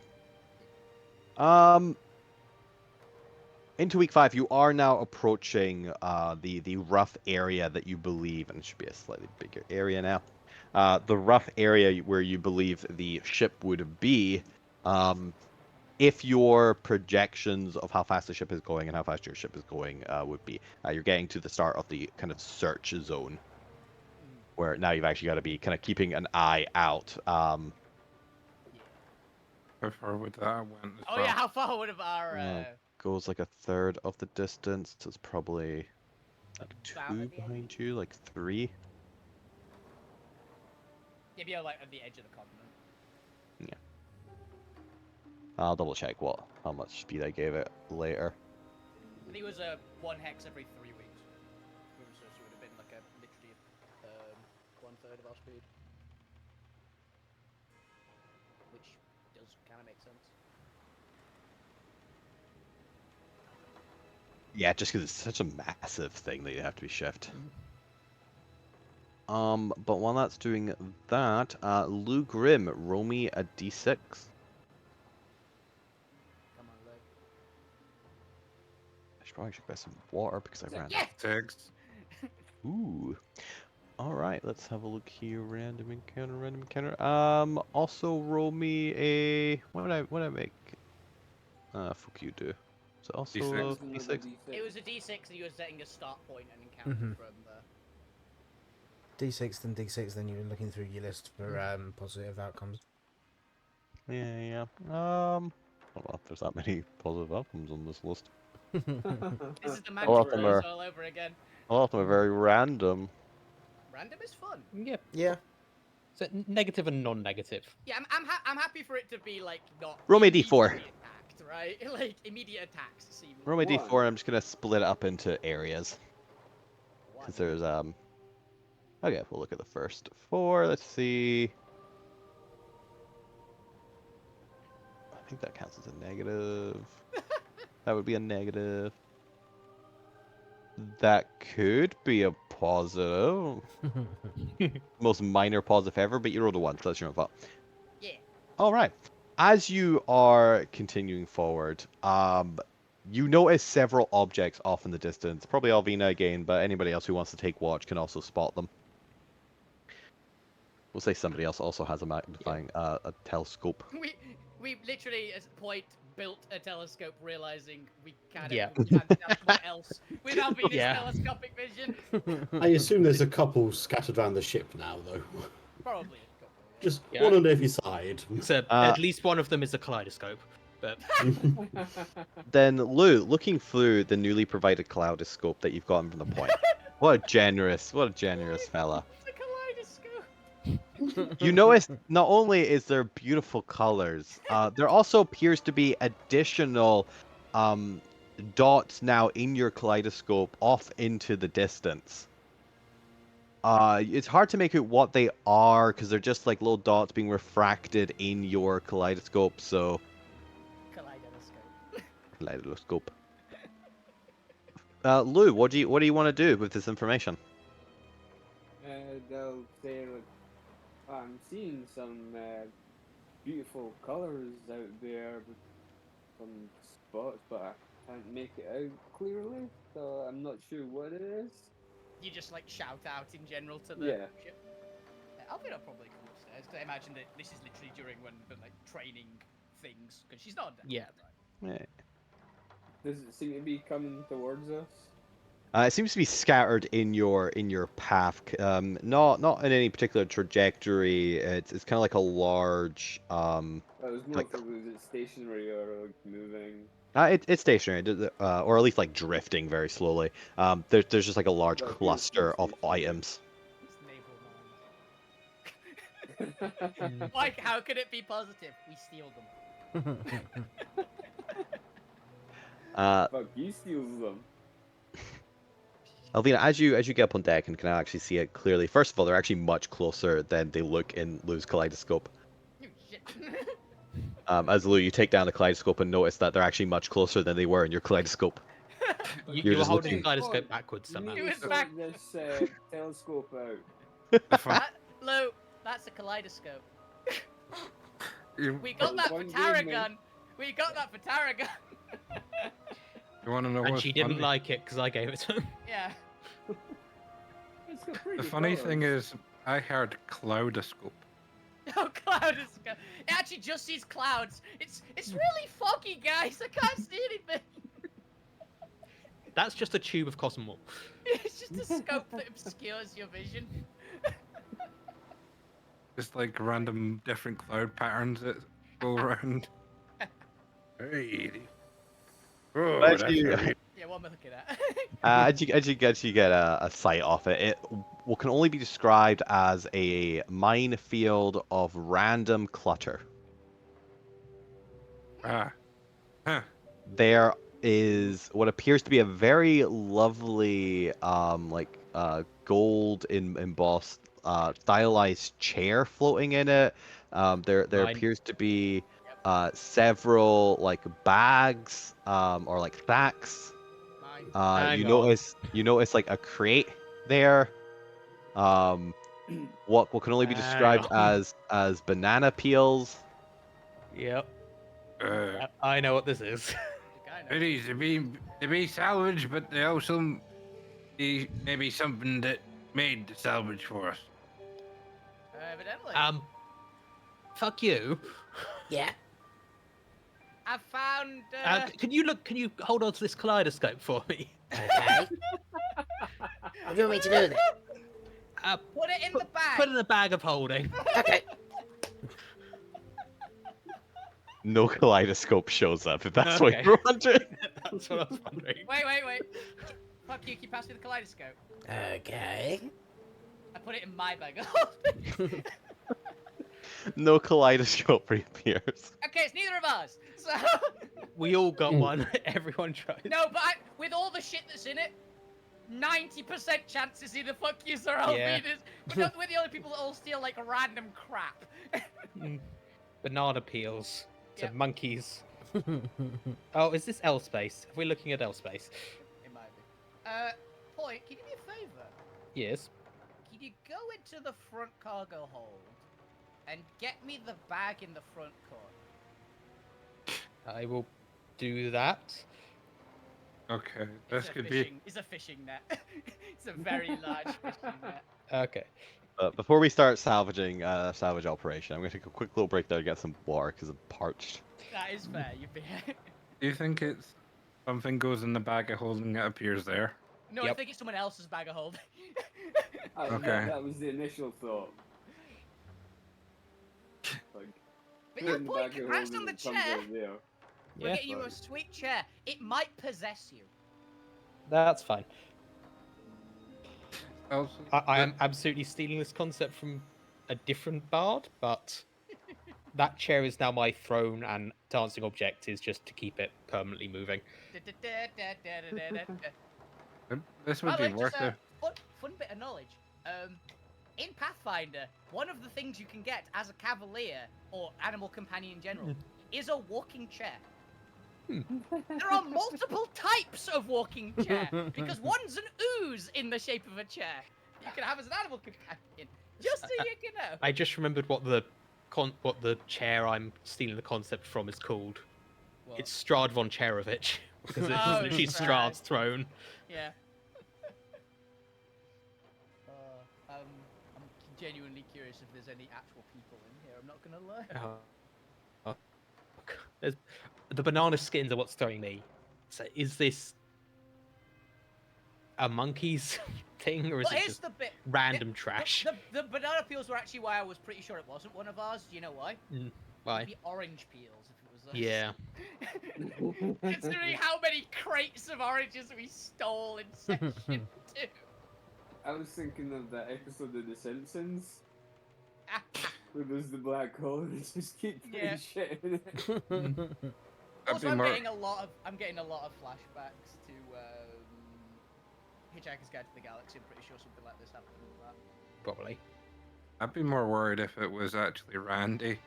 Into week 5, you are now approaching the rough area that you believe, and it should be a slightly bigger area now. The rough area where you believe the ship would be. If your projections of how fast the ship is going and how fast your ship is going would be, you're getting to the start of the kind of search zone, where now you've actually got to be kind of keeping an eye out. How far would that went? Oh yeah, how far would have our Goes like a third of the distance. So it's probably like About 2 at the behind you, like 3. Maybe you're like at the edge of the continent. I'll double check how much speed I gave it later. I think it was 1 hex every 3 weeks. So it would have been like literally 1/3 of our speed. Which does kind of make sense. Yeah, just because it's such a massive thing that you have to be shift. But while that's doing that, Lou Grim, roll me a d6. Come on, Luke. I should probably get some water because I ran. Yes! 6. Ooh. Alright, let's have a look here. Random encounter. Also roll me a what did I make? Fuck you do. So also D6. d6. It was a D6 and you were setting a start point and encounter from the... D6 then D6, then you're looking through your list for positive outcomes. Yeah. I don't know if there's that many positive outcomes on this list. This is the magic lot of them rules are- all over again. A lot of them are very random. Random is fun. Yeah. Yeah. So negative and non-negative. Yeah, I'm happy for it to be like not. Roll me a immediately D4. Attacked, right? Like immediate attacks seem. Roll me One. d4 and I'm just gonna split it up into areas. One. Because there's okay, we'll look at the first 4. Let's see. I think that counts as a negative. That would be a negative. That could be a positive. Most minor positive ever, but you rolled a 1, so that's your own fault. Yeah. Alright. As you are continuing forward, you notice several objects off in the distance. Probably Alvina again, but anybody else who wants to take watch can also spot them. We'll say somebody else also has a magnifying a telescope. We literally at a point built a telescope, realizing we kind of Yeah. had nothing else without Venus Yeah. telescopic vision. I assume there's a couple scattered around the ship now, though. Probably a couple. Just Yeah. one on every side. So at least one of them is a kaleidoscope. But Then Lou, looking through the newly provided kaleidoscope that you've gotten from the point. What a generous fella. It's a kaleidoscope. You notice not only is there beautiful colors, there also appears to be additional dots now in your kaleidoscope off into the distance. It's hard to make out what they are because they're just like little dots being refracted in your kaleidoscope. So kaleidoscope. Lou, what do you want to do with this information? They'll say like, I'm seeing some beautiful colors out there with some spots, but I can't make it out clearly, so I'm not sure what it is. You just like shout out in general to the Yeah. ship. I'll be probably come upstairs because I imagine that this is literally during when they're like training things because she's not on deck. Yeah. Right? Does it seem to be coming towards us? It seems to be scattered in your path, not in any particular trajectory. It's kind of like a large It was more like- if it was stationary or like moving. it's stationary, or at least like drifting very slowly. There's just like a large Well, it feels cluster of stationary. items. It's naval mind. Like, how could it be positive? We steal them. Fuck, he steals them. Alvina, as you get up on deck and can actually see it clearly. First of all, they're actually much closer than they look in Lou's kaleidoscope. Oh, shit. As Lou, you take down the kaleidoscope and notice that they're actually much closer than they were in your kaleidoscope. you You're were just holding looking- the kaleidoscope Oh, backwards You somehow. need It to was sort back- this telescope out. If I, Lou, that's a kaleidoscope. you, We got that for One gave me. Tarragon. We got that for Tarragon. you want to know And what's she didn't funny? like it because I gave it to him. Yeah. It's got pretty The good funny thing colours. is, I heard cloudoscope. Oh, kaleidoscope. It actually just sees clouds. It's really foggy, guys. I can't see anything. That's just a tube of cotton wool. It's just a scope that obscures your vision. Just like random different cloud patterns that go around. Hey. Oh, As that's you- right. Yeah, what am I looking at? As you get a sight off it, it can only be described as a minefield of random clutter. Ah. Huh. There is what appears to be a very lovely, gold embossed, stylized chair floating in it. There Mine. appears to be several like bags, or like sacks. Mine. Hang You on. notice like a crate there. What can only be described Hang as banana peels. Yep. Uh, I know what this is. The guy knows. Goodies, they be salvaged, but they also be maybe something that made the salvage for us. Evidently. Fuck you. Yeah. I found. Can you hold on to this kaleidoscope for me? Okay. What do you want me to do then? Put it in the bag. Put it in a bag of holding. Okay. No kaleidoscope shows up. If that's what Okay. you're wondering. That's what I was wondering. Wait. Fuck you, keep passing me the kaleidoscope. Okay. I put it in my bag. No kaleidoscope reappears. Okay, it's neither of us. So We all got one. Everyone tried. no, but with all the shit that's in it, 90% chances either fuck yous or Yeah. Alvinas. But no, we're the only people that all steal like random crap. Banana peels. To Yep. monkeys. Oh, is this L space? Are we looking at L space? It might be. Point, can you do me a favor? Yes. Can you go into the front cargo hold and get me the bag in the front corner? I will do that. Okay, this It's a could fishing, be. It's a fishing net. It's a very large fishing net. Okay. Before we start salvaging salvage operation, I'm gonna take a quick little break there to get some water because I'm parched. That is fair. You've been. Do you think it's something goes in the bag of holding that appears there? No, I Yep. think it's someone else's bag of holding. Okay. That was the initial thought. Like, But put it yeah, in the point, bag of congrats on holding the and comes chair. out there. We're Yeah. getting you a sweet chair. It might possess you. That's fine. Also, I am absolutely stealing this concept from a different bard, but that chair is now my throne, and dancing object is just to keep it permanently moving. this By would the be way, worth just it. fun bit of knowledge. In Pathfinder, one of the things you can get as a cavalier or animal companion in general is a walking chair. There are multiple types of walking chair because one's an ooze in the shape of a chair. You can have as an animal companion, just so you can know. I just remembered what the chair I'm stealing the concept from is called. What? It's Strad von Cherovich because it's Oh, literally Strad. Strad's throne. Yeah. I'm genuinely curious if there's any actual people in here. I'm not gonna lie. There's, the banana skins are what's throwing me. So is this a monkey's thing, or is But it here's just the bit. random trash? The banana peels were actually why I was pretty sure it wasn't one of ours. Do you know why? Why? It'd be orange peels if it was us. Yeah. Considering how many crates of oranges we stole in section 2. I was thinking of that episode of The Simpsons where there's the black hole and it just keep putting Yeah. shit in it. Also, be I'm more- getting a lot of flashbacks to Hitchhiker's Guide to the Galaxy. I'm pretty sure something like this happened with that. Probably. I'd be more worried if it was actually Randy.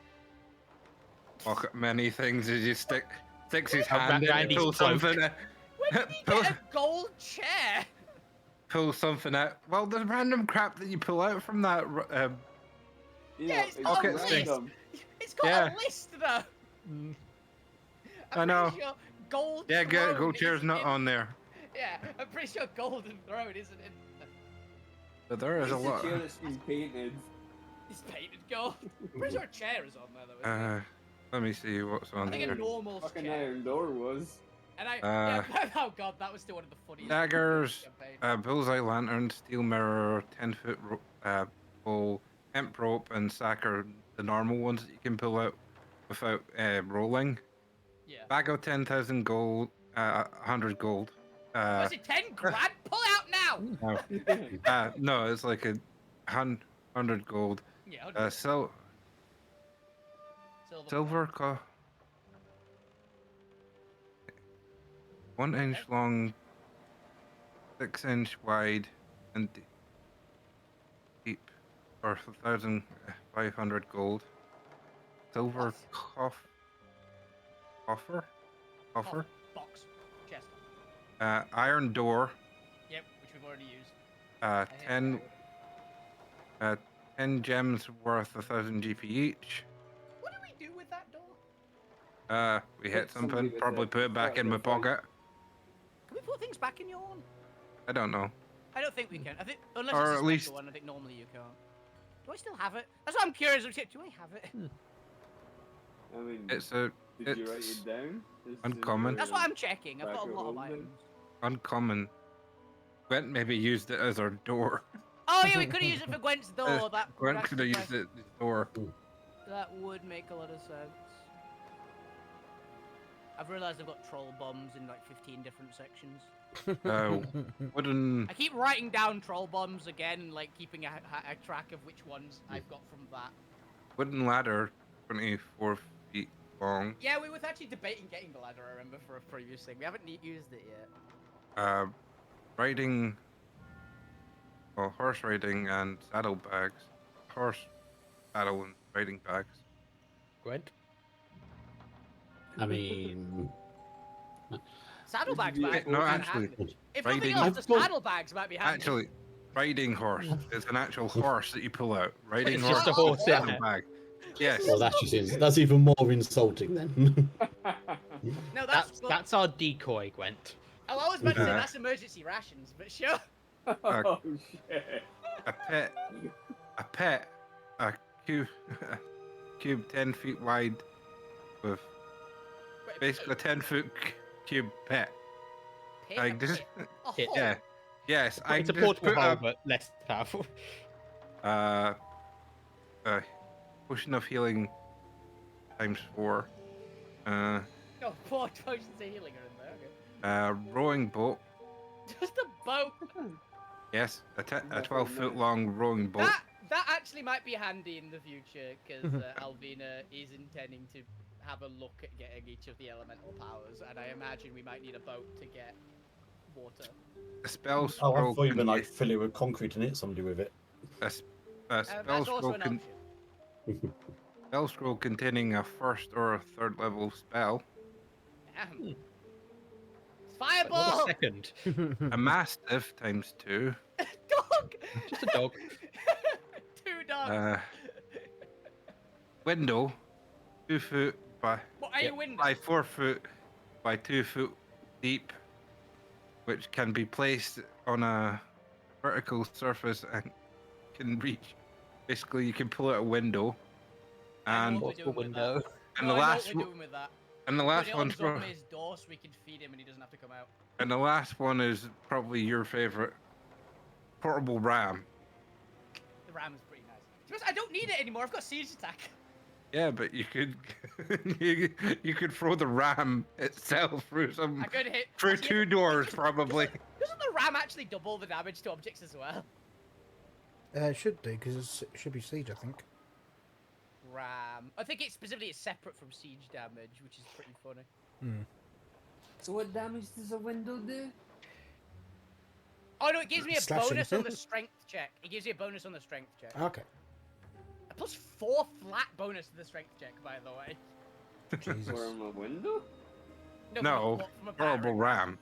Look at many things as you sticks his hand in and Randy's pulls cloak. something out. When did he get a gold chair? Pull something out. Well, the random crap that you pull out from that. Yeah, it's got Okay, a it's list. random. It's got Yeah. a list though. I know. Pretty sure gold. Yeah, Throne gold chair's isn't not in- on there. Yeah, I'm pretty sure Golden Throne isn't in. But there is a It's lot. chair that's been painted. It's painted gold. I'm pretty sure a chair is on there though. Isn't it? Let me see what's I on think a there. normal Fucking chair. Iron Door was. And yeah, oh god, that was still one of the funniest. Daggers, campaigns. bullseye lantern, steel mirror, 10-foot pole, hemp rope, and sack are the normal ones that you can pull out without rolling. Yeah. Bag of 10,000 gold, 100 gold. Was it 10 grand? Pull out now! No, it's like 100 gold. Yeah, 100 Silver. silver. 1 inch long, 6 inch wide, and deep, for 1,500 gold. Silver coffer? Box. Chest. Iron door. Yep, which we've already used. Uh, I hate 10, 10 gems worth 1,000 GP each. What do we do with that door? We hit Hit somebody something, with probably it, put it back start in the my fight. pocket. Can we put things back in your one? I don't know. I don't think we can. I think unless Or it's a at special least- one. I think normally you can't. Do I still have it? That's what I'm curious. Do I have it? I mean, It's a did you write it's it down? Is in uncommon. your That's what I'm checking. I've got a back lot of at home then? items. uncommon. Gwent maybe used it as our door. Oh yeah, we could have used it for Gwent's door. That would Gwent could have actually used it as door. That would make a lot of sense. I've realised I've got troll bombs in like 15 different sections. Wooden. I keep writing down troll bombs again, like keeping a track of which ones I've got from that. Wooden ladder, 24 feet long. Yeah, we were actually debating getting the ladder, I remember, for a previous thing. We haven't used it yet. Riding. Well, horse riding and saddlebags. Horse, saddle, and riding bags. Gwent? I mean, Saddlebags Would you might be be No, kinda actually, handy. If riding- nothing else, the I've got- saddlebags might be handy. Actually, riding horse is an actual horse that you pull out. Riding It's horse just a is horse, yeah. saddlebag. Yes. well, that's even more insulting then. No, That's our decoy, Gwent. Oh, I was about to say Uh, that's emergency rations, but sure. Oh shit! a pet, a cube, cube 10 feet wide, with basically a 10-foot cube pet. I just, A It- hole. yeah, yes, I It's a just portable put hull, but less powerful. a potion of healing times 4, Oh, 4 potions of healing are in there. Okay. rowing boat, Just a boat. yes, a Nothing 12-foot nice. long rowing boat. That actually might be handy in the future because Alvina is intending to have a look at getting each of the elemental powers, and I imagine we might need a boat to get water. A spell Oh, scroll I thought you meant like contain- fill it with concrete and hit somebody with it. a spell That's also scroll an con- option. spell scroll containing a 1st or a 3rd level spell. Damn. What Fireball! a second. A mastiff times 2. Dog! Just a dog. 2 dogs. Window, 2 foot by What are you windows? by 4 foot by 2 foot deep, which can be placed on a vertical surface and can reach. Basically, you can pull out a window, I know and what we're doing with window. that. and No, the I know last what we're one, doing with that. and the Put last it on one's pro- Zombies' door so we can feed him and he doesn't have to come out. and the last one is probably your favorite, portable ram. The ram is pretty nice. To be honest, I don't need it anymore. I've got siege attack. Yeah, but you could you could throw the ram itself through I could hit. through actually, 2 doors probably. Doesn't the ram actually double the damage to objects as well? It should do, because it should be siege, I think. Ram. I think it's specifically separate from siege damage, which is pretty funny. Hmm. So what damage does a window do? Oh no, it gives me a Slashing. bonus on the strength check. It gives you a bonus on the strength check. Okay. A +4 flat bonus to the strength check, by the way. Jesus. From a window? No, from a horrible battering. ram.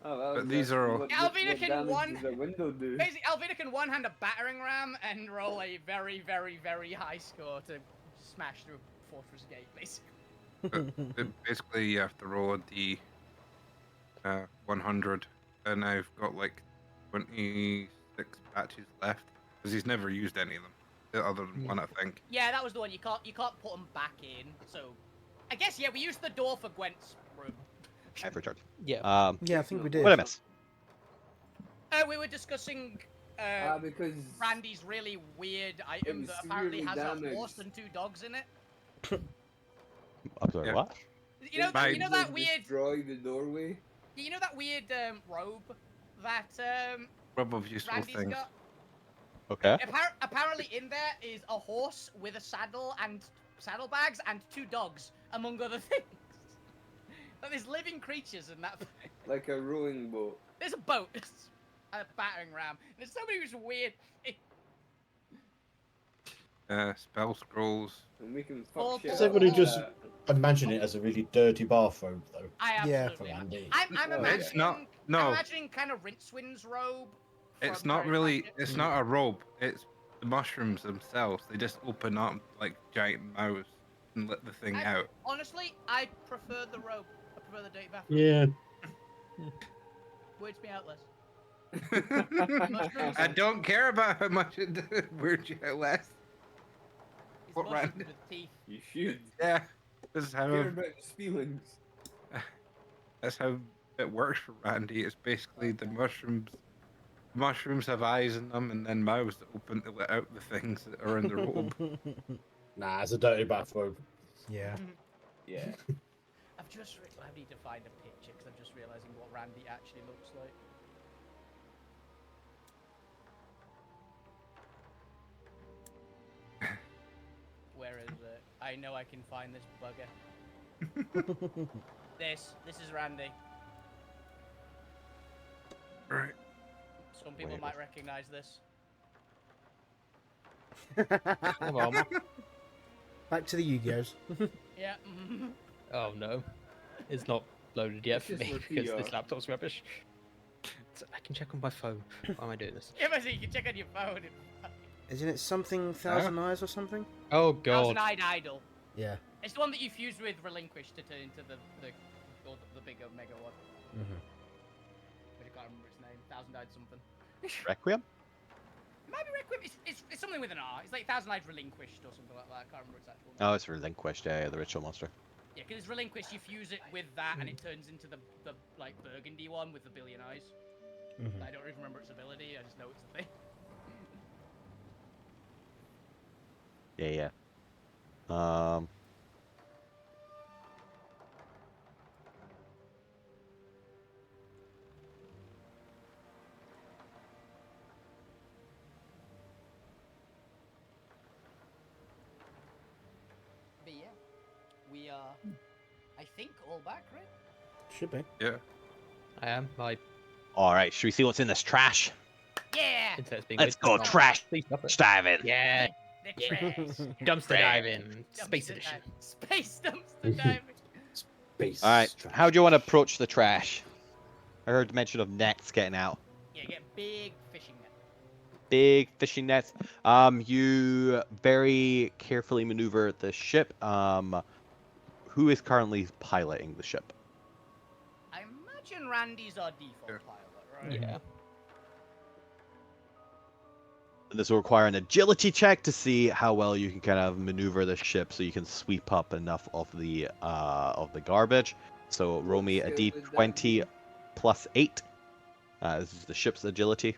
Oh, that But was these actually are all- what, Alvina what can damage one- does a window do? Basically, Alvina can one-hand a battering ram and roll a very, very, very high score to smash through a fortress gate, basically. Basically, you have to roll a d 100, and I've got like 26 patches left because he's never used any of them, other than one, I think. Yeah, that was the one. You can't put them back in. So, I guess yeah, we used the door for Gwent's room. I've returned. Yeah. Yeah, I think we did. What did I miss? We were discussing Because Randy's really weird item was that apparently has severely a horse damaged. and 2 dogs in it. I'm sorry, Yeah. what? You know, By- you know that weird, destroy the doorway. you know that weird robe that Rub of useful Randy's things. got. Okay. Apparently, in there is a horse with a saddle and saddlebags and 2 dogs, among other things. But there's living creatures in that thing. Like a rowing boat. There's a boat, a battering ram. There's so many weird. spell scrolls. And we can All fuck shit Does up everybody with just that. imagine it as a really dirty bathrobe, though? I Yeah. absolutely. For Andy. I'm Oh, imagining. It's not- no. I'm imagining kind of Rincewind's robe. It's from not Harry really. Potter. It's not a robe. It's the mushrooms themselves. They just open up like giant mouths and let the thing out. Honestly, I prefer the robe. I prefer the dirty bathrobe. Yeah. Weirds me out less. I don't care about how much it weirds you out less. It's What mushrooms random- with teeth. You should Yeah, this is how care about his feelings. that's how it works for Randy. It's basically the mushrooms. Mushrooms have eyes in them and then mouths that open to let out the things that are in the robe. Nah, it's a dirty bathrobe. Yeah. Yeah. I've just. I need to find a picture because I'm just realizing what Randy actually looks like. Where is it? I know I can find this bugger. This is Randy. Right. Some people Wait, might recognize this. Come on. Back to the Yu-Gi-Ohs. Yeah. Oh no, it's not loaded yet It's for just me with because the, this laptop's rubbish. I can check on my phone. Why am I doing this? Yeah, but you can check on your phone. Isn't it something Thousand Eyes or something? Oh god. Thousand-Eyed Idol. Yeah. It's the one that you fuse with Relinquish to turn into the bigger mega one. Mm-hmm. But I can't remember its name. Thousand-Eyed something. Requiem? It might be Requiem. It's something with an R. It's like Thousand-Eyed Relinquished or something like that. I can't remember its actual name. Oh, it's relinquished. Yeah, the ritual monster. Yeah, because it's Relinquished, you fuse it with that, and it turns into the like burgundy one with the billion eyes. Mm-hmm. I don't even remember its ability. I just know it's a thing. Yeah. But yeah, we are, I think, all back, right? Should be. Yeah. I am. My All right, should we see what's in this trash? Yeah. internet's being Let's weird. go trash Please stop it. diving. Yeah. The trash. Dumpster diving. Space Dumpster edition. dive. Space dumpster diving. Space. All right, trash. how do you want to approach the trash? I heard mention of nets getting out. Yeah, get big fishing net. Big fishing nets. You very carefully maneuver the ship. Who is currently piloting the ship? I imagine Randy's our default pilot, right? Yeah. This will require an agility check to see how well you can kind of maneuver the ship so you can sweep up enough of the garbage. So roll me a What skill would that d20 be? plus 8. This is the ship's agility.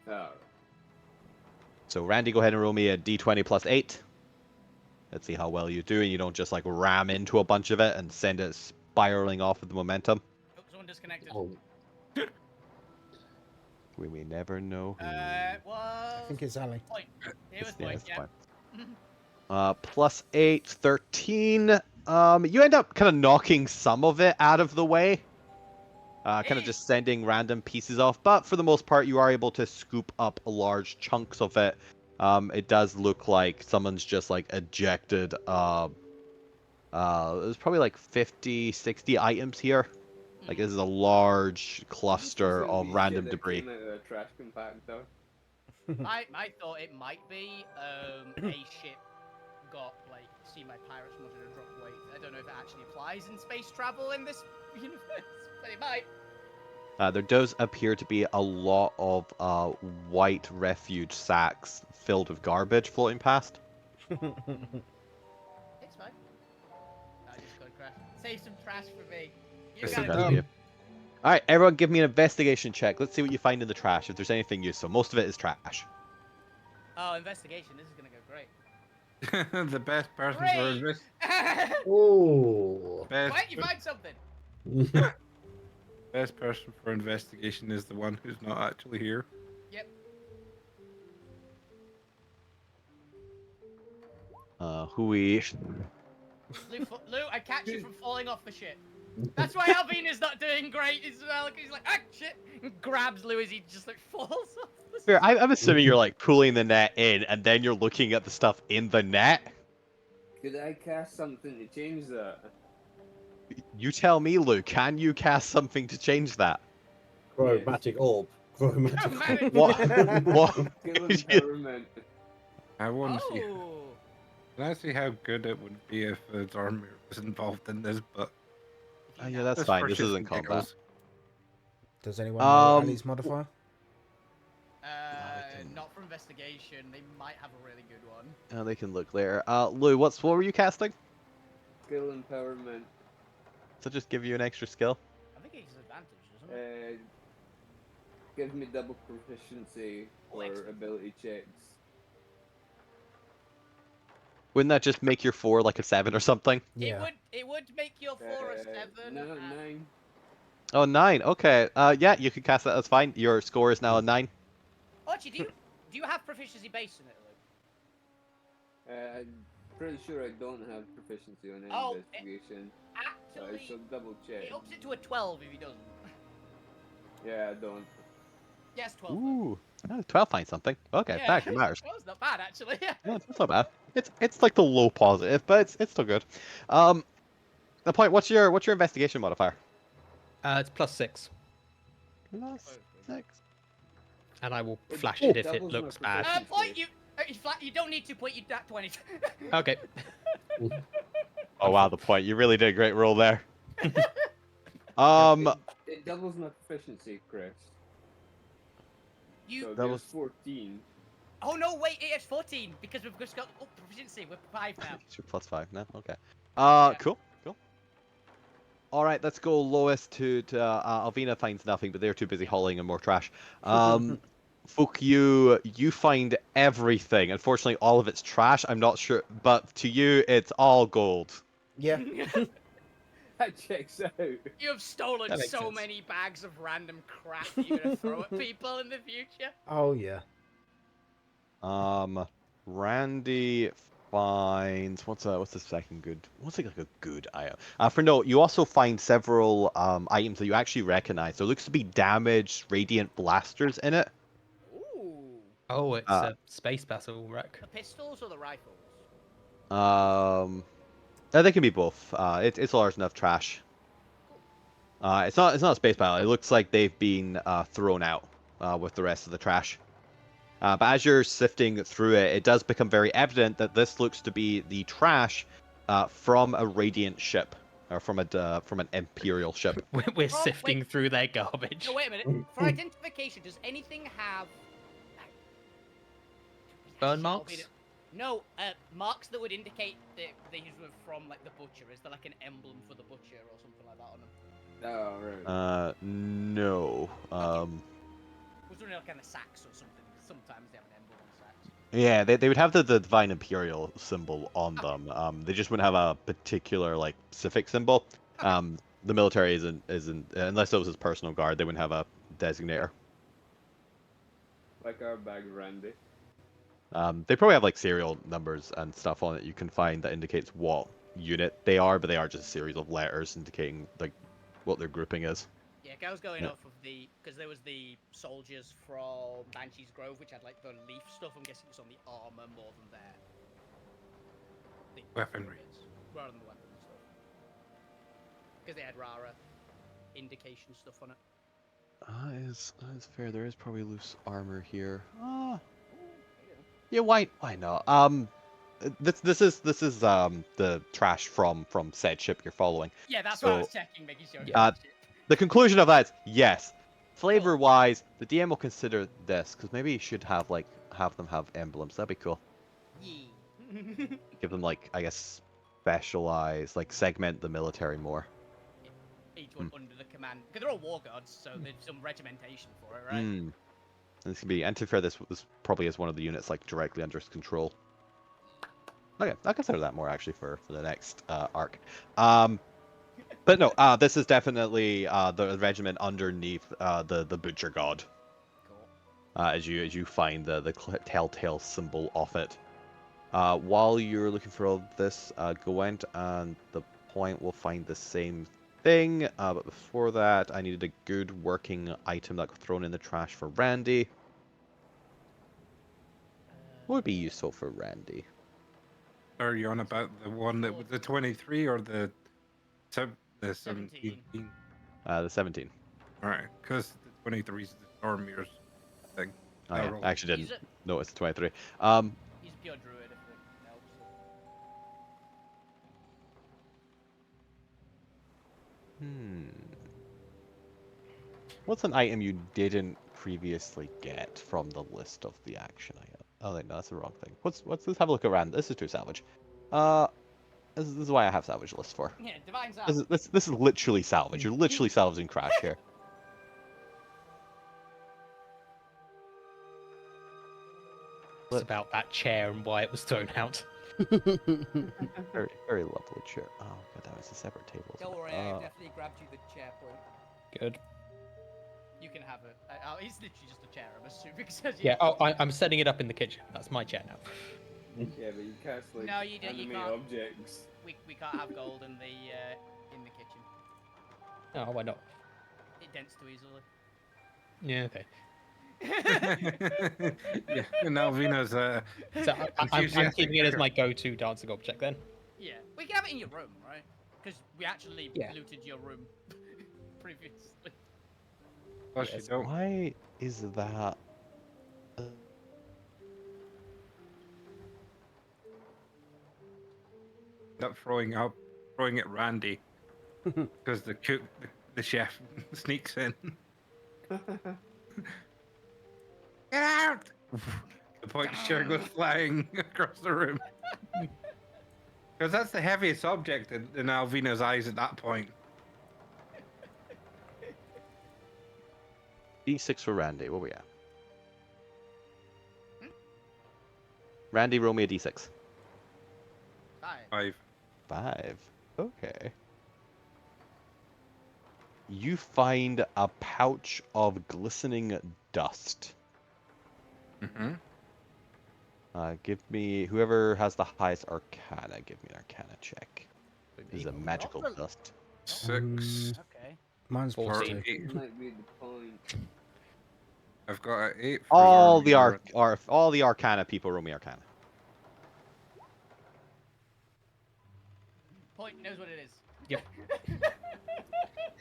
Oh. So Randy, go ahead and roll me a d20 plus 8. Let's see how well you do, and you don't just like ram into a bunch of it and send it spiraling off with the momentum. Oh, someone disconnected. Oh, We may never know who. I think it's Ali. Point. It was Yeah, point, it's yeah. fine. Plus 8, 13. You end up kind of knocking some of it out of the way. Kind of just sending random pieces off, but for the most part, you are able to scoop up large chunks of it. It does look like someone's just like ejected. There's probably like 50, 60 items here. Like this is a large cluster of random debris. Came out of a trash compactor. I thought it might be a ship got like see my pirates wanted to drop weight. I don't know if it actually applies in space travel in this universe, but it might. There does appear to be a lot of white refuge sacks filled with garbage floating past. It's fine. I just got to crash. Save some trash for me. You It's gotta okay. do Thank you. All right, everyone, give me an investigation check. Let's see what you find in the trash. If there's anything useful, most of it is trash. Oh, investigation. This is gonna go great. The best person for Great. invest. oh. Best, Why don't you find something? best person for investigation is the one who's not actually here. Yep. Hui. Lou, I catch you from falling off the ship. That's why Alvina's not doing great as well. He's like, ah, shit, and grabs Lou as he just like falls off the fair, I'm assuming you're like pulling the net in, and then you're looking at the stuff in the net. Could I cast something to change that? You tell me, Lou. Can you cast something to change that? Chromatic orb. Chromatic Chromatic orb. What? Skill empowerment. I want to see. Oh. Can I see how good it would be if its armor was involved in this? But If you Yeah, know. that's just fine. for This shits isn't and combat. giggles. Does anyone know Um, Ali's modifier? Not for investigation. They might have a really good one. Oh, they can look later. Lou, what were you casting? Skill empowerment. To just give you an extra skill? I think it's advantage, doesn't it? Give me double proficiency Oh, for excellent. ability checks. Wouldn't that just make your 4 like a 7 or something? Yeah. It would make your 4 a 7. No, and- 9. Oh, 9. Okay. Yeah, you can cast that. That's fine. Your score is now a 9. Oh, actually, do you have proficiency base in it, Luke? I'm pretty sure I don't have proficiency on any Oh, investigation. So I Actually, shall double check. it ups it to a 12 if he doesn't. Yeah, I don't. Yes, 12. Ooh. 12 finds something. Okay, Yeah, that matters. 12's not bad, actually. Yeah, it's not bad. It's like the low positive, but it's still good. The point. What's your investigation modifier? It's +6, Plus 6. and I will It flash it if it doubles my looks bad. proficiency. Point you don't need to point you that 20. Okay. Oh wow, the point. You really did a great roll there. It doubles my proficiency, Chris. You. So That it was- was 14. Oh no, wait, it's 14 because we've just got proficiency. We're 5 now. It's your +5 now. Okay. Cool. All right, let's go lowest to Alvina finds nothing, but they're too busy hauling in more trash. Folk, you find everything. Unfortunately, all of it's trash. I'm not sure, but to you, it's all gold. Yeah. That checks out. You have stolen That makes so sense. many bags of random crap that you're gonna throw at people in the future. Oh yeah. Randy finds what's the second good? What's like a good item? For note, you also find several items that you actually recognize. There looks to be damaged radiant blasters in it. Ooh. Oh, it's a space battle wreck. The pistols or the rifles? They can be both. It's large enough trash. It's not a space battle. It looks like they've been thrown out with the rest of the trash. But as you're sifting through it, it does become very evident that this looks to be the trash from a Radiant ship, or from an Imperial ship. We're Oh, sifting wait. through their garbage. No, wait a minute. For identification, does anything have Burn Shit, marks? albeit- No, marks that would indicate that these were from like the butcher. Is there like an emblem for the butcher or something like that on them? Oh, right. No. Was there like kind of sacks or something? Sometimes they have an emblem on sacks. Yeah, they would have the Divine Imperial symbol on them. They just wouldn't have a particular like specific symbol. The military isn't unless it was his personal guard, they wouldn't have a designator. Like our bag, Randy. They probably have like serial numbers and stuff on it you can find that indicates what unit they are, but they are just a series of letters indicating like what their grouping is. Yeah, I was going Yeah. off of because there was the soldiers from Banshee's Grove, which had like the leaf stuff. I'm guessing it's on the armor more than the Weaponry. bits, rather than the weapons stuff. Because they had rarer indication stuff on it. Is fair. There is probably loose armor here. Yeah, why not? This is the trash from said ship you're following. Yeah, that's what I So, was checking, making sure. The conclusion of that is yes. Flavor wise, the DM will consider this because maybe you should have them have emblems. That'd be cool. Yeah. Give them like I guess specialize, like segment the military more. Each one under the command, because they're all war gods, so there's some regimentation for it, right? And this could be, and to be fair, this probably is one of the units like directly under his control. Okay, I'll consider that more actually for the next arc. But no, this is definitely the regiment underneath the butcher god. Cool. As you find the telltale symbol of it. While you're looking for all this, Gwent and the point will find the same thing. But before that, I needed a good working item that got thrown in the trash for Randy. What would be useful for Randy? Are you on about the one that was the 23 or the 17? The 17. Alright, because the 23 is the Stormmir's thing. Oh yeah, roll. I actually didn't He's notice the 23. He's pure druid if it helps. What's an item you didn't previously get from the list of the action item? Oh, wait, no, that's the wrong thing. Let's have a look around. This is too salvage. This is why I have salvage lists for. Yeah, Divine's out. This is literally salvage. You're literally salvaging Crash here. It's about that chair and why it was thrown out. Very, very lovely chair. Oh god, that was a separate table. Don't worry, I definitely grabbed you the chair point. Good. You can have it. It's literally just a chair, I'm assuming. Because Yeah. Oh, I'm setting it up in the kitchen. That's my chair now. Yeah, but you can't like No, you don't. You animate can't. objects. We can't have gold in the kitchen. Oh, why not? It dents too easily. Yeah. Okay. Yeah, and Alvina's So I'm keeping it as my go-to dancing object then. Yeah, we can have it in your room, right? Because we actually Yeah. looted your room previously. Plus you Yes, don't. why is that? End up throwing at Randy because the cook, the chef, sneaks in. Get out! The point chair goes flying across the room. Because that's the heaviest object in Alvina's eyes at that point. D6 for Randy. What we at? Randy, roll me a D6. 5. 5. Okay. You find a pouch of glistening dust. Mm-hmm. Give me whoever has the highest Arcana. Give me an Arcana check. This is a magical dust. 6. Okay. Mine's plus 14. 2. Eight. Might be the point. I've got an 8. For All your- all the Arcana people roll me Arcana. Point knows what it is. Yep.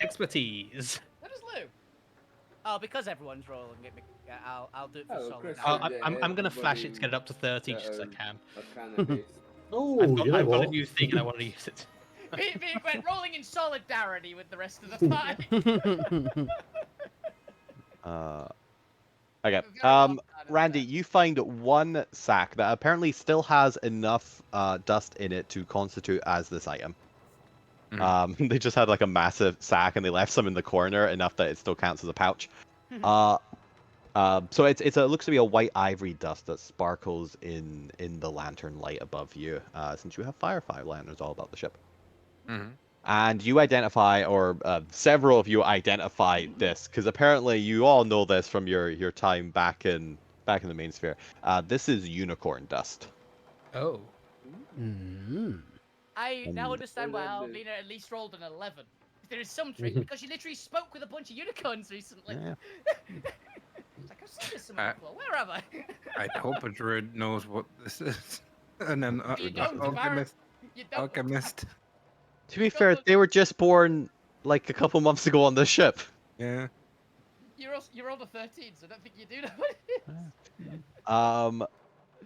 Expertise. What is Lou? Oh, because everyone's rolling it. I'll do it for Oh, solid. Chris, now. I'm gonna flash it to get it up to 30 just as I can. Arcana based. Oh, I've got, you know I've got a what? new thing and I want to use it. we went rolling in solidarity with the rest of the party. Okay. We've got a lot of Randy, that. you find one sack that apparently still has enough dust in it to constitute as this item. They just had like a massive sack and they left some in the corner enough that it still counts as a pouch. So it looks to be a white ivory dust that sparkles in the lantern light above you. Since you have Firefly lanterns all about the ship. Mhm. And you identify, or several of you identify this, because apparently you all know this from your time back in the main sphere. This is unicorn dust. Oh. I now understand why Remember- Alvina at least rolled an 11. There is some trick because she literally spoke with a bunch of unicorns recently. Yeah. It's like, I've seen this somewhere before. Where have I? I hope a druid knows what this is. And then You don't, Varus. alchemist. You don't. Alchemist. To be fair, they were just born like a couple months ago on this ship. Yeah. You rolled a 13, so I don't think you do know what it is.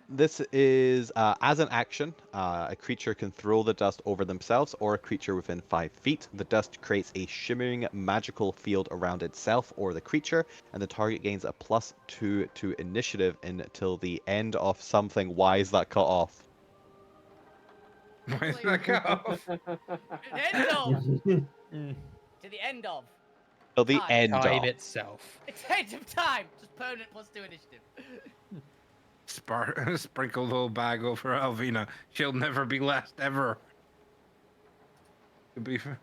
This is as an action, a creature can throw the dust over themselves or a creature within 5 feet. The dust creates a shimmering magical field around itself or the creature, and the target gains a +2 to initiative until the end of something. Why is that cut off? Why is that cut off? End of. To the end of. Till the Time. end Time of. itself. It's end of time. Just permanent +2 initiative. Sprinkle the whole bag over Alvina. She'll never be last ever. To be fair.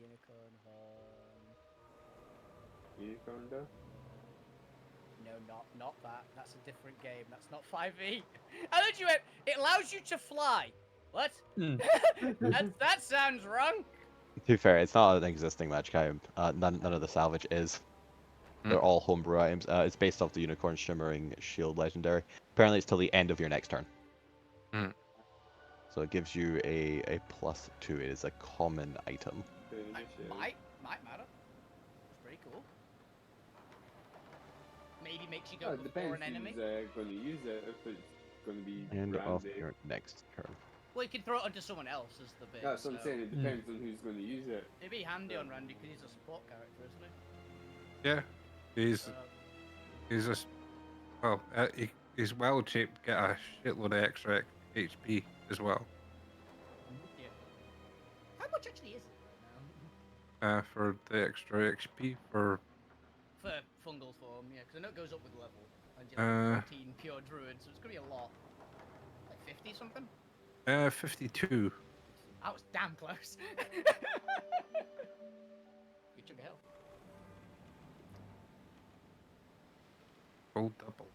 Unicorn horn. Unicorn dust? No, not that. That's a different game. That's not 5e. I thought you went. It allows you to fly. What? that sounds wrong. To be fair, it's not an existing magic item. None of the salvage is. They're all homebrew items. It's based off the Unicorn Shimmering Shield legendary. Apparently, it's till the end of your next turn. Mm. So it gives you a +2. It is a common item. Might matter. It's pretty cool. Maybe makes you go It before depends an enemy. who's going to use it. If it's going to be End of Randy. your next turn. Well, you can throw it onto someone else as the bit. That's what I'm so saying. It depends on who's going to use it. It'd be handy on Randy because he's a support character, isn't he? Yeah, he's a well, he's well shaped to get a shitload of extra HP as well. Yeah. How much actually is it? For the extra XP for For fungal form, yeah, because I know it goes up with level. And you're like 14 pure druid, so it's gonna be a lot. Like 50 something? 52. That was damn close. Good chunk of health. Full double.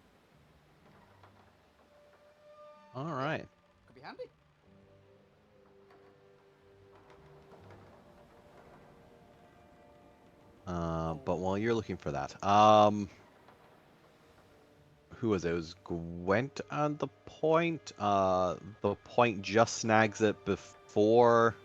All right. Could be handy. But while you're looking for that, who was it? It was Gwent on the point. The point just snags it before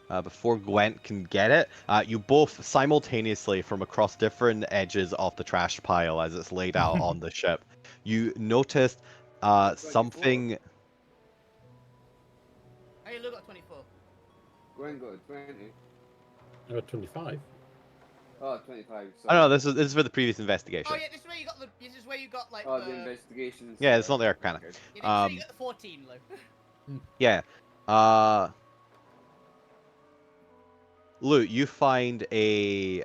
Gwent can get it. You both simultaneously from across different edges of the trash pile as it's laid out on the ship. You noticed something. Hey, look at 24. Gwen got 20. I got 25. Oh, 25. Oh no, this is for the previous investigation. Oh yeah, this is where you got the. This is where you got like Oh, the. the investigation. Yeah, it's not the Arcana. Okay. Yeah, you got the 14, Lou. Yeah. Loot, you find a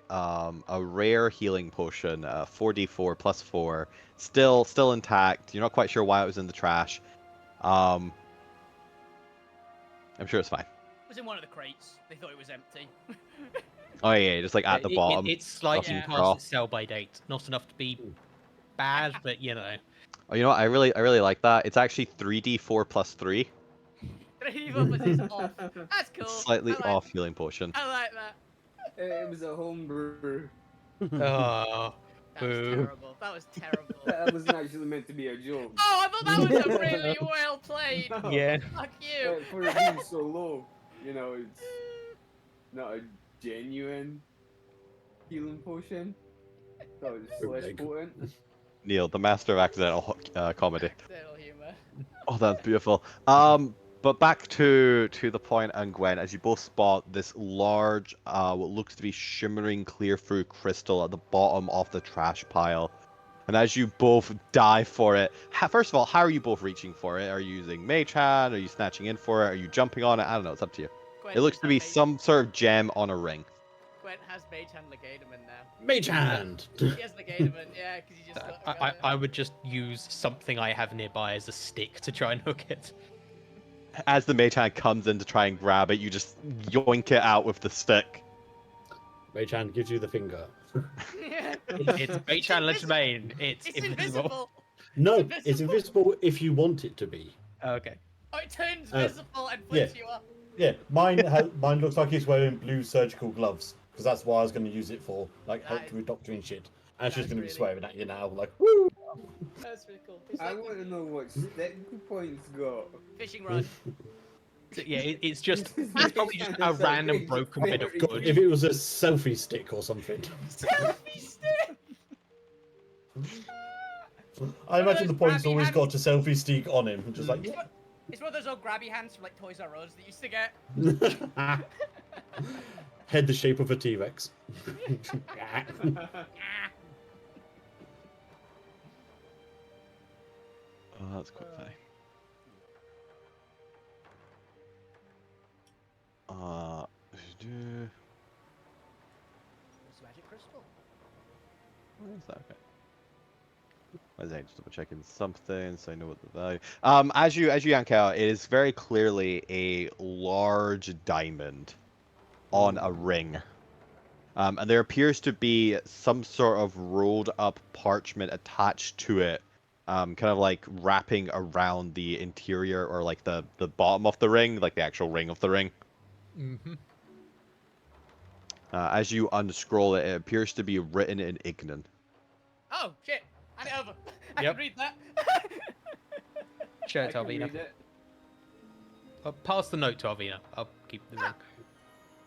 rare healing potion, 4d4 plus 4, still intact. You're not quite sure why it was in the trash. I'm sure it's fine. It was in one of the crates. They thought it was empty. Oh yeah, just like at the bottom. It's slightly Yeah. past its sell-by date. Not enough to be bad, but you know. Oh, you know what? I really like that. It's actually 3d4 plus 3. 3 is off. That's cool. Slightly I like, off healing potion. I like that. It was a homebrew. Oh, That was boo. terrible. That was terrible. That wasn't actually meant to be a joke. Oh, I thought that was a really well played. Yeah. Fuck you. For it being so low, you know, it's not a genuine healing potion. That was less Big. potent. Neil, the master of accidental comedy. Accidental humor. Oh, that's beautiful. But back to the point and Gwen, as you both spot this large, what looks to be shimmering clear through crystal at the bottom of the trash pile. And as you both dive for it, first of all, how are you both reaching for it? Are you using Mage Hand? Are you snatching in for it? Are you jumping on it? I don't know. It's up to you. Gwen It looks has to be Mage- some sort of gem on a ring. Gwen has Mage Hand Legatement now. Mage hand! He has Legatement, yeah, because you just got I would just use something I have nearby as a stick to try and hook it. As the Mage Hand comes in to try and grab it, you just yoink it out with the stick. Mage hand gives you the finger. It's Mage Hand Legend. It's It's invisible. invisible. No, It's it's invisible if you want it to be. Okay. Oh, it turns Uh, visible and flips you up. Yeah, mine looks like he's wearing blue surgical gloves because that's what I was going to use it for, like help Nice. with doctoring shit. And she's That's going to be really- swearing at you now, like woo. That's really cool. It's I like want to know what stick points got. fishing rod. So, yeah, it's just it's probably just a random broken bit of God, wood. if it was a selfie stick or something. Selfie stick. I imagine the those point's grabby always hands. got a selfie stick on him, just like. It's one of those old grabby hands from like Toys R Us that you used to get. Head the shape of a T-Rex. Ah. Oh, that's quite funny. It's a magic crystal. Where is that? Okay. I was just double checking something so I know what the value. As you yank out, it is very clearly a large diamond on a ring. And there appears to be some sort of rolled up parchment attached to it, kind of like wrapping around the interior or like the bottom of the ring, like the actual ring of the ring. Mm-hmm. As you unscroll it, it appears to be written in Ignan. Oh shit! Hand it over. I Yep. can read that. Show I it to can Alvina. read it. I'll pass the note to Alvina. I'll keep the ring.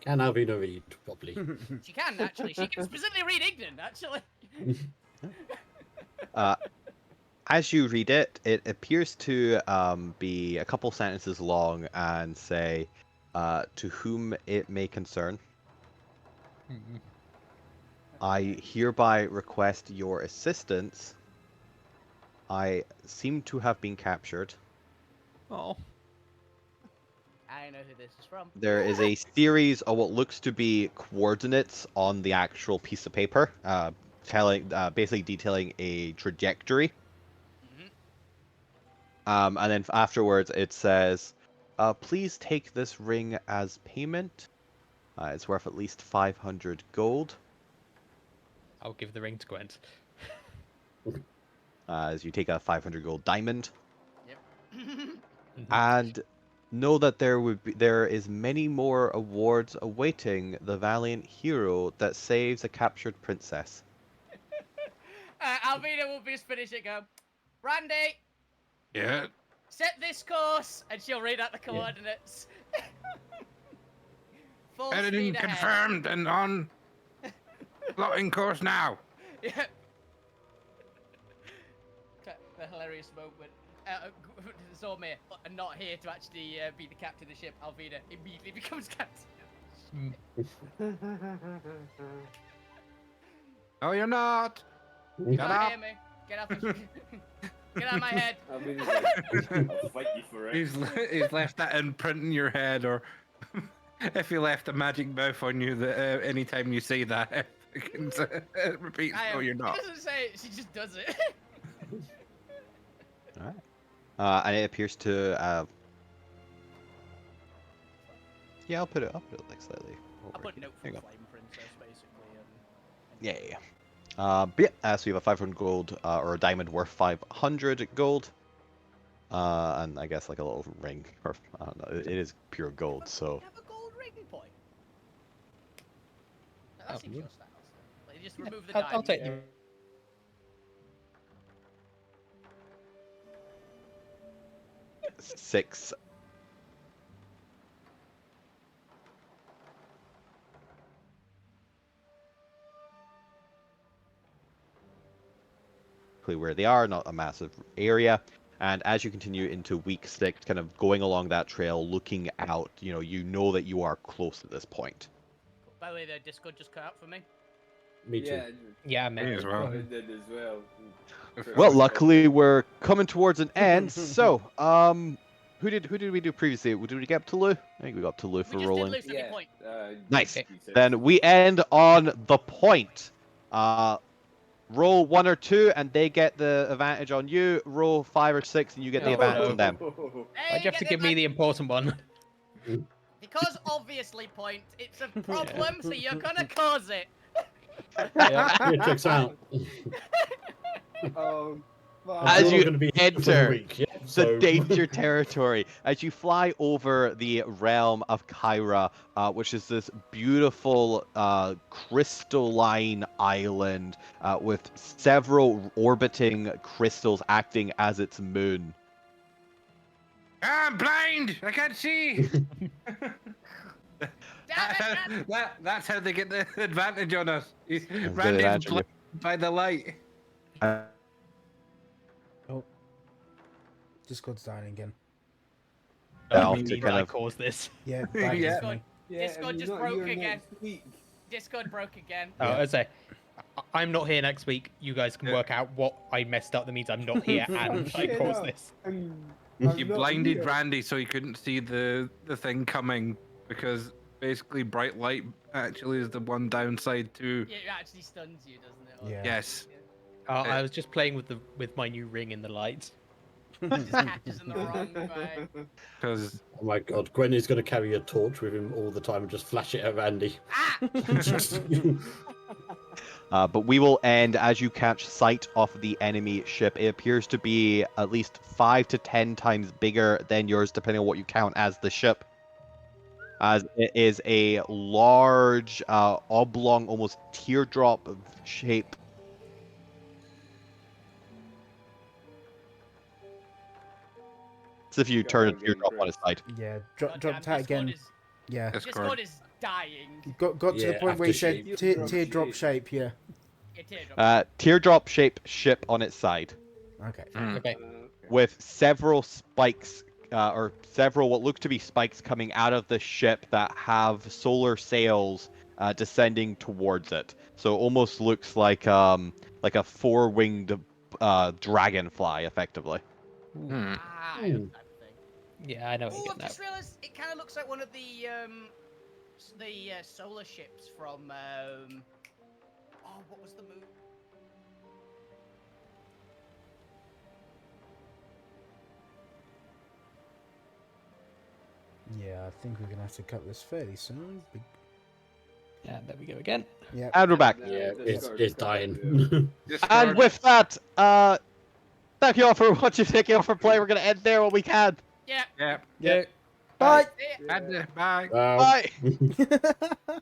Can Alvina read properly? She can actually. She can specifically read Ignan. Actually. As you read it, it appears to be a couple sentences long and say, to whom it may concern. I hereby request your assistance. I seem to have been captured. Oh. I know who this is from. There is a series of what looks to be coordinates on the actual piece of paper, basically detailing a trajectory. Mhm. And then afterwards it says, please take this ring as payment. It's worth at least 500 gold. I'll give the ring to Gwent. As you take a 500 gold diamond. Yep. And know that there is many more awards awaiting the valiant hero that saves a captured princess. Alvina will just finish it. Go, Randy. Yeah. Set this course, and she'll read out the coordinates. Full Editing speed ahead. confirmed and on plotting course now. Yeah. The hilarious moment. Zormir, not here to actually be the captain of the ship. Alvina immediately becomes captain. No, you're not. You Shut can't up. hear me. Get off my Get out of my head. I mean, he's like, I'll fight you for it. He's left that imprint in your head, or if he left a magic mouth on you, that anytime you say that, it can repeat. No, you're not. She doesn't say it. She just does it. Alright. And it appears to yeah, I'll put it like slightly over I put here. note There from you go. Flame Princess basically. Yeah. But yeah, so you have a 500 gold or a diamond worth 500 gold. And I guess like a little ring, or I don't know, it is pure gold, so. You have a gold ring point. That seems your style. Like, just remove the I'll diamond. take the. 6. Where they are, not a massive area. And as you continue into week 6, kind of going along that trail, looking out, you know that you are close at this point. By the way, the Discord just cut out for me. Me too. Yeah, Yeah, Me mate. as well. I did as well. Well, luckily we're coming towards an end. So, who did we do previously? Did we get up to Lou? I think we got up to Lou for We just rolling. did lose every point. Nice. he said Then we end on the point. Roll 1 or 2, and they get the advantage on you. Roll 5 or 6, and you get the Oh, advantage no. on them. Why'd you have to give me the important one? Because obviously, point. It's a problem, so you're gonna cause it. Yeah, checks out. Oh, fuck. As You're you gonna be here for the enter week, yeah? the So- danger territory, as you fly over the realm of Kyra, which is this beautiful crystalline island with several orbiting crystals acting as its moon. I'm blind. I can't see. Damn it, man. That's how they get the advantage on us. the Randy's advantage on you. blind by the light. Discord's dying again. Now, Me to that kind I of- caused this. Yeah, Yeah. Discord, Yeah, Discord and just you're not broke here again. next week. Discord broke again. Oh, I say, I'm not here next week. You guys can work out what I messed up. That means I'm not here and I Shut caused up. this. I'm You not blinded here. Randy so he couldn't see the thing coming, because basically bright light actually is the one downside to. Yeah, it actually stuns you, doesn't it? Or- Yeah. Yes. I was just playing with my new ring in the lights. Just catches in the wrong way. Because Oh my god, Gwen is going to carry a torch with him all the time and just flash it at Randy. Ah! But we will end as you catch sight of the enemy ship. It appears to be at least 5 to 10 times bigger than yours, depending on what you count as the ship. as it is a large, oblong, almost teardrop shape. It's if you Got turn a that again, teardrop on Chris. its side. Yeah, God drop damn, that Discord again. is Yeah, Discord is dying. got to the Yeah, point where you said aftershape. teardrop shape. Yeah. Yeah, teardrop. Teardrop shape ship on its side, Okay. Mm. Okay. Okay. with several spikes, or several what look to be spikes coming out of the ship that have solar sails descending towards it. So it almost looks like a four-winged dragonfly, effectively. Hmm. Ah, I know the type of thing. Yeah, I know what Oh, you're I've getting just realised it kind of looks like one of the solar ships from oh, what was the movie? Yeah, I think we're gonna have to cut this fairly soon. Yeah, there we go again. Yeah. And we're back. Yeah, Discord it's cut that video. dying. Discord. And with that, thank you all for watching, thank you all for playing. We're gonna end there when we can. Yeah. Yeah. Yeah. Bye. Bye. Yeah. Bye. Wow. Bye.